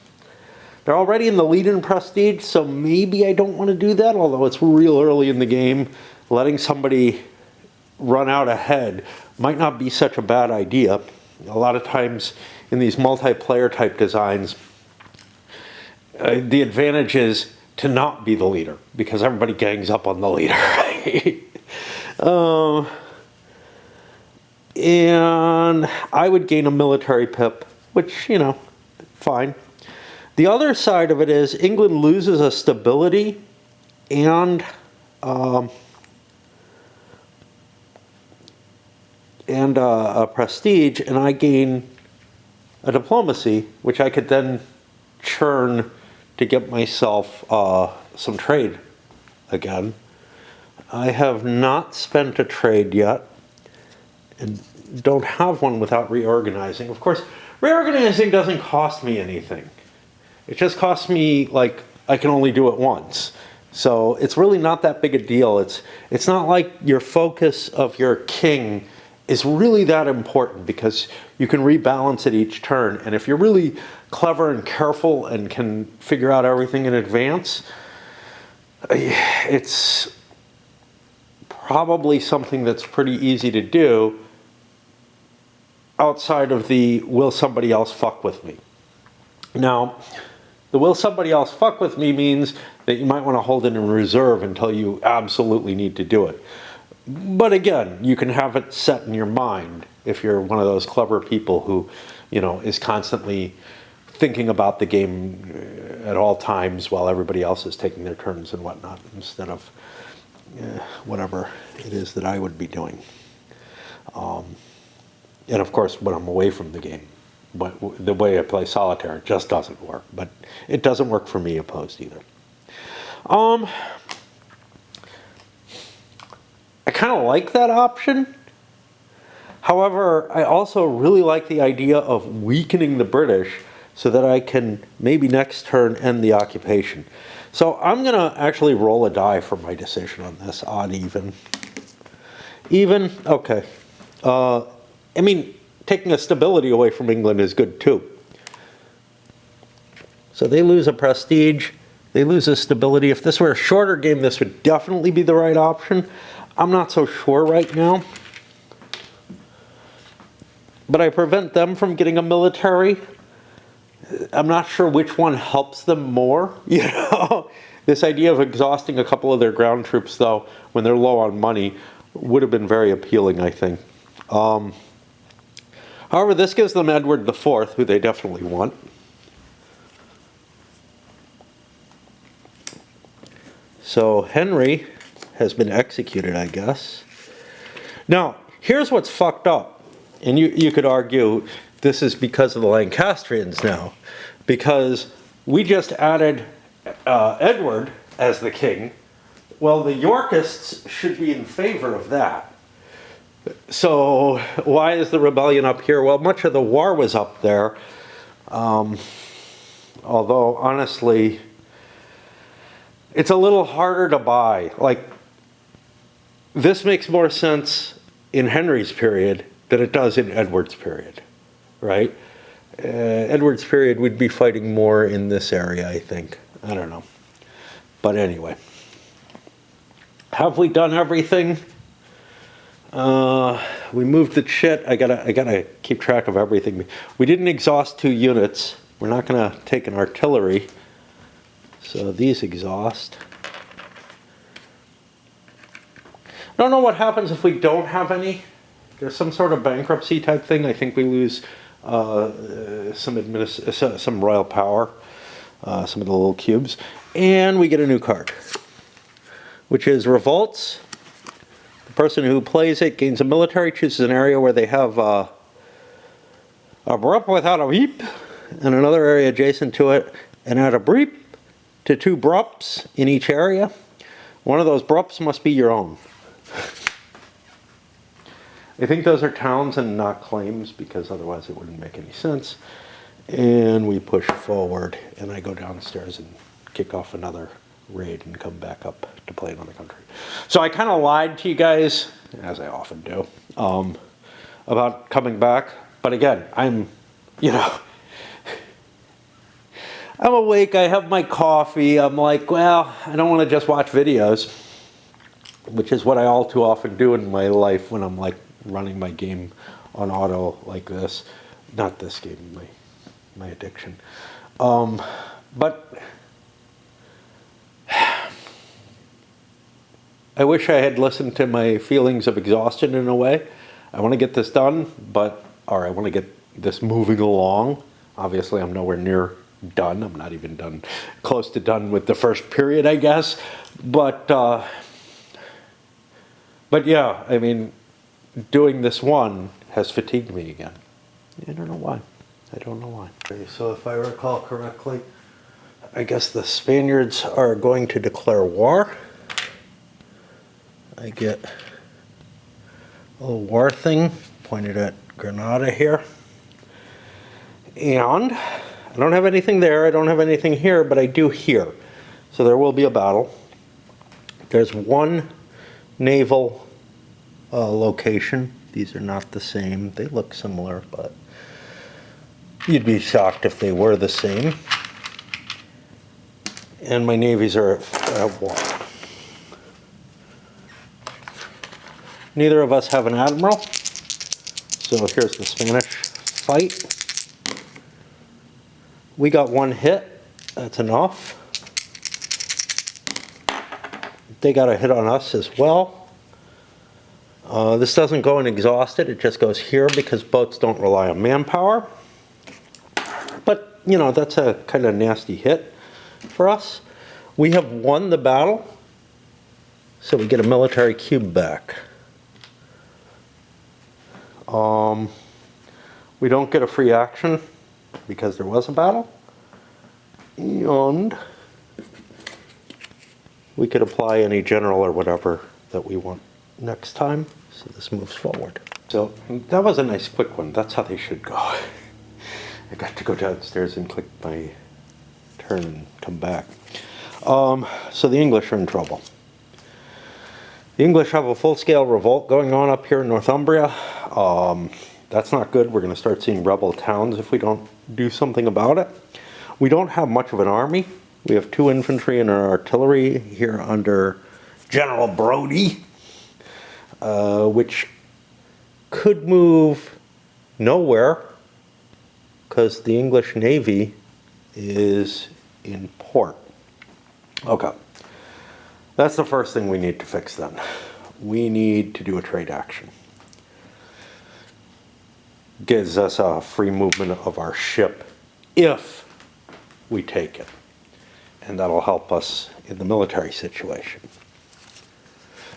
They're already in the lead in prestige, so maybe I don't want to do that, although it's real early in the game. Letting somebody run out ahead might not be such a bad idea. A lot of times in these multiplayer type designs, the advantage is to not be the leader, because everybody gangs up on the leader, right? And I would gain a military pip, which, you know, fine. The other side of it is England loses a stability and a prestige, and I gain a diplomacy, which I could then churn to get myself some trade again. I have not spent a trade yet, and don't have one without reorganizing. Of course, reorganizing doesn't cost me anything. It just costs me, like, I can only do it once. So it's really not that big a deal. It's not like your focus of your king is really that important, because you can rebalance it each turn. And if you're really clever and careful and can figure out everything in advance, it's probably something that's pretty easy to do outside of the will somebody else fuck with me. Now, the will somebody else fuck with me means that you might want to hold it in reserve until you absolutely need to do it. But again, you can have it set in your mind if you're one of those clever people who, you know, is constantly thinking about the game at all times while everybody else is taking their turns and whatnot, instead of whatever it is that I would be doing. And of course, when I'm away from the game, but the way I play solitaire, it just doesn't work. But it doesn't work for me opposed either. I kind of like that option. However, I also really like the idea of weakening the British so that I can maybe next turn end the occupation. So I'm going to actually roll a die for my decision on this. Odd, even. Even? Okay. I mean, taking a stability away from England is good too. So they lose a prestige. They lose a stability. If this were a shorter game, this would definitely be the right option. I'm not so sure right now. But I prevent them from getting a military. I'm not sure which one helps them more. You know, this idea of exhausting a couple of their ground troops, though, when they're low on money, would have been very appealing, I think. However, this gives them Edward IV, who they definitely want. So Henry has been executed, I guess. Now, here's what's fucked up. And you could argue this is because of the Lancastrians now. Because we just added Edward as the king. Well, the Yorkists should be in favor of that. So why is the rebellion up here? Well, much of the war was up there. Although, honestly, it's a little harder to buy. Like, this makes more sense in Henry's period than it does in Edward's period, right? Edward's period, we'd be fighting more in this area, I think. I don't know. But anyway. Have we done everything? We moved the shit. I gotta keep track of everything. We didn't exhaust 2 units. We're not gonna take an artillery. So these exhaust. I don't know what happens if we don't have any. There's some sort of bankruptcy type thing. I think we lose some royal power, some of the little cubes, and we get a new card, which is Revolts. The person who plays it gains a military, chooses an area where they have a brup without a beep, and another area adjacent to it, and add a breep to 2 brups in each area. One of those brups must be your own. I think those are towns and not claims, because otherwise it wouldn't make any sense. And we push forward, and I go downstairs and kick off another raid and come back up to play another country. So I kind of lied to you guys, as I often do, about coming back. But again, I'm awake, I have my coffee, I'm like, well, I don't want to just watch videos, which is what I all too often do in my life when I'm like running my game on auto like this. Not this game, my addiction. But I wish I had listened to my feelings of exhaustion in a way. I want to get this done, or I want to get this moving along. Obviously, I'm nowhere near done. I'm not even done, close to done with the first period, I guess. But yeah, I mean, doing this one has fatigued me again. I don't know why. Okay, so if I recall correctly, I guess the Spaniards are going to declare war. I get a little war thing pointed at Granada here. And I don't have anything there, I don't have anything here, but I do here. So there will be a battle. There's one naval location. These are not the same. They look similar, but you'd be shocked if they were the same. And my navies are at war. Neither of us have an admiral. So here's the Spanish fight. We got 1 hit. That's enough. They got a hit on us as well. This doesn't go in exhausted. It just goes here because boats don't rely on manpower. But, that's a kind of nasty hit for us. We have won the battle. So we get a military cube back. We don't get a free action because there was a battle. And we could apply any general or whatever that we want next time. So this moves forward. So that was a nice quick one. That's how they should go. I got to go downstairs and click my turn and come back. So the English are in trouble. The English have a full-scale revolt going on up here in Northumbria. That's not good. We're going to start seeing rebel towns if we don't do something about it. We don't have much of an army. We have 2 infantry and our artillery here under General Brodie, which could move nowhere because the English Navy is in port. Okay. That's the first thing we need to fix then. We need to do a trade action. Gives us a free movement of our ship if we take it. And that'll help us in the military situation.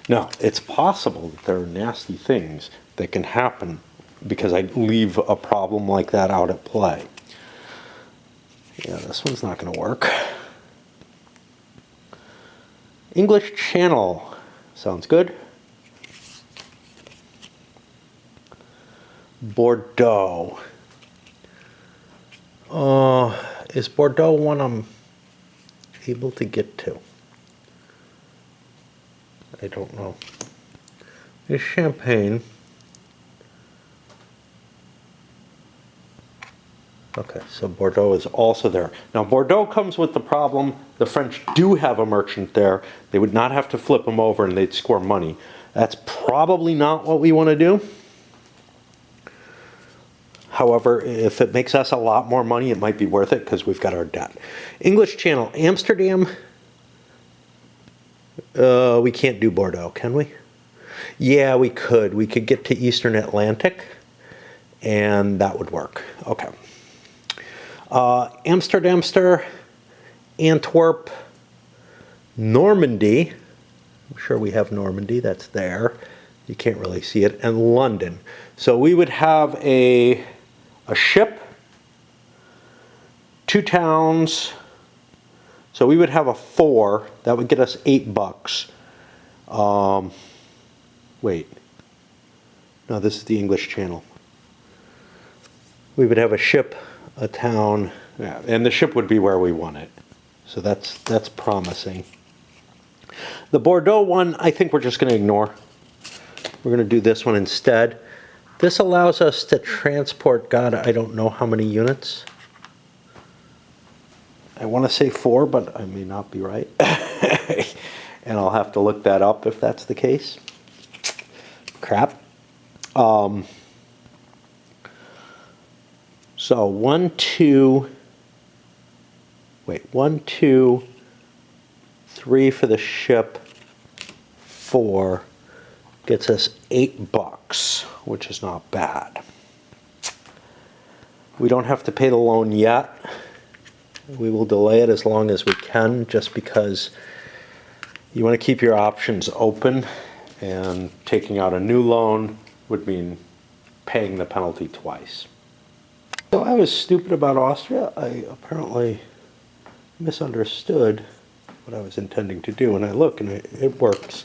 Now, it's possible that there are nasty things that can happen because I leave a problem like that out at play. Yeah, this one's not going to work. English Channel sounds good. Bordeaux. Is Bordeaux one I'm able to get to? I don't know. There's Champagne. Okay, so Bordeaux is also there. Now Bordeaux comes with the problem, the French do have a merchant there. They would not have to flip him over and they'd score money. That's probably not what we want to do. However, if it makes us a lot more money, it might be worth it because we've got our debt. English Channel, Amsterdam. We can't do Bordeaux, can we? Yeah, we could. We could get to Eastern Atlantic and that would work. Okay. Amsterdamster, Antwerp, Normandy. I'm sure we have Normandy, that's there. You can't really see it, and London. So we would have a ship, 2 towns. So we would have a 4. That would get us $8. Wait. No, this is the English Channel. We would have a ship, a town, yeah, and the ship would be where we want it. So that's promising. The Bordeaux one, I think we're just going to ignore. We're going to do this one instead. This allows us to transport, God, I don't know how many units. I want to say 4, but I may not be right. And I'll have to look that up if that's the case. Crap. So 1, 2, 3 for the ship, 4 gets us $8, which is not bad. We don't have to pay the loan yet. We will delay it as long as we can, just because you want to keep your options open, and taking out a new loan would mean paying the penalty twice. So I was stupid about Austria. I apparently misunderstood what I was intending to do, and I look and it works.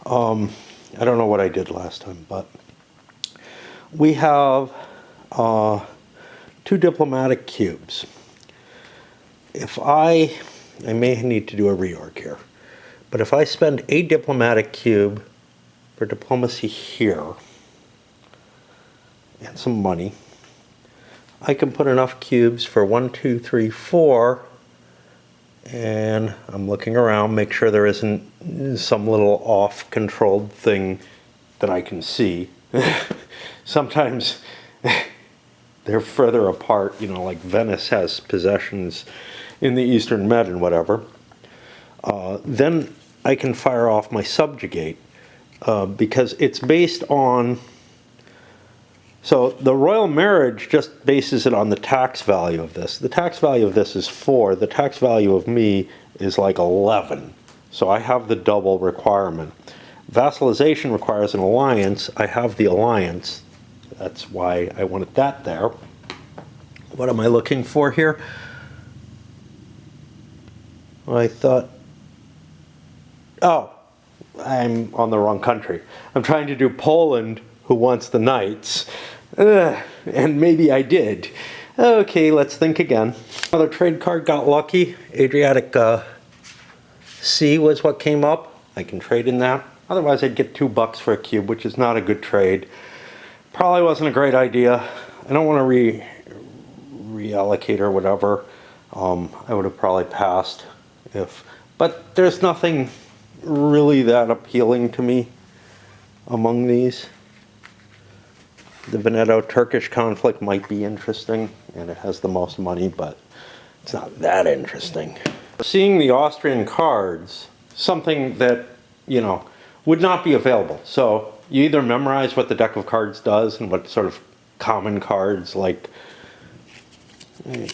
I don't know what I did last time, but we have 2 diplomatic cubes. If I may need to do a reorg here, but if I spend a diplomatic cube for diplomacy here and some money, I can put enough cubes for 1, 2, 3, 4, and I'm looking around, make sure there isn't some little off-controlled thing that I can see. Sometimes they're further apart, you know, like Venice has possessions in the Eastern Med and whatever. Then I can fire off my subjugate, because it's based on, so the royal marriage just bases it on the tax value of this. The tax value of this is 4. The tax value of me is like 11. So I have the double requirement. Vassalization requires an alliance. I have the alliance. That's why I wanted that there. What am I looking for here? I thought, oh, I'm on the wrong country. I'm trying to do Poland, who wants the knights. And maybe I did. Okay, let's think again. Another trade card, got lucky. Adriatic Sea was what came up. I can trade in that. Otherwise I'd get $2 for a cube, which is not a good trade. Probably wasn't a great idea. I don't want to reallocate or whatever. I would have probably passed but there's nothing really that appealing to me among these. The Veneto-Turkish conflict might be interesting, and it has the most money, but it's not that interesting. Seeing the Austrian cards, something that, you know, would not be available. So you either memorize what the deck of cards does and what sort of common cards, like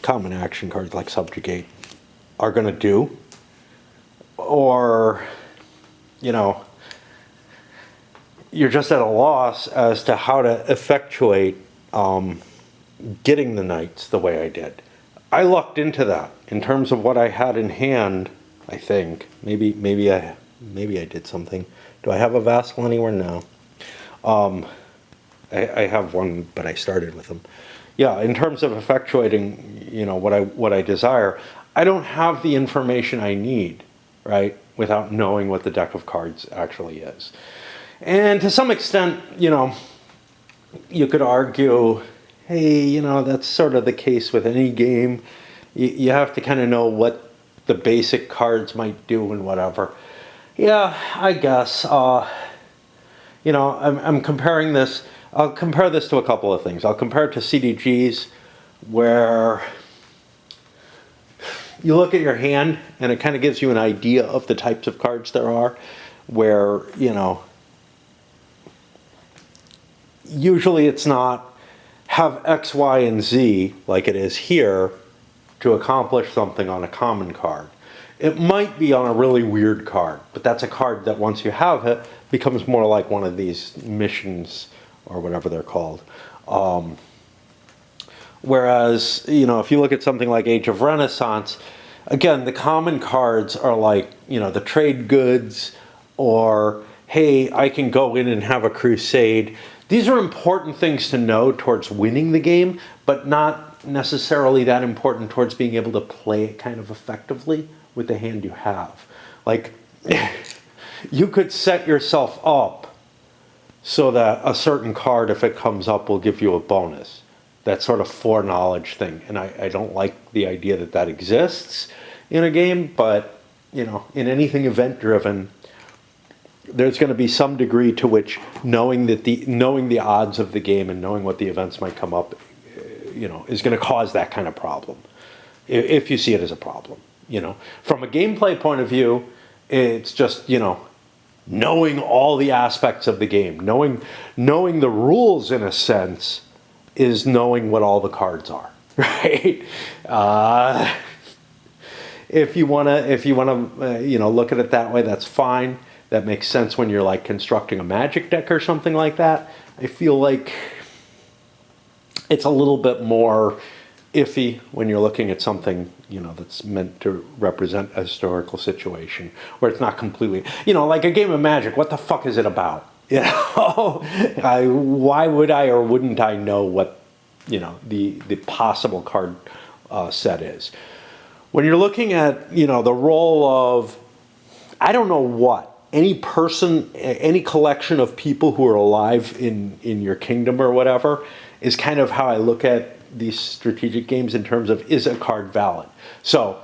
common action cards like subjugate, are going to do, or, you know, you're just at a loss as to how to effectuate getting the knights the way I did. I lucked into that in terms of what I had in hand. I think maybe I did something. Do I have a vassal anywhere? No. I have one, but I started with them. Yeah, in terms of effectuating, you know, what I desire, I don't have the information I need, right, without knowing what the deck of cards actually is. And to some extent, you know, you could argue, hey, you know, that's sort of the case with any game. You have to kind of know what the basic cards might do and whatever. Yeah, I guess. You know, I'm comparing this. I'll compare this to a couple of things. I'll compare it to CDGs, where you look at your hand and it kind of gives you an idea of the types of cards there are, where, you know, usually it's not have X, Y, and Z, like it is here, to accomplish something on a common card. It might be on a really weird card, but that's a card that once you have it, becomes more like one of these missions, or whatever they're called. Whereas, you know, if you look at something like Age of Renaissance, again, the common cards are like, you know, the trade goods, or, hey, I can go in and have a crusade. These are important things to know towards winning the game, but not necessarily that important towards being able to play it kind of effectively with the hand you have. Like, you could set yourself up so that a certain card, if it comes up, will give you a bonus. That sort of foreknowledge thing. And I don't like the idea that that exists in a game, but, you know, in anything event-driven, there's going to be some degree to which knowing the odds of the game and knowing what the events might come up, you know, is going to cause that kind of problem, if you see it as a problem. You know, from a gameplay point of view, it's just, you know, knowing all the aspects of the game, knowing the rules in a sense, is knowing what all the cards are, right? If you wanna, you know, look at it that way, that's fine. That makes sense when you're like constructing a Magic deck or something like that. I feel like it's a little bit more iffy when you're looking at something, you know, that's meant to represent a historical situation where it's not completely, you know, like a game of Magic. What the fuck is it about? You know, why would I or wouldn't I know what, you know, the possible card set is? When you're looking at, you know, the role of, I don't know what, any person, any collection of people who are alive in your kingdom or whatever, is kind of how I look at these strategic games in terms of, is a card valid? So,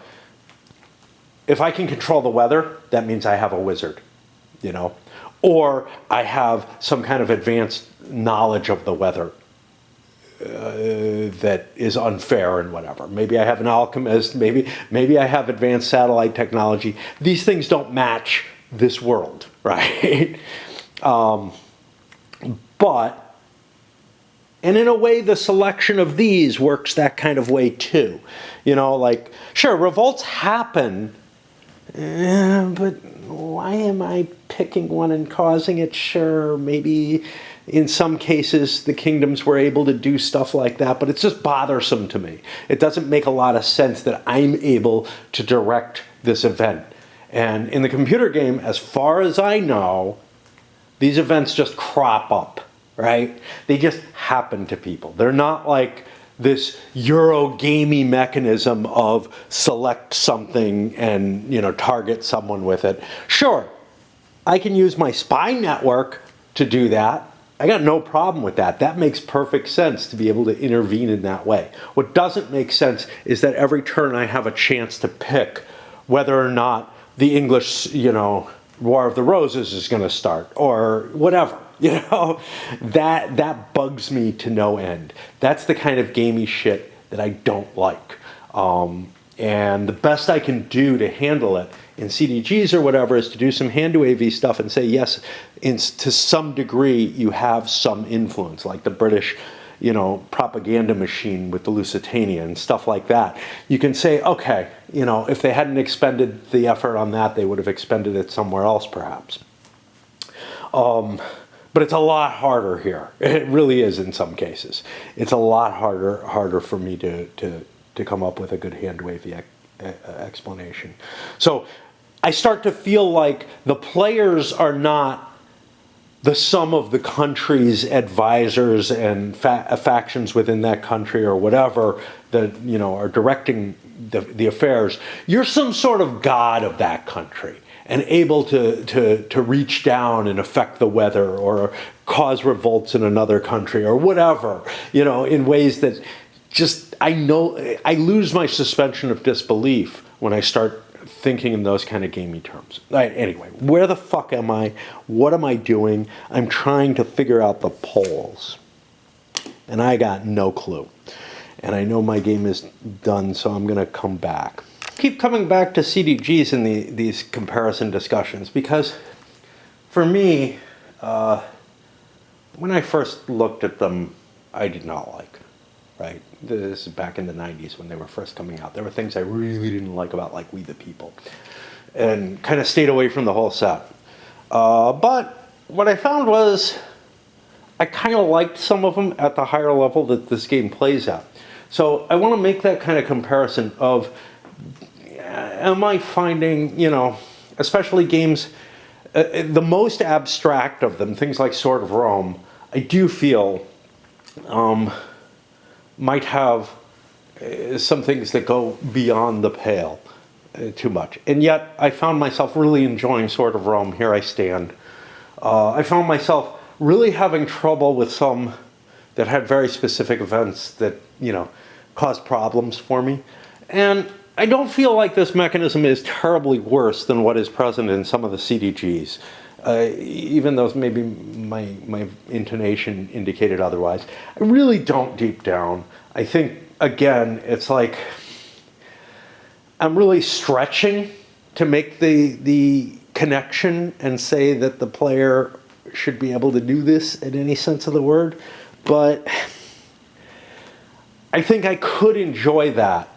if I can control the weather, that means I have a wizard, you know? Or I have some kind of advanced knowledge of the weather that is unfair and whatever. Maybe I have an alchemist, maybe I have advanced satellite technology. These things don't match this world, right? But, and in a way, the selection of these works that kind of way too. You know, like, sure, revolts happen, but why am I picking one and causing it? Sure, maybe in some cases the kingdoms were able to do stuff like that, but it's just bothersome to me. It doesn't make a lot of sense that I'm able to direct this event. And in the computer game, as far as I know, these events just crop up, right? They just happen to people. They're not like this Eurogamey mechanism of select something and, you know, target someone with it. Sure, I can use my spy network to do that. I got no problem with that. That makes perfect sense to be able to intervene in that way. What doesn't make sense is that every turn I have a chance to pick whether or not the English, you know, War of the Roses is going to start or whatever. You know, that bugs me to no end. That's the kind of gamey shit that I don't like. And the best I can do to handle it in CDGs or whatever is to do some hand-to-AV stuff and say, yes, to some degree you have some influence, like the British, you know, propaganda machine with the Lusitania and stuff like that. You can say, okay, you know, if they hadn't expended the effort on that, they would have expended it somewhere else, perhaps. But it's a lot harder here. It really is in some cases. It's a lot harder for me to come up with a good hand-wavy explanation. So I start to feel like the players are not the sum of the country's advisors and factions within that country or whatever that, you know, are directing the affairs. You're some sort of god of that country and able to reach down and affect the weather or cause revolts in another country or whatever, you know, in ways that just, I know, I lose my suspension of disbelief when I start thinking in those kind of gamey terms. Anyway, where the fuck am I? What am I doing? I'm trying to figure out the polls. And I got no clue. And I know my game is done, so I'm going to come back. Keep coming back to CDGs in these comparison discussions because for me, when I first looked at them, I did not like. right? This is back in the 90s when they were first coming out. There were things I really didn't like about like We the People, and kind of stayed away from the whole set. But what I found was I kind of liked some of them at the higher level that this game plays at. So I want to make that kind of comparison of, am I finding, you know, especially games, the most abstract of them, things like Sword of Rome, I do feel might have some things that go beyond the pale too much. And yet I found myself really enjoying Sword of Rome. Here I stand. I found myself really having trouble with some that had very specific events that, you know, caused problems for me. And I don't feel like this mechanism is terribly worse than what is present in some of the CDGs. Even though maybe my intonation indicated otherwise. I really don't deep down. I think, again, it's like I'm really stretching to make the connection and say that the player should be able to do this in any sense of the word. But I think I could enjoy that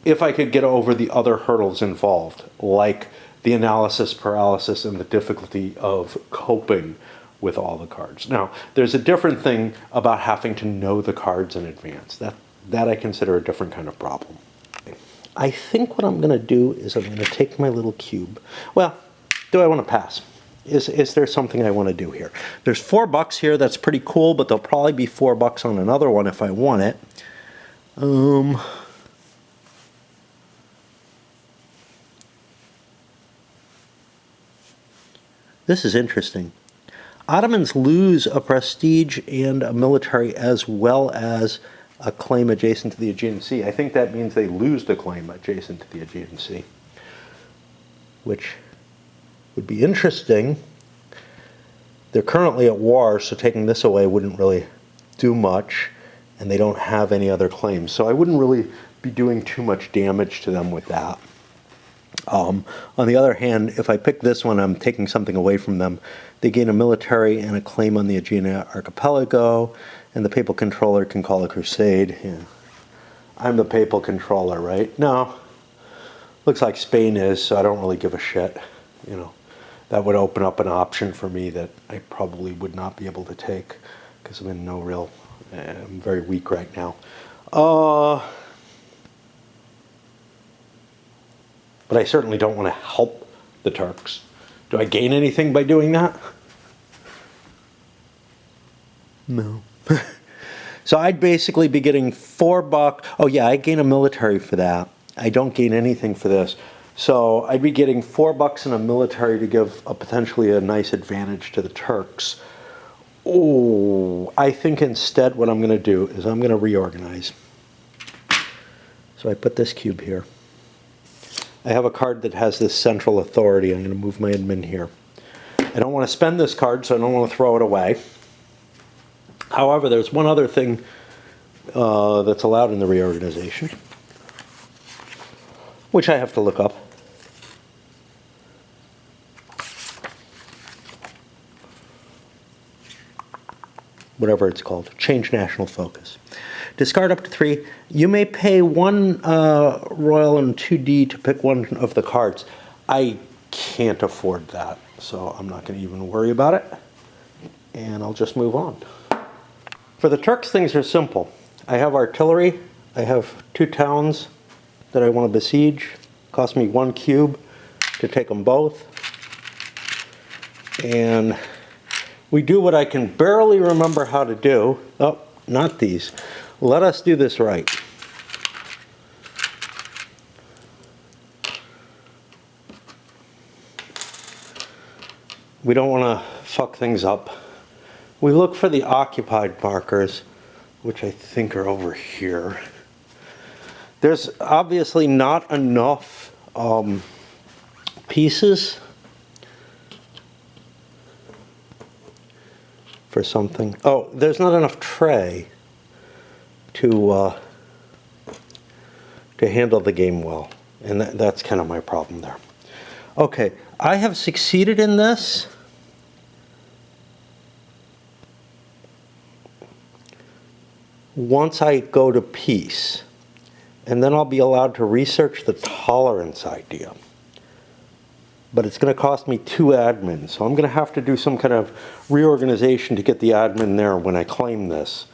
if I could get over the other hurdles involved, like the analysis paralysis and the difficulty of coping with all the cards. Now, there's a different thing about having to know the cards in advance. That I consider a different kind of problem. I think what I'm going to do is I'm going to take my little cube. Well, do I want to pass? Is there something I want to do here? There's $4 here. That's pretty cool, but there'll probably be $4 on another one if I want it. This is interesting. Ottomans lose a prestige and a military as well as a claim adjacent to the Aegean Sea. I think that means they lose the claim adjacent to the Aegean Sea, which would be interesting. They're currently at war, so taking this away wouldn't really do much, and they don't have any other claims. So I wouldn't really be doing too much damage to them with that. On the other hand, if I pick this one, I'm taking something away from them. They gain a military and a claim on the Aegean archipelago, and the papal controller can call a crusade. Yeah. I'm the papal controller, right? No. Looks like Spain is, so I don't really give a shit. You know, that would open up an option for me that I probably would not be able to take because I'm in no real... I'm very weak right now. But I certainly don't want to help the Turks. Do I gain anything by doing that? No. So I'd basically be getting $4. Oh yeah, I gain a military for that. I don't gain anything for this. So I'd be getting $4 in a military to give potentially a nice advantage to the Turks. Oh, I think instead what I'm going to do is I'm going to reorganize. So I put this cube here. I have a card that has this central authority. I'm going to move my admin here. I don't want to spend this card, so I don't want to throw it away. However, there's one other thing that's allowed in the reorganization, which I have to look up. Whatever it's called. Change national focus. Discard up to 3. You may pay 1 royal and 2D to pick one of the cards. I can't afford that, so I'm not going to even worry about it. And I'll just move on. For the Turks, things are simple. I have artillery. I have 2 towns that I want to besiege. Cost me 1 cube to take them both. And we do what I can barely remember how to do. Oh, not these. Let us do this right. We don't want to fuck things up. We look for the occupied markers, which I think are over here. There's obviously not enough pieces for something. Oh, there's not enough tray to handle the game well, and that's kind of my problem there. Okay, I have succeeded in this. once I go to peace. And then I'll be allowed to research the tolerance idea. But it's going to cost me 2 admins, so I'm going to have to do some kind of reorganization to get the admin there when I claim this.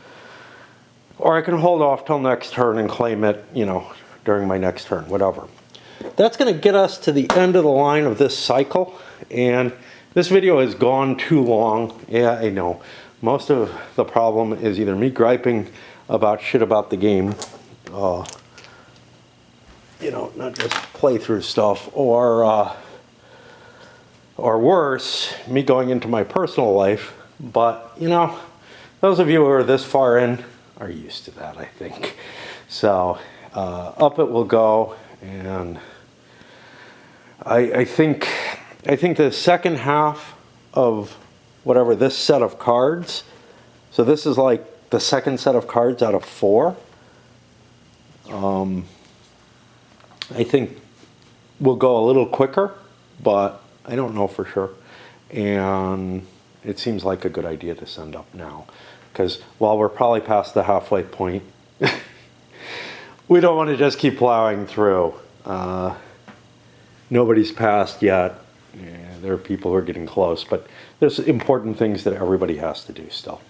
Or I can hold off till next turn and claim it, you know, during my next turn, whatever. That's going to get us to the end of the line of this cycle, and this video has gone too long. Yeah, I know. Most of the problem is either me griping about shit about the game, you know, not just playthrough stuff, or worse, me going into my personal life. But, you know, those of you who are this far in are used to that, I think. So, up it will go, and I think the second half of whatever this set of cards, so this is like the second set of cards out of 4, I think we'll go a little quicker, but I don't know for sure. And it seems like a good idea to send up now, because while we're probably past the halfway point, we don't want to just keep plowing through. Nobody's passed yet. Yeah, there are people who are getting close, but there's important things that everybody has to do still.